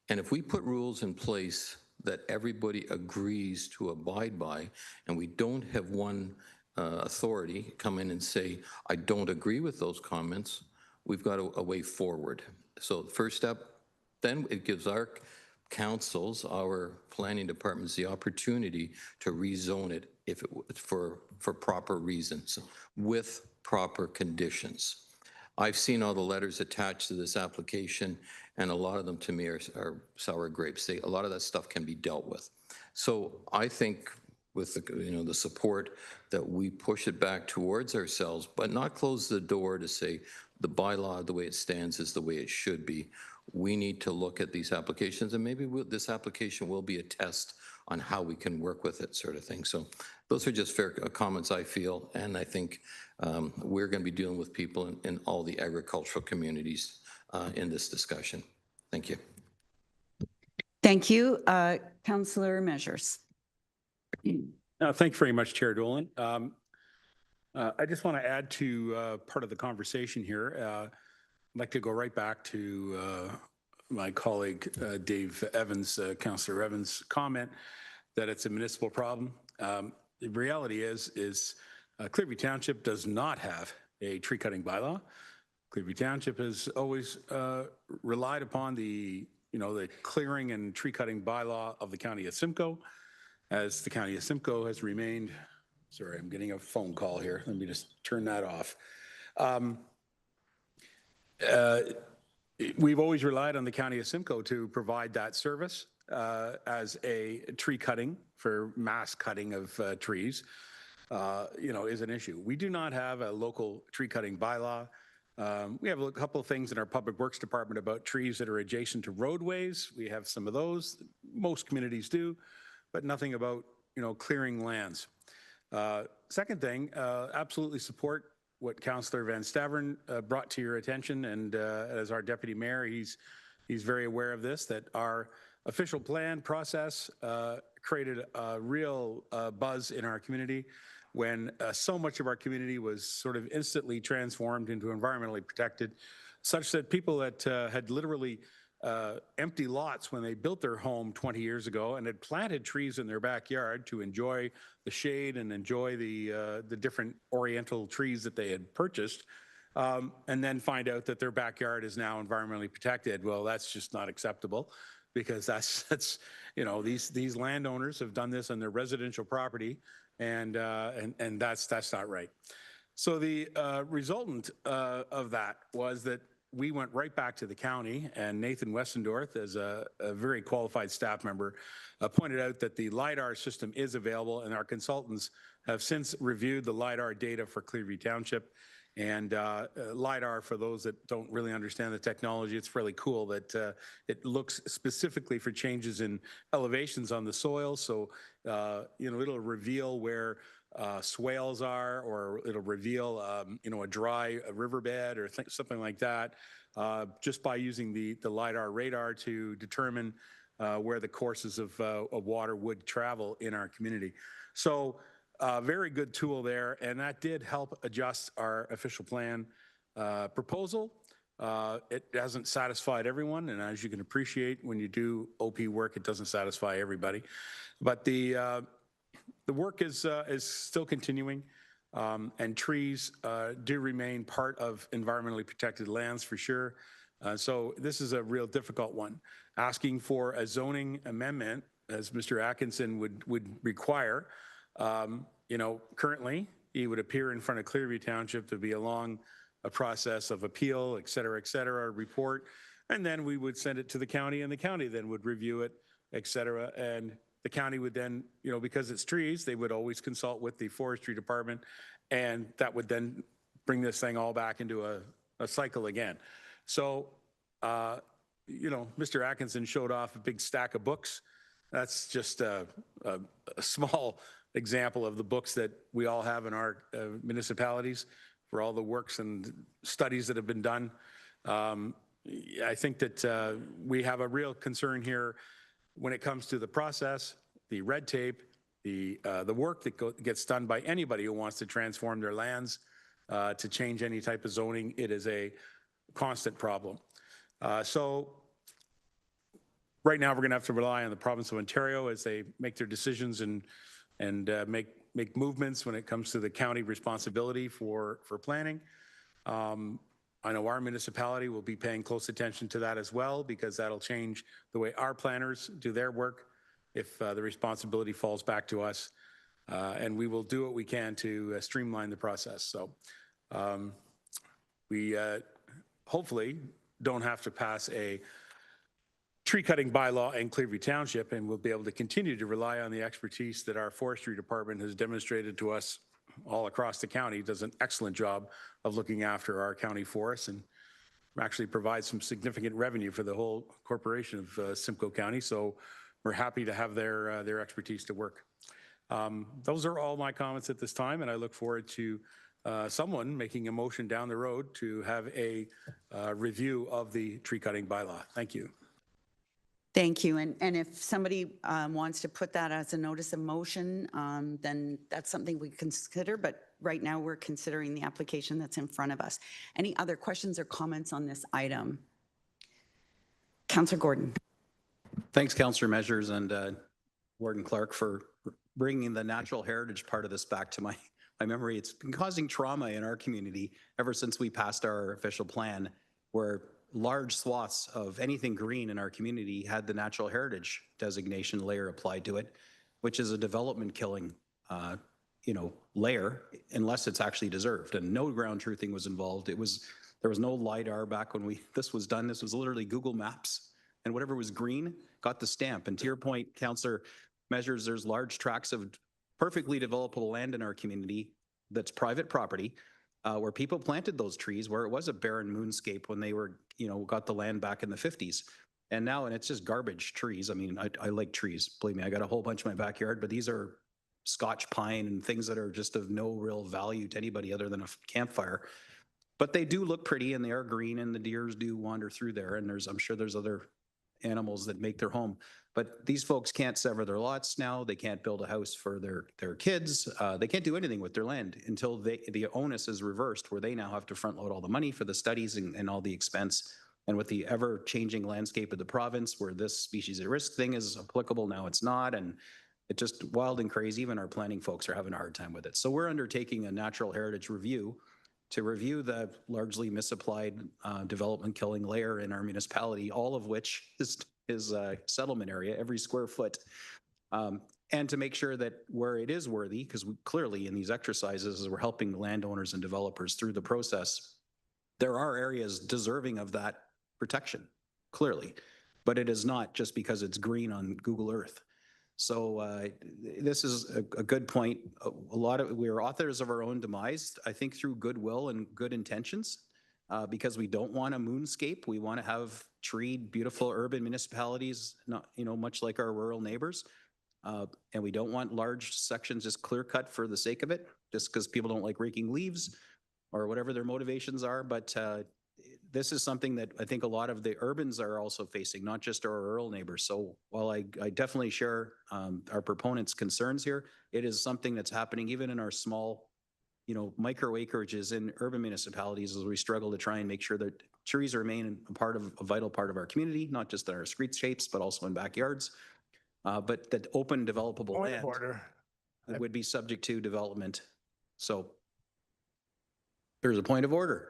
And if we put rules in place that everybody agrees to abide by, and we don't have one authority come in and say, I don't agree with those comments, we've got a way forward. So first step, then it gives our councils, our planning departments, the opportunity to rezone it if it for proper reasons, with proper conditions. I've seen all the letters attached to this application, and a lot of them to me are sour grapes. A lot of that stuff can be dealt with. So I think with the support that we push it back towards ourselves, but not close the door to say the bylaw, the way it stands, is the way it should be. We need to look at these applications, and maybe this application will be a test on how we can work with it, sort of thing. So those are just fair comments, I feel, and I think we're going to be dealing with people in all the agricultural communities in this discussion. Thank you. Thank you. Councillor Measures. Thanks very much, Chair Dolan. I just want to add to part of the conversation here. I'd like to go right back to my colleague Dave Evans, Councillor Evans' comment that it's a municipal problem. The reality is Clearview Township does not have a tree cutting bylaw. Clearview Township has always relied upon the clearing and tree cutting bylaw of the County of Simcoe, as the County of Simcoe has remained. Sorry, I'm getting a phone call here. Let me just turn that off. We've always relied on the County of Simcoe to provide that service as a tree cutting for mass cutting of trees, is an issue. We do not have a local tree cutting bylaw. We have a couple of things in our Public Works Department about trees that are adjacent to roadways. We have some of those. Most communities do, but nothing about, clearing lands. Second thing, absolutely support what Councillor Van Staveren brought to your attention, and as our Deputy Mayor, he's very aware of this, that our official plan process created a real buzz in our community when so much of our community was sort of instantly transformed into environmentally protected, such that people that had literally empty lots when they built their home 20 years ago and had planted trees in their backyard to enjoy the shade and enjoy the different oriental trees that they had purchased, and then find out that their backyard is now environmentally protected. Well, that's just not acceptable, because that's these landowners have done this on their residential property, and that's not right. So the resultant of that was that we went right back to the county, and Nathan Westendorf, as a very qualified staff member, pointed out that the LiDAR system is available, and our consultants have since reviewed the LiDAR data for Clearview Township. And LiDAR, for those that don't really understand the technology, it's really cool that it looks specifically for changes in elevations on the soil. So, it'll reveal where swales are, or it'll reveal, a dry riverbed or something like that, just by using the LiDAR radar to determine where the courses of water would travel in our community. So very good tool there, and that did help adjust our official plan proposal. It hasn't satisfied everyone, and as you can appreciate, when you do OP work, it doesn't satisfy everybody. But the work is still continuing, and trees do remain part of environmentally protected lands for sure. So this is a real difficult one. Asking for a zoning amendment, as Mr. Atkinson would require, currently he would appear in front of Clearview Township to be along a process of appeal, et cetera, report. And then we would send it to the county, and the county then would review it, et cetera. And the county would then, because it's trees, they would always consult with the forestry department, and that would then bring this thing all back into a cycle again. So, Mr. Atkinson showed off a big stack of books. That's just a small example of the books that we all have in our municipalities for all the works and studies that have been done. I think that we have a real concern here when it comes to the process, the red tape, the work that gets done by anybody who wants to transform their lands to change any type of zoning. It is a constant problem. So right now, we're going to have to rely on the province of Ontario as they make their decisions and make movements when it comes to the county responsibility for planning. I know our municipality will be paying close attention to that as well, because that'll change the way our planners do their work if the responsibility falls back to us. And we will do what we can to streamline the process. So we hopefully don't have to pass a tree cutting bylaw in Clearview Township, and we'll be able to continue to rely on the expertise that our forestry department has demonstrated to us all across the county. It does an excellent job of looking after our county forests and actually provides some significant revenue for the whole corporation of Simcoe County. So we're happy to have their expertise to work. Those are all my comments at this time, and I look forward to someone making a motion down the road to have a review of the tree cutting bylaw. Thank you. Thank you. And if somebody wants to put that as a notice of motion, then that's something we consider. But right now, we're considering the application that's in front of us. Any other questions or comments on this item? Councillor Gordon. Thanks, Councillor Measures and Warden Clark, for bringing the natural heritage part of this back to my memory. It's been causing trauma in our community ever since we passed our official plan, where large swaths of anything green in our community had the natural heritage designation layer applied to it, which is a development killing, layer, unless it's actually deserved. And no ground truthing was involved. There was no LiDAR back when this was done. This was literally Google Maps, and whatever was green got the stamp. And to your point, Councillor Measures, there's large tracts of perfectly developable land in our community that's private property, where people planted those trees, where it was a barren moonscape when they were, got the land back in the 50s. And it's just garbage trees. I mean, I like trees. Believe me, I got a whole bunch in my backyard, but these are Scotch pine and things that are just of no real value to anybody other than a campfire. But they do look pretty, and they are green, and the deers do wander through there. And I'm sure there's other animals that make their home. But these folks can't sever their lots now. They can't build a house for their kids. They can't do anything with their land until the onus is reversed, where they now have to front load all the money for the studies and all the expense. And with the ever-changing landscape of the province, where this species at risk thing is applicable, now it's not. And it's just wild and crazy. Even our planning folks are having a hard time with it. So we're undertaking a natural heritage review to review the largely misapplied development killing layer in our municipality, all of which is a settlement area, every square foot. And to make sure that where it is worthy, because clearly in these exercises, as we're helping landowners and developers through the process, there are areas deserving of that protection, clearly. But it is not just because it's green on Google Earth. So this is a good point. We are authors of our own demise, I think, through goodwill and good intentions, because we don't want a moonscape. We want to have treed, beautiful urban municipalities, not much like our rural neighbors. And we don't want large sections just clear cut for the sake of it, just because people don't like raking leaves or whatever their motivations are. But this is something that I think a lot of the urbans are also facing, not just our rural neighbors. So while I definitely share our proponents' concerns here, it is something that's happening even in our small, micro acreages in urban municipalities, as we struggle to try and make sure that trees remain a vital part of our community, not just in our streetscapes, but also in backyards. But that open developable land would be subject to development. So there's a point of order.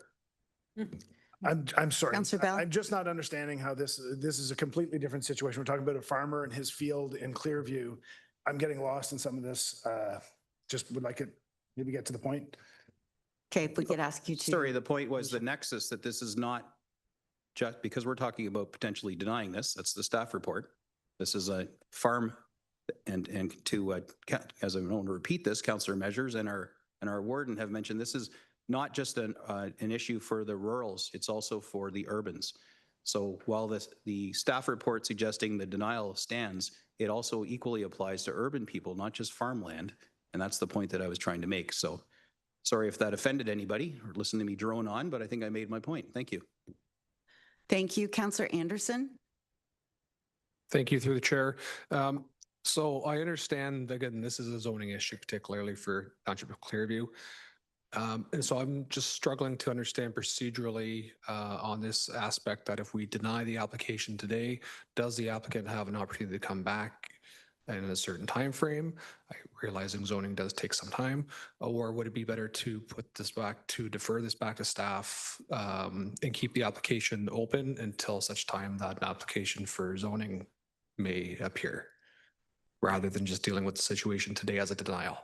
I'm sorry. Councillor Bell? I'm just not understanding how this is a completely different situation. We're talking about a farmer and his field in Clearview. I'm getting lost in some of this. Just would like it maybe get to the point. Okay, if we could ask you to. Sorry, the point was the nexus that this is not just because we're talking about potentially denying this. That's the staff report. This is a farm and to, as I want to repeat this, Councillor Measures and our warden have mentioned this is not just an issue for the rurals, it's also for the urbans. So while the staff report suggesting the denial stands, it also equally applies to urban people, not just farmland. And that's the point that I was trying to make. So sorry if that offended anybody or listened to me drone on, but I think I made my point. Thank you. Thank you. Councillor Anderson. Thank you through the chair. So I understand, again, this is a zoning issue, particularly for Township of Clearview. And so I'm just struggling to understand procedurally on this aspect that if we deny the application today, does the applicant have an opportunity to come back in a certain time frame? Realizing zoning does take some time, or would it be better to put this back, to defer this back to staff and keep the application open until such time that an application for zoning may appear, rather than just dealing with the situation today as a denial?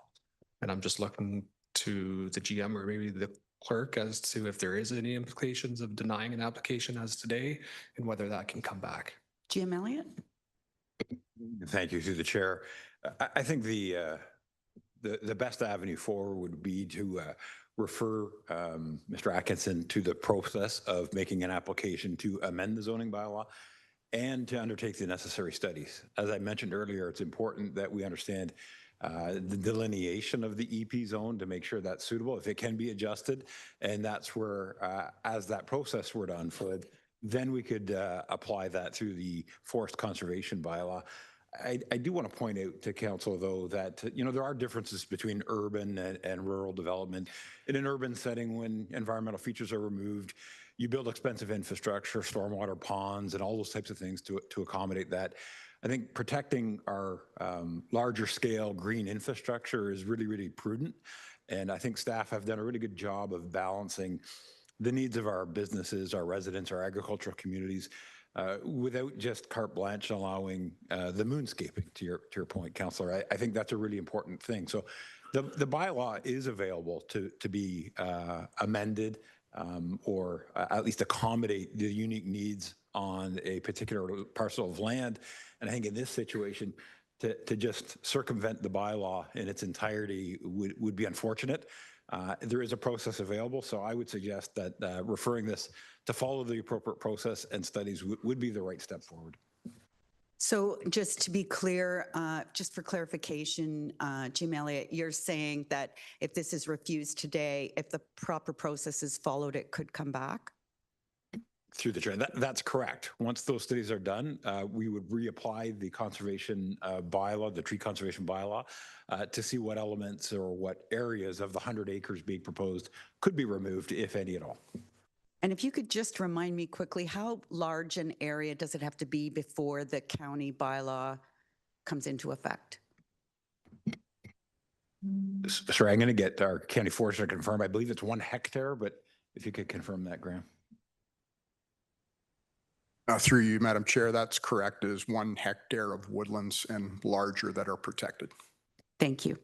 And I'm just looking to the GM or maybe the clerk as to if there is any implications of denying an application as today and whether that can come back. GM Elliott. Thank you through the chair. I think the best avenue forward would be to refer Mr. Atkinson to the process of making an application to amend the zoning bylaw and to undertake the necessary studies. As I mentioned earlier, it's important that we understand the delineation of the EP zone to make sure that's suitable, if it can be adjusted. And that's where, as that process were to unfold, then we could apply that through the forest conservation bylaw. I do want to point out to council, though, that there are differences between urban and rural development. In an urban setting, when environmental features are removed, you build expensive infrastructure, stormwater ponds, and all those types of things to accommodate that. I think protecting our larger scale green infrastructure is really, really prudent. And I think staff have done a really good job of balancing the needs of our businesses, our residents, our agricultural communities, without just carte blanche allowing the moonscaping, to your point, Councillor. I think that's a really important thing. So the bylaw is available to be amended or at least accommodate the unique needs on a particular parcel of land. And I think in this situation, to just circumvent the bylaw in its entirety would be unfortunate. There is a process available, so I would suggest that referring this to follow the appropriate process and studies would be the right step forward. So just to be clear, just for clarification, Jim Elliott, you're saying that if this is refused today, if the proper process is followed, it could come back? Through the chair, that's correct. Once those studies are done, we would reapply the conservation bylaw, the tree conservation bylaw, to see what elements or what areas of the 100 acres being proposed could be removed, if any at all. And if you could just remind me quickly, how large an area does it have to be before the county bylaw comes into effect? Sorry, I'm going to get our county forester to confirm. I believe it's 1 hectare, but if you could confirm that, Graham. Through you, Madam Chair, that's correct. It is 1 hectare of woodlands and larger that are protected. Thank you.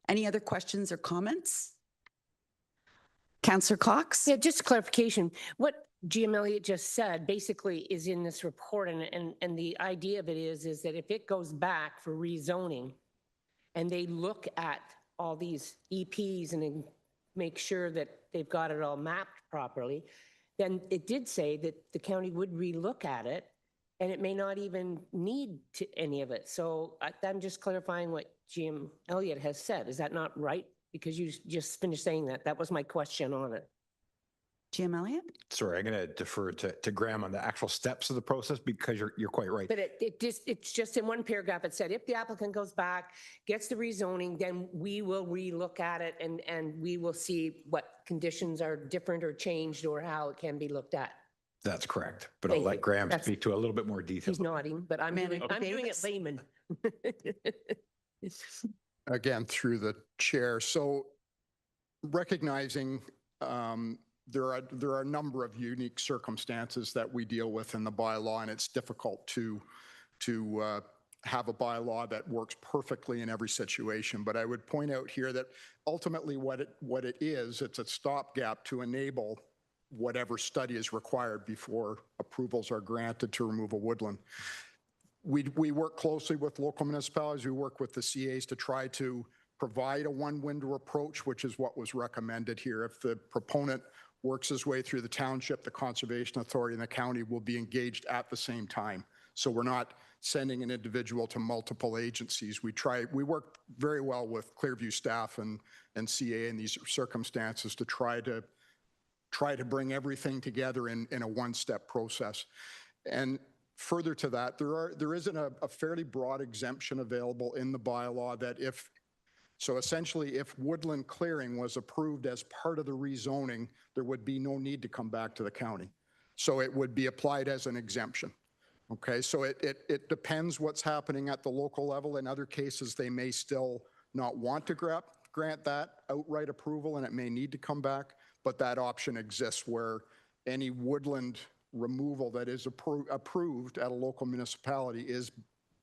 Any other questions or comments? Councillor Cox? Yeah, just clarification. What GM Elliott just said basically is in this report, and the idea of it is that if it goes back for rezoning and they look at all these EPs and make sure that they've got it all mapped properly, then it did say that the county would relook at it and it may not even need to any of it. So I'm just clarifying what GM Elliott has said. Is that not right? Because you just finished saying that. That was my question on it. GM Elliott? Sorry, I'm going to defer to Graham on the actual steps of the process because you're quite right. But it's just in one paragraph, it said, if the applicant goes back, gets the rezoning, then we will relook at it and we will see what conditions are different or changed or how it can be looked at. That's correct. But I'll let Graham speak to a little bit more detail. He's nodding, but I'm doing it layman. Again, through the chair. So recognizing there are a number of unique circumstances that we deal with in the bylaw, and it's difficult to have a bylaw that works perfectly in every situation. But I would point out here that ultimately what it is, it's a stopgap to enable whatever study is required before approvals are granted to remove a woodland. We work closely with local municipalities. We work with the CAs to try to provide a one-window approach, which is what was recommended here. If the proponent works his way through the township, the Conservation Authority and the county will be engaged at the same time. So we're not sending an individual to multiple agencies. We work very well with Clearview staff and CA in these circumstances to try to bring everything together in a one-step process. And further to that, there isn't a fairly broad exemption available in the bylaw that so essentially if woodland clearing was approved as part of the rezoning, there would be no need to come back to the county. So it would be applied as an exemption. Okay, so it depends what's happening at the local level. In other cases, they may still not want to grant that outright approval and it may need to come back, but that option exists where any woodland removal that is approved at a local municipality is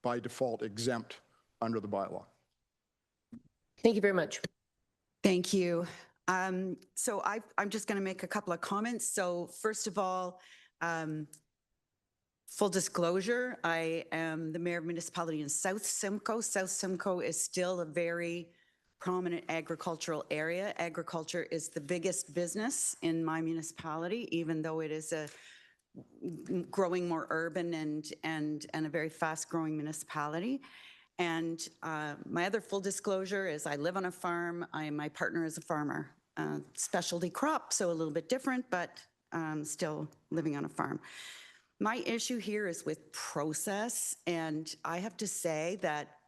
by default exempt under the bylaw. Thank you very much. Thank you. So I'm just going to make a couple of comments. So first of all, full disclosure, I am the mayor of municipality in South Simcoe. South Simcoe is still a very prominent agricultural area. Agriculture is the biggest business in my municipality, even though it is a growing more urban and a very fast growing municipality. And my other full disclosure is I live on a farm. My partner is a farmer, specialty crop, so a little bit different, but still living on a farm. My issue here is with process, and I have to say that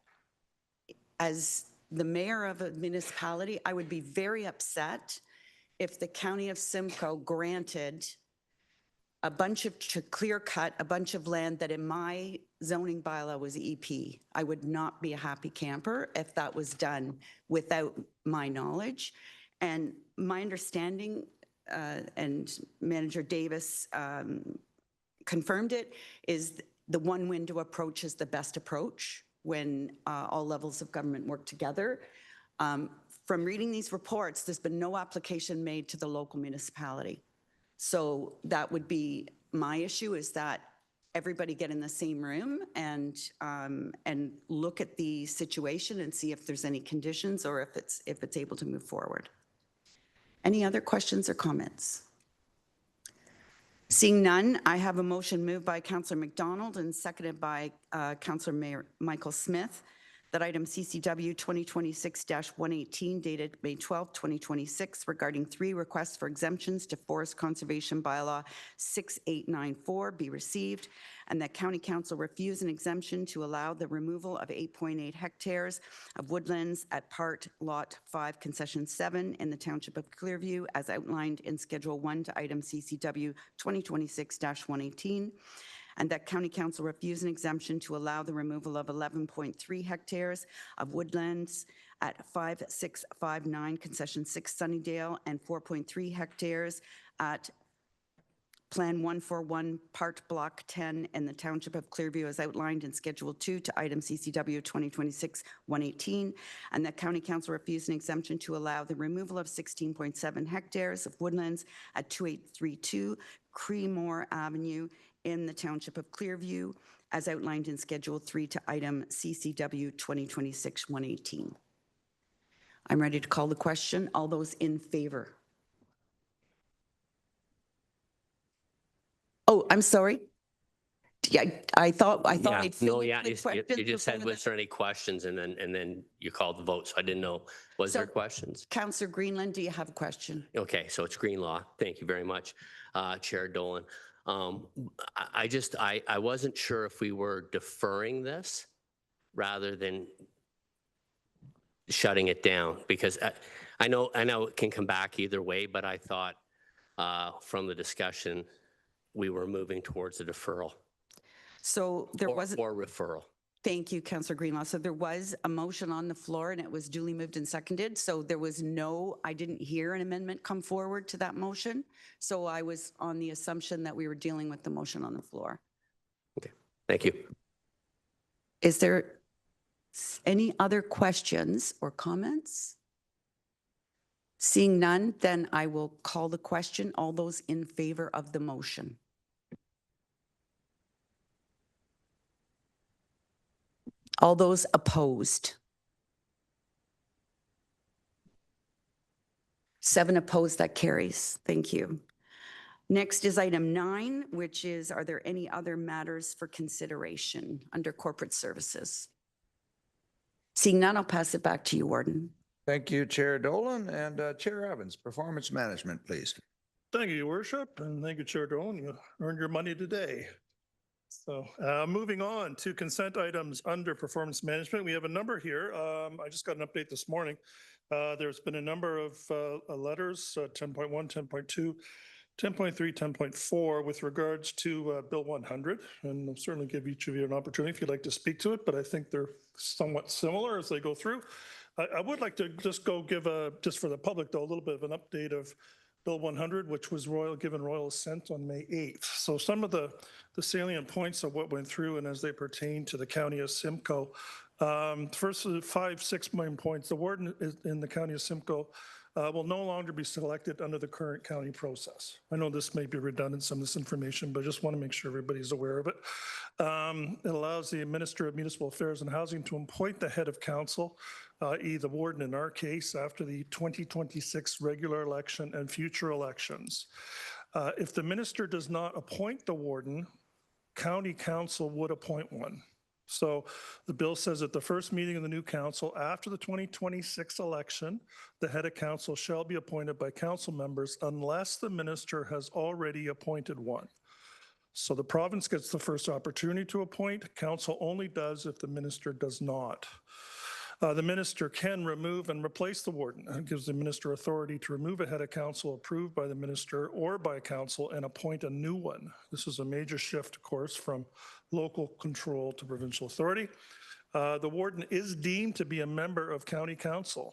as the mayor of a municipality, I would be very upset if the County of Simcoe granted a bunch of, to clear cut a bunch of land that in my zoning bylaw was EP. I would not be a happy camper if that was done without my knowledge. And my understanding, and Manager Davis confirmed it, is the one window approach is the best approach when all levels of government work together. From reading these reports, there's been no application made to the local municipality. So that would be my issue, is that everybody get in the same room and look at the situation and see if there's any conditions or if it's able to move forward. Any other questions or comments? Seeing none, I have a motion moved by Councillor McDonald and seconded by Councillor Michael Smith that item CCW 2026-118 dated May 12, 2026 regarding 3 requests for exemptions to Forest Conservation Bylaw 6894 be received, and that County Council refuse an exemption to allow the removal of 8.8 hectares of woodlands at Part Lot 5 Concession 7 in the Township of Clearview as outlined in Schedule 1 to item CCW 2026-118. And that County Council refuse an exemption to allow the removal of 11.3 hectares of woodlands at 5659 Concession 6 Sunnydale and 4.3 hectares at Plan 141 Part Block 10 in the Township of Clearview as outlined in Schedule 2 to item CCW 2026-118, and that County Council refuse an exemption to allow the removal of 16.7 hectares of woodlands at 2832 Creemore Avenue in the Township of Clearview as outlined in Schedule 3 to item CCW 2026-118. I'm ready to call the question. All those in favor? Oh, I'm sorry. Yeah, I thought I'd No, yeah, you just said, was there any questions, and then you called the vote, so I didn't know. Was there questions? Councillor Greenland, do you have a question? Okay, so it's green law. Thank you very much, Chair Dolan. I wasn't sure if we were deferring this rather than shutting it down, because I know it can come back either way, but I thought from the discussion we were moving towards a deferral. So there wasn't. Or referral. Thank you, Councillor Greenlaw. So there was a motion on the floor and it was duly moved and seconded. So there was I didn't hear an amendment come forward to that motion. So I was on the assumption that we were dealing with the motion on the floor. Okay, thank you. Is there any other questions or comments? Seeing none, then I will call the question. All those in favor of the motion? All those opposed? 7 opposed, that carries. Thank you. Next is item 9, which is, are there any other matters for consideration under corporate services? Seeing none, I'll pass it back to you, Warden. Thank you, Chair Dolan. And Chair Evans, performance management, please. Thank you, Your Worship, and thank you, Chair Dolan. You earned your money today. So moving on to consent items under performance management, we have a number here. I just got an update this morning. There's been a number of letters, 10.1, 10.2, 10.3, 10.4 with regards to Bill 100, and I'll certainly give each of you an opportunity if you'd like to speak to it, but I think they're somewhat similar as they go through. I would like to just give just for the public though, a little bit of an update of Bill 100, which was given royal assent on May 8th. So some of the salient points of what went through and as they pertain to the County of Simcoe. First, 5-6 main points. The warden in the County of Simcoe will no longer be selected under the current county process. I know this may be redundant, some of this information, but I just want to make sure everybody's aware of it. It allows the Minister of Municipal Affairs and Housing to appoint the head of council, i.e. the warden in our case, after the 2026 regular election and future elections. If the minister does not appoint the warden, county council would appoint one. So the bill says at the first meeting of the new council after the 2026 election, the head of council shall be appointed by council members unless the minister has already appointed one. So the province gets the first opportunity to appoint. Council only does if the minister does not. The minister can remove and replace the warden. It gives the minister authority to remove a head of council approved by the minister or by council and appoint a new one. This is a major shift, of course, from local control to provincial authority. The warden is deemed to be a member of county council.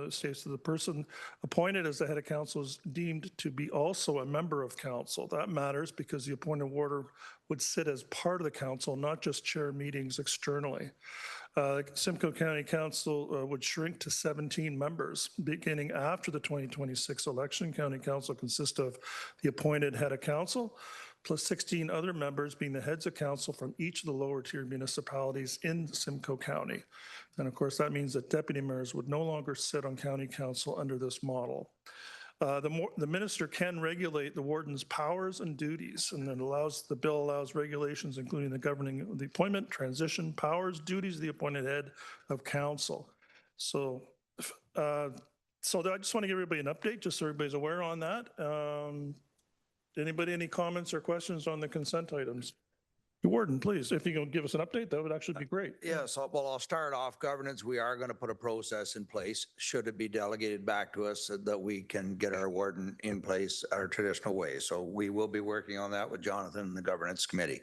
States that the person appointed as the head of council is deemed to be also a member of council. That matters because the appointed warden would sit as part of the council, not just chair meetings externally. Simcoe County Council would shrink to 17 members. Beginning after the 2026 election, County Council consists of the appointed head of council, plus 16 other members being the heads of council from each of the lower tier municipalities in Simcoe County. And of course, that means that deputy mayors would no longer sit on county council under this model. The minister can regulate the warden's powers and duties, and the bill allows regulations including the governing the appointment, transition, powers, duties of the appointed head of council. So I just want to give everybody an update, just so everybody's aware on that. Anybody, any comments or questions on the consent items? Warden, please, if you can give us an update, that would actually be great. Yes, well, I'll start off governance. We are going to put a process in place, should it be delegated back to us, so that we can get our warden in place our traditional way. So we will be working on that with Jonathan and the governance committee.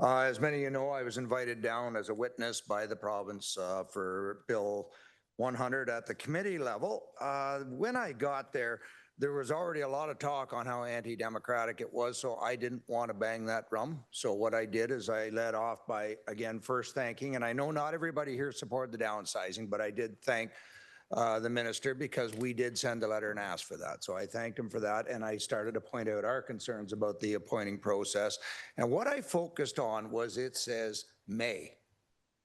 As many of you know, I was invited down as a witness by the province for Bill 100 at the committee level. When I got there, there was already a lot of talk on how anti-democratic it was, so I didn't want to bang that drum. So what I did is I led off by, again, first thanking, and I know not everybody here supported the downsizing, but I did thank the minister because we did send a letter and ask for that. So I thanked him for that, and I started to point out our concerns about the appointing process. And what I focused on was it says may,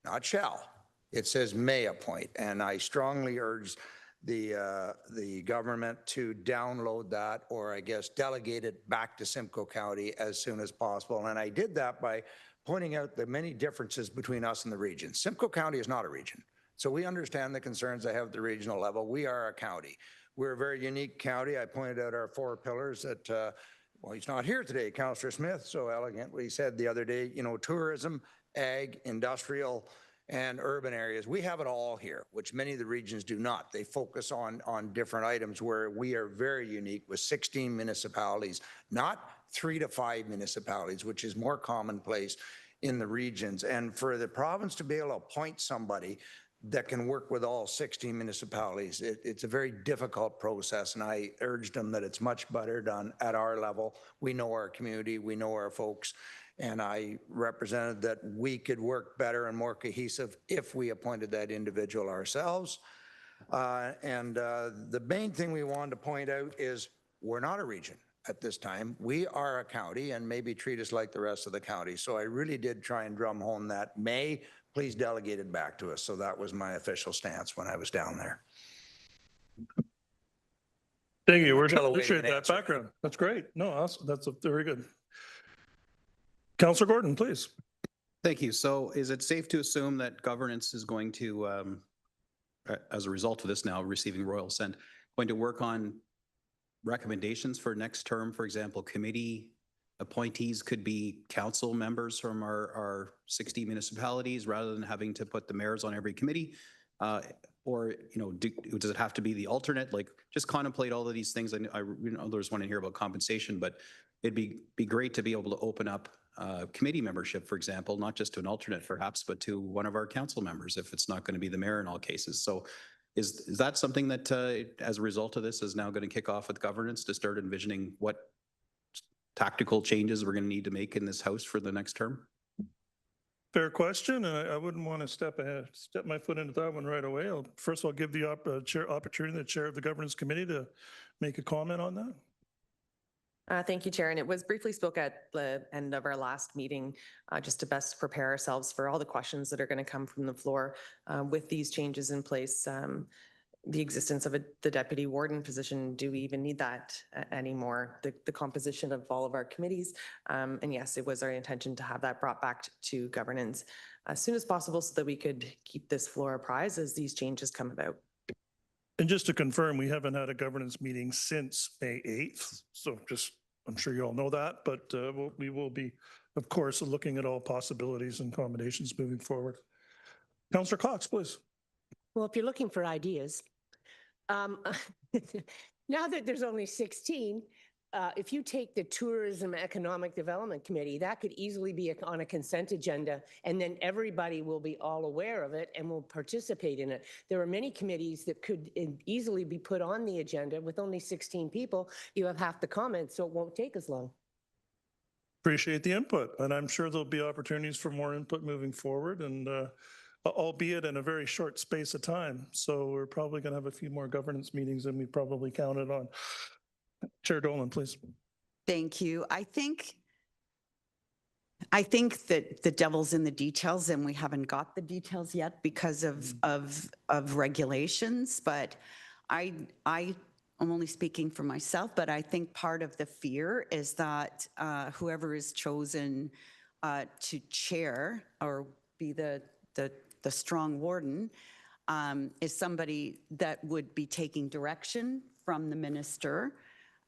not shall. It says may appoint, and I strongly urge the government to download that, or I guess delegate it back to Simcoe County as soon as possible. And I did that by pointing out the many differences between us and the region. Simcoe County is not a region. So we understand the concerns they have at the regional level. We are a county. We're a very unique county. I pointed out our 4 pillars that, well, he's not here today, Councillor Smith so elegantly said the other day, you know, tourism, ag, industrial, and urban areas. We have it all here, which many of the regions do not. They focus on different items where we are very unique with 16 municipalities, not 3 to 5 municipalities, which is more commonplace in the regions. And for the province to be able to appoint somebody that can work with all 16 municipalities, it's a very difficult process. And I urged them that it's much better done at our level. We know our community, we know our folks. And I represented that we could work better and more cohesive if we appointed that individual ourselves. The main thing we wanted to point out is we're not a region at this time. We are a county, and maybe treat us like the rest of the county. So I really did try and drum home that please delegate it back to us. So that was my official stance when I was down there. Thank you. We're Still going to awaiting appreciate an that answer. background. That's great. No, that's a very good. Councillor Gordon, please. Thank you. So is it safe to assume that governance is going to, as a result of this now receiving royal assent, going to work on recommendations for next term? For example, committee appointees could be council members from our 60 municipalities rather than having to put the mayors on every committee? Or, does it have to be the alternate? Like, just contemplate all of these things. I there's one in here about compensation, but it'd be great to be able to open up committee membership, for example, not just to an alternate perhaps, but to one of our council members if it's not going to be the mayor in all cases. So is that something that as a result of this is now going to kick off with governance to start envisioning what tactical changes we're going to need to make in this house for the next term? Fair question, and I wouldn't want to step my foot into that one right away. First of all, give the opportunity to the chair of the governance committee to make a comment on that. Thank you, Chair. And it was briefly spoke at the end of our last meeting, just to best prepare ourselves for all the questions that are going to come from the floor with these changes in place. The existence of the deputy warden position, do we even need that anymore? The composition of all of our committees. And yes, it was our intention to have that brought back to governance as soon as possible so that we could keep this floor apprised as these changes come about. And just to confirm, we haven't had a governance meeting since May 8th. So I'm sure you all know that, but we will be, of course, looking at all possibilities and accommodations moving forward. Councillor Cox, please. Well, if you're looking for ideas, now that there's only 16, if you take the Tourism Economic Development Committee, that could easily be on a consent agenda, and then everybody will be all aware of it and will participate in it. There are many committees that could easily be put on the agenda. With only 16 people, you have half the comments, so it won't take as long. Appreciate the input, and I'm sure there'll be opportunities for more input moving forward, and albeit in a very short space of time. So we're probably going to have a few more governance meetings than we probably counted on. Chair Dolan, please. Thank you. I think that the devil's in the details, and we haven't got the details yet because of regulations. But I'm only speaking for myself, but I think part of the fear is that whoever is chosen to chair or be the strong warden is somebody that would be taking direction from the minister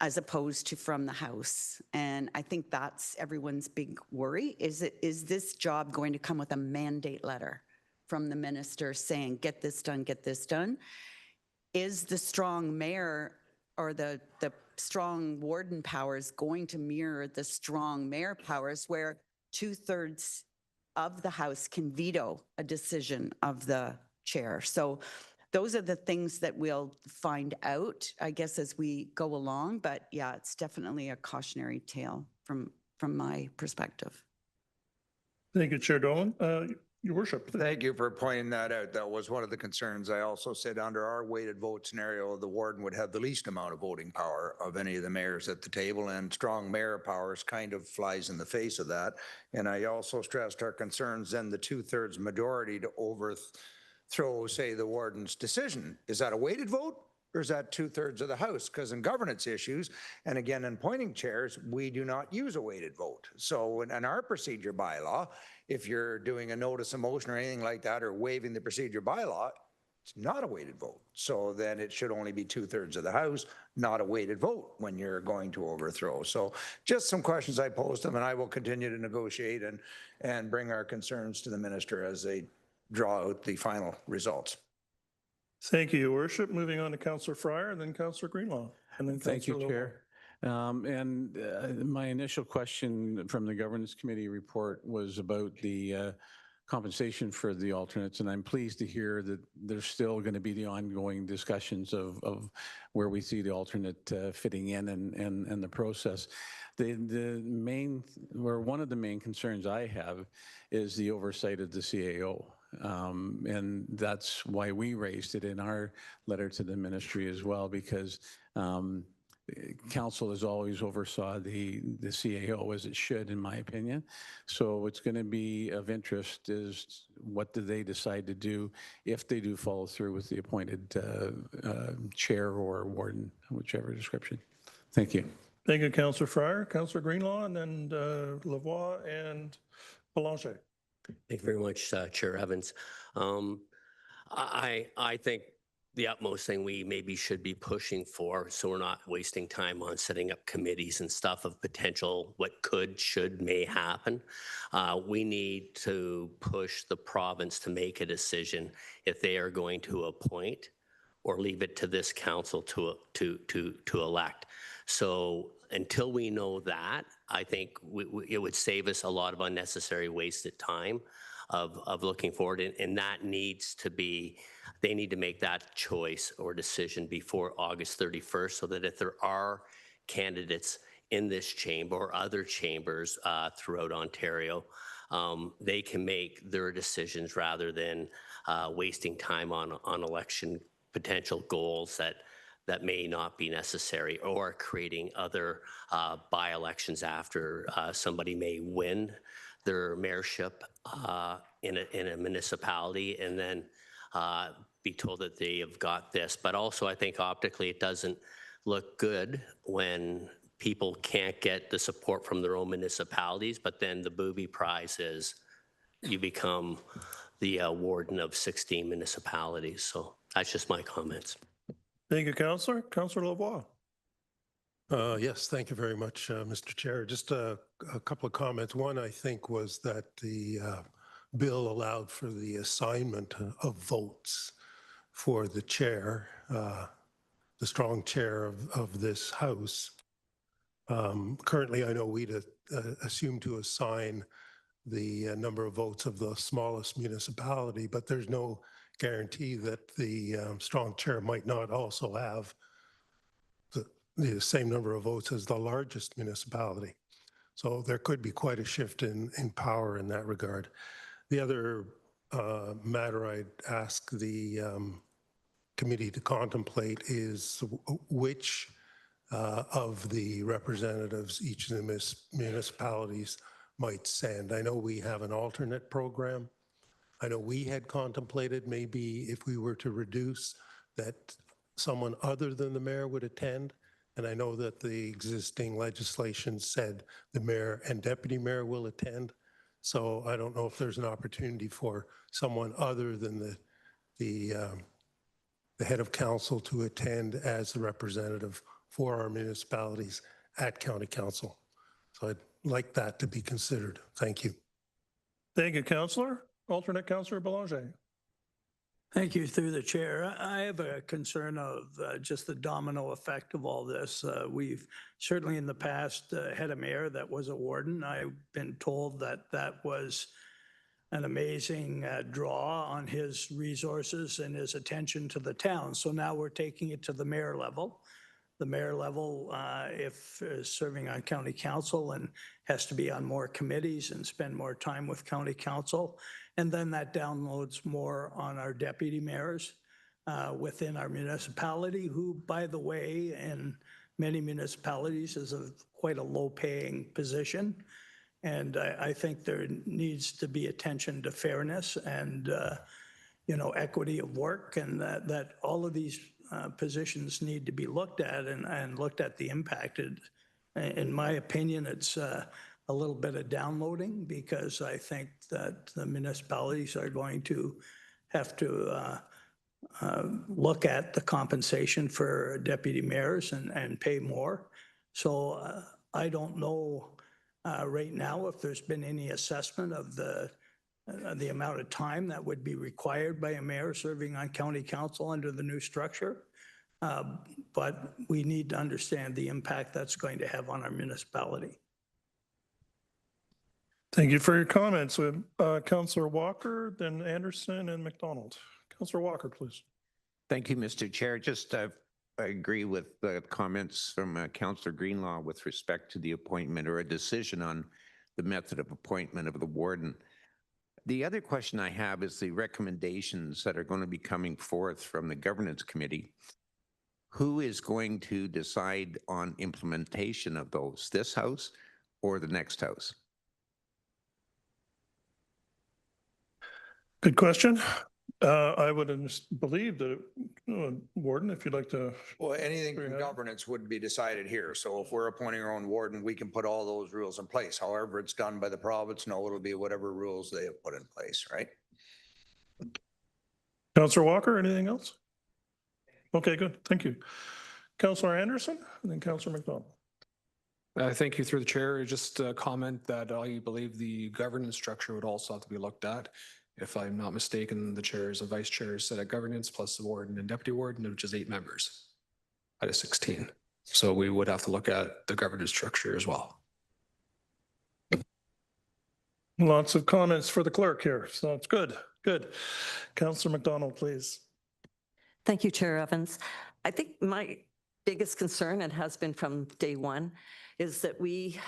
as opposed to from the House. And I think that's everyone's big worry. Is this job going to come with a mandate letter from the minister saying, get this done, get this done? Is the strong mayor or the strong warden powers going to mirror the strong mayor powers where 2/3 of the House can veto a decision of the chair? So those are the things that we'll find out, I guess, as we go along. But yeah, it's definitely a cautionary tale from my perspective. Thank you, Chair Dolan. Your Worship. Thank you for pointing that out. That was one of the concerns. I also said under our weighted vote scenario, the warden would have the least amount of voting power of any of the mayors at the table, and strong mayor powers kind of flies in the face of that. And I also stressed our concerns then the 2/3 majority to overthrow, say, the warden's decision. Is that a weighted vote? Or is that 2/3 of the House? Because in governance issues, and again, in appointing chairs, we do not use a weighted vote. So in our procedure bylaw, if you're doing a notice of motion or anything like that, or waiving the procedure bylaw, it's not a weighted vote. So then it should only be 2/3 of the House, not a weighted vote when you're going to overthrow. So just some questions I posed them, and I will continue to negotiate and bring our concerns to the minister as they draw out the final results. Thank you, Your Worship. Moving on to Councillor Fryer and then Councillor Greenlaw. And then Thank you, Councillor Chair. My initial question from the Governance Committee report was about the compensation for the alternates, and I'm pleased to hear that there's still going to be the ongoing discussions of where we see the alternate fitting in and the process. The main, or one of the main concerns I have is the oversight of the CAO. And that's why we raised it in our letter to the ministry as well, because council has always oversaw the CAO as it should, in my opinion. So what's going to be of interest is what do they decide to do if they do follow through with the appointed chair or warden, whichever description. Thank you. Thank you, Councillor Fryer, Councillor Greenlaw, and then Lavoie and Belanger. Thank you very much, Chair Evans. I think the utmost thing we maybe should be pushing for, so we're not wasting time on setting up committees and stuff of potential what could, should, may happen. We need to push the province to make a decision if they are going to appoint or leave it to this council to elect. So until we know that, I think it would save us a lot of unnecessary wasted time of looking forward, and that needs to be, they need to make that choice or decision before August 31st, so that if there are candidates in this chamber or other chambers throughout Ontario, they can make their decisions rather than wasting time on election potential goals that may not be necessary, or creating other by-elections after somebody may win their mayorship in a municipality and then be told that they have got this. But also, I think optically it doesn't look good when people can't get the support from their own municipalities, but then the booby prize is you become the warden of 16 municipalities. So that's just my comments. Thank you, Councillor. Councillor Lavoie. Yes, thank you very much, Mr. Chair. Just a couple of comments. One, I think, was that the bill allowed for the assignment of votes for the chair, the strong chair of this House. Currently, I know we'd assume to assign the number of votes of the smallest municipality, but there's no guarantee that the strong chair might not also have the same number of votes as the largest municipality. So there could be quite a shift in power in that regard. The other matter I'd ask the committee to contemplate is which of the representatives each of the municipalities might send. I know we have an alternate program. I know we had contemplated maybe if we were to reduce that someone other than the mayor would attend. And I know that the existing legislation said the mayor and deputy mayor will attend. So I don't know if there's an opportunity for someone other than the head of council to attend as the representative for our municipalities at county council. So I'd like that to be considered. Thank you. Thank you, Councillor. Alternate Councillor Belanger. Thank you, through the chair. I have a concern of just the domino effect of all this. We've certainly in the past had a mayor that was a warden. I've been told that that was an amazing draw on his resources and his attention to the town. So now we're taking it to the mayor level. The mayor level, if serving on county council and has to be on more committees and spend more time with county council. And then that downloads more on our deputy mayors within our municipality, who, by the way, in many municipalities is quite a low paying position. And I think there needs to be attention to fairness and, equity of work, and that all of these positions need to be looked at and looked at the impact. In my opinion, it's a little bit of downloading, because I think that the municipalities are going to have to look at the compensation for deputy mayors and pay more. So I don't know right now if there's been any assessment of the amount of time that would be required by a mayor serving on county council under the new structure. But we need to understand the impact that's going to have on our municipality. Thank you for your comments. We have Councillor Walker, then Anderson and McDonald. Councillor Walker, please. Thank you, Mr. Chair. Just I agree with the comments from Councillor Greenlaw with respect to the appointment or a decision on the method of appointment of the warden. The other question I have is the recommendations that are going to be coming forth from the Governance Committee. Who is going to decide on implementation of those, this House or the next House? Good question. I would believe that, Warden, if you'd like to. Well, anything from governance would be decided here. So if we're appointing our own warden, we can put all those rules in place. However, it's done by the province. No, it'll be whatever rules they have put in place, right? Councillor Walker, anything else? Okay, good. Thank you. Councillor Anderson and then Councillor McDonald. Thank you through the chair. Just a comment that I believe the governance structure would also have to be looked at. If I'm not mistaken, the chairs and vice chairs sit at governance plus the warden and deputy warden, which is 8 members out of 16. So we would have to look at the governance structure as well. Lots of comments for the clerk here. So it's good. Good. Councillor McDonald, please. Thank you, Chair Evans. I think my biggest concern, and has been from day one, is that we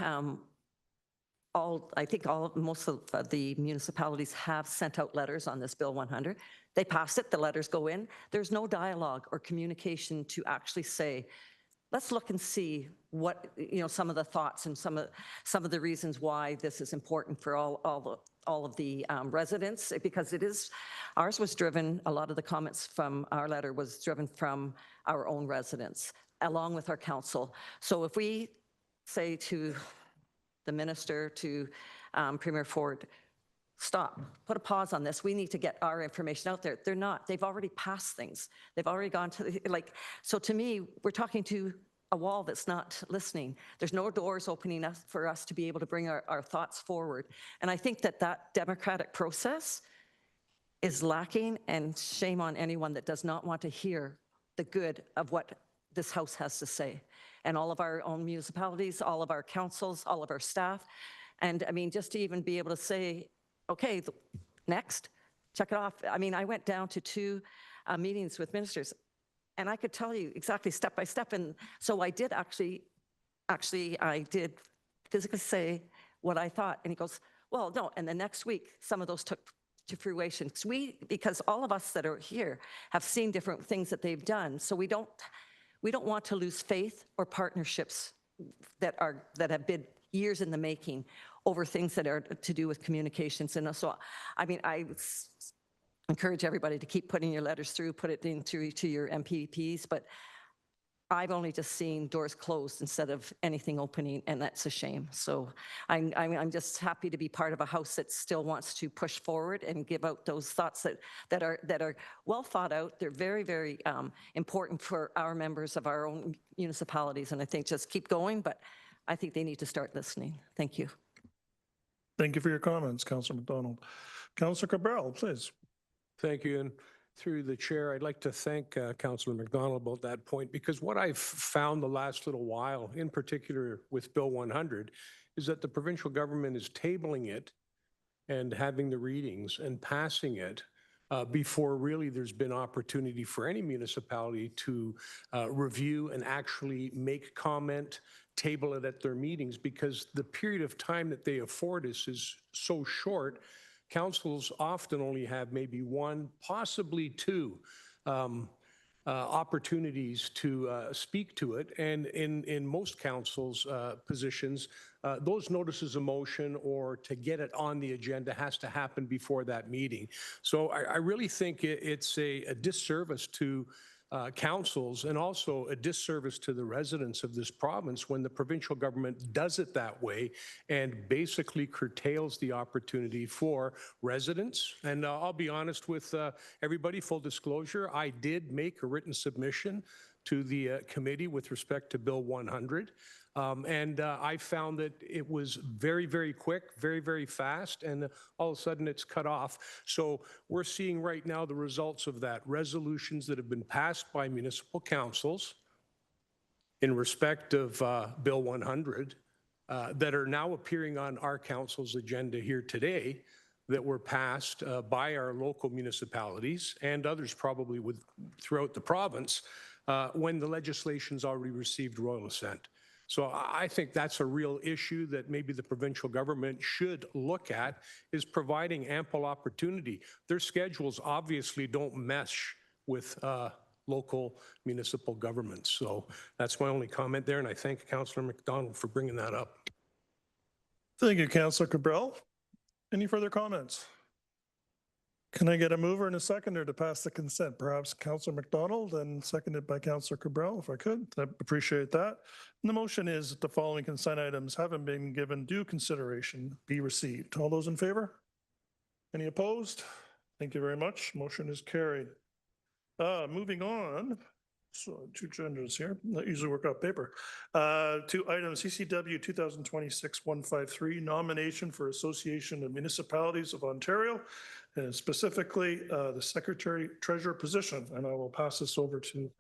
most of the municipalities have sent out letters on this Bill 100. They passed it, the letters go in. There's no dialogue or communication to actually say, let's look and see what, some of the thoughts and some of the reasons why this is important for all of the residents, because ours was driven, a lot of the comments from our letter was driven from our own residents, along with our council. So if we say to the minister, to Premier Ford, stop, put a pause on this. We need to get our information out there. They're not. They've already passed things. They've already gone to, so to me, we're talking to a wall that's not listening. There's no doors opening up for us to be able to bring our thoughts forward. And I think that democratic process is lacking, and shame on anyone that does not want to hear the good of what this House has to say. And all of our own municipalities, all of our councils, all of our staff. And I mean, just to even be able to say, okay, next, check it off. I mean, I went down to 2 meetings with ministers, and I could tell you exactly step by step. And so I did I did physically say what I thought. And he goes, well, no. And the next week, some of those took to fruition. Because all of us that are here have seen different things that they've done. So we don't want to lose faith or partnerships that have been years in the making over things that are to do with communications. And so, I mean, I encourage everybody to keep putting your letters through, put it into to your MPPs, but I've only just seen doors closed instead of anything opening, and that's a shame. So I'm just happy to be part of a House that still wants to push forward and give out those thoughts that are well thought out. They're very, very important for our members of our own municipalities, and I think just keep going, but I think they need to start listening. Thank you. Thank you for your comments, Councillor McDonald. Councillor Cabral, please. Thank you. And through the chair, I'd like to thank Councillor McDonald about that point, because what I've found the last little while, in particular with Bill 100, is that the provincial government is tabling it and having the readings and passing it before really there's been opportunity for any municipality to review and actually make comment, table it at their meetings, because the period of time that they afford us is so short. Councils often only have maybe 1, possibly 2 opportunities to speak to it. And in most councils' positions, those notices of motion or to get it on the agenda has to happen before that meeting. So I really think it's a disservice to councils and also a disservice to the residents of this province when the provincial government does it that way and basically curtails the opportunity for residents. And I'll be honest with everybody, full disclosure, I did make a written submission to the committee with respect to Bill 100. And I found that it was very, very quick, very, very fast, and all of a sudden it's cut off. So we're seeing right now the results of that. Resolutions that have been passed by municipal councils in respect of Bill 100 that are now appearing on our council's agenda here today that were passed by our local municipalities and others probably throughout the province when the legislation's already received royal assent. So I think that's a real issue that maybe the provincial government should look at, is providing ample opportunity. Their schedules obviously don't mesh with local municipal governments. So that's my only comment there, and I thank Councillor McDonald for bringing that up. Thank you, Councillor Cabral. Any further comments? Can I get a mover and a seconder to pass the consent? Perhaps Councillor McDonald and seconded by Councillor Cabral, if I could. I appreciate that. And the motion is that the following consent items haven't been given due consideration be received. All those in favor? Any opposed? Thank you very much. Motion is carried. Moving on. So 2 agendas here, not usually work out paper. To item CCW 2026-153, nomination for Association of Municipalities of Ontario, and specifically the Secretary Treasurer position. And I will pass this over to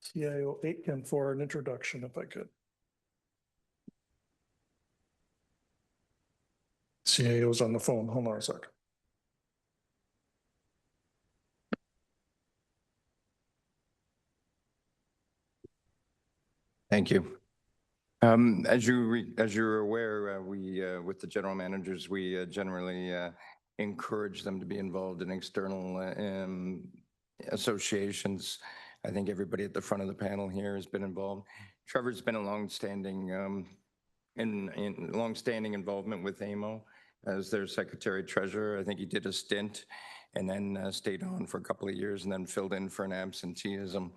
CIO Aitken for an introduction, if I could. CIO's on the phone. Hold on a second. Thank you. As you're aware, we with the general managers, we generally encourage them to be involved in external associations. I think everybody at the front of the panel here has been involved. Trevor's been a long-standing involvement with AMO as their Secretary Treasurer. I think he did a stint and then stayed on for a couple of years and then filled in for an absenteeism.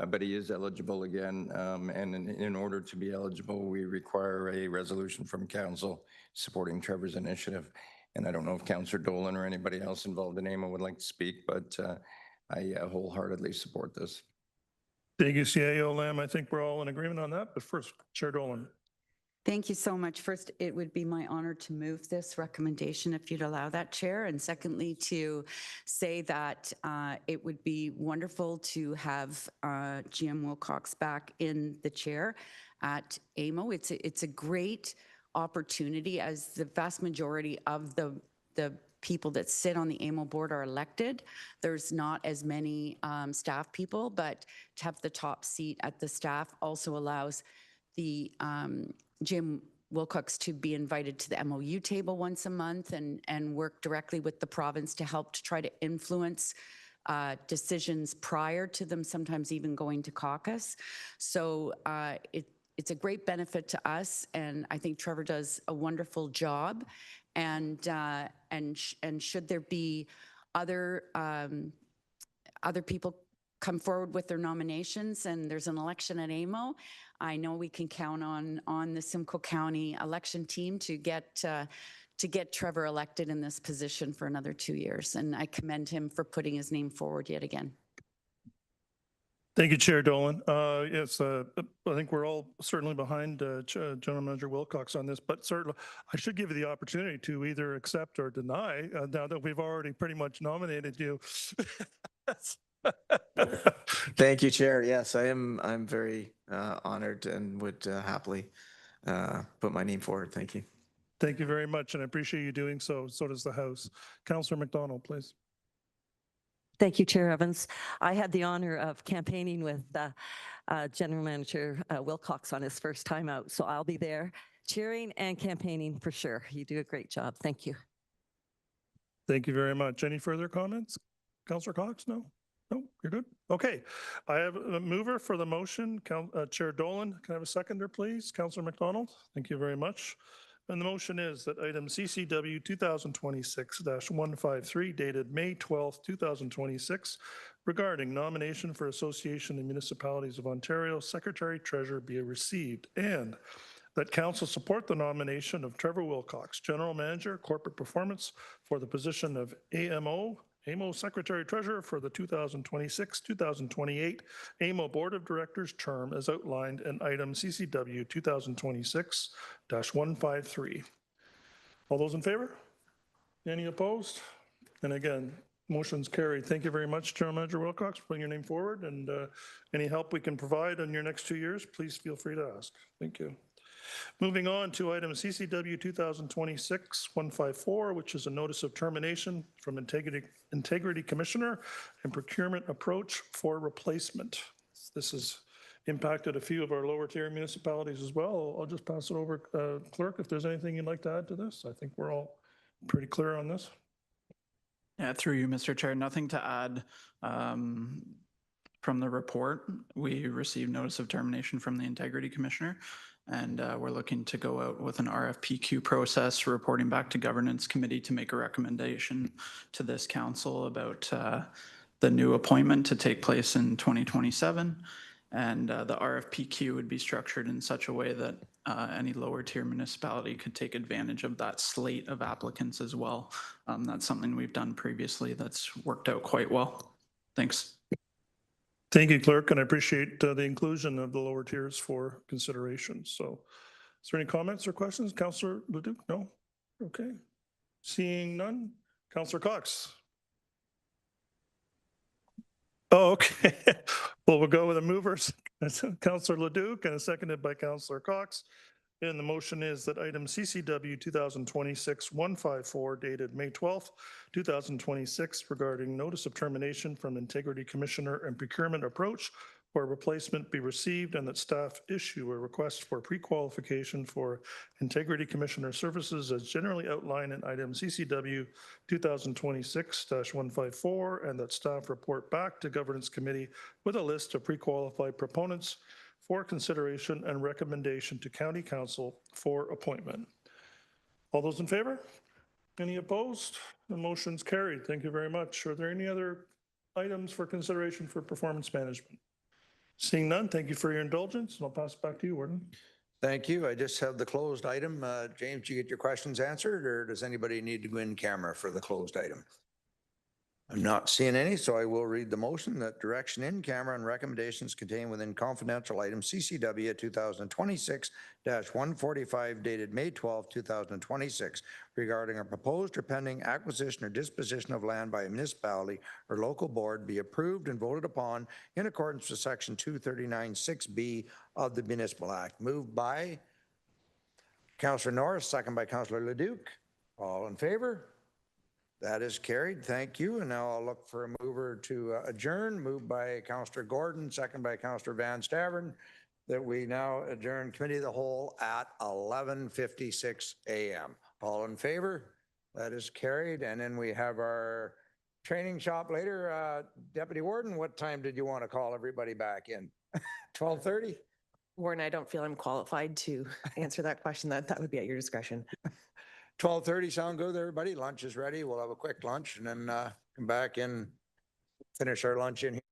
But he is eligible again, and in order to be eligible, we require a resolution from council supporting Trevor's initiative. And I don't know if Councillor Dolan or anybody else involved in AMO would like to speak, but I wholeheartedly support this. Thank you, CIO Lamb. I think we're all in agreement on that. But first, Chair Dolan. Thank you so much. First, it would be my honor to move this recommendation if you'd allow that, Chair. And secondly, to say that it would be wonderful to have GM Wilcox back in the chair at AMO. It's a great opportunity, as the vast majority of the people that sit on the AMO board are elected. There's not as many staff people, but to have the top seat at the staff also allows the Jim Wilcox to be invited to the MOU table once a month and work directly with the province to help to try to influence decisions prior to them sometimes even going to caucus. So it's a great benefit to us, and I think Trevor does a wonderful job. And should there be other people come forward with their nominations and there's an election at AMO, I know we can count on the Simcoe County election team to get Trevor elected in this position for another 2 years. And I commend him for putting his name forward yet again. Thank you, Chair Dolan. Yes, I think we're all certainly behind General Manager Wilcox on this, but certainly I should give you the opportunity to either accept or deny now that we've already pretty much nominated you. Thank you, Chair. Yes, I'm very honored and would happily put my name forward. Thank you. Thank you very much, and I appreciate you doing so. So does the House. Councillor McDonald, please. Thank you, Chair Evans. I had the honor of campaigning with General Manager Wilcox on his first time out, so I'll be there cheering and campaigning for sure. You do a great job. Thank you. Thank you very much. Any further comments? Councillor Cox? No? No, you're good. Okay. I have a mover for the motion, Chair Dolan. Can I have a seconder, please? Councillor McDonald? Thank you very much. And the motion is that item CCW 2026-153 dated May 12th, 2026 regarding nomination for Association of Municipalities of Ontario Secretary Treasurer be received, and that council support the nomination of Trevor Wilcox, General Manager, Corporate Performance, for the position of AMO Secretary Treasurer for the 2026-2028 AMO Board of Directors term as outlined in item CCW 2026-153. All those in favor? Any opposed? And again, motion's carried. Thank you very much, General Manager Wilcox, for putting your name forward, and any help we can provide in your next 2 years, please feel free to ask. Thank you. Moving on to item CCW 2026-154, which is a notice of termination from Integrity Commissioner and procurement approach for replacement. This has impacted a few of our lower tier municipalities as well. I'll just pass it over, Clerk, if there's anything you'd like to add to this. I think we're all pretty clear on this. Yeah, through you, Mr. Chair, nothing to add from the report. We received notice of termination from the Integrity Commissioner, and we're looking to go out with an RFPQ process, reporting back to Governance Committee to make a recommendation to this council about the new appointment to take place in 2027. And the RFPQ would be structured in such a way that any lower tier municipality could take advantage of that slate of applicants as well. That's something we've done previously that's worked out quite well. Thanks. Thank you, Clerk, and I appreciate the inclusion of the lower tiers for consideration. So is there any comments or questions? Councillor Leduc? No? Okay. Seeing none. Councillor Cox? Oh, okay. Well, we'll go with the movers. Councillor Leduc and seconded by Councillor Cox. And the motion is that item CCW 2026-154 dated May 12th, 2026 regarding notice of termination from Integrity Commissioner and procurement approach for replacement be received and that staff issue a request for pre-qualification for Integrity Commissioner services as generally outlined in item CCW 2026-154 and that staff report back to Governance Committee with a list of pre-qualified proponents for consideration and recommendation to County Council for appointment. All those in favor? Any opposed? The motion's carried. Thank you very much. Are there any other items for consideration for performance management? Seeing none, thank you for your indulgence, and I'll pass it back to you, Warden. Thank you. I just have the closed item. James, did you get your questions answered, or does anybody need to go in camera for the closed item? I'm not seeing any, so I will read the motion that direction in camera and recommendations contained within confidential item CCW 2026-145 dated May 12, 2026 regarding a proposed or pending acquisition or disposition of land by a municipality or local board be approved and voted upon in accordance with section 239(6)B of the Municipal Act. Moved by Councillor Norris, second by Councillor Leduc. All in favor? That is carried. Thank you. And now I'll look for a mover to adjourn. Moved by Councillor Gordon, second by Councillor Van Stavern, that we now adjourn Committee of the Whole at 11:56 a.m. All in favor? That is carried. And then we have our training shop later. Deputy Warden, what time did you want to call everybody back in? 12:30? Warren, I don't feel I'm qualified to answer that question. That would be at your discretion. 12:30 sound good, everybody? Lunch is ready. We'll have a quick lunch and then come back and finish our lunch in here.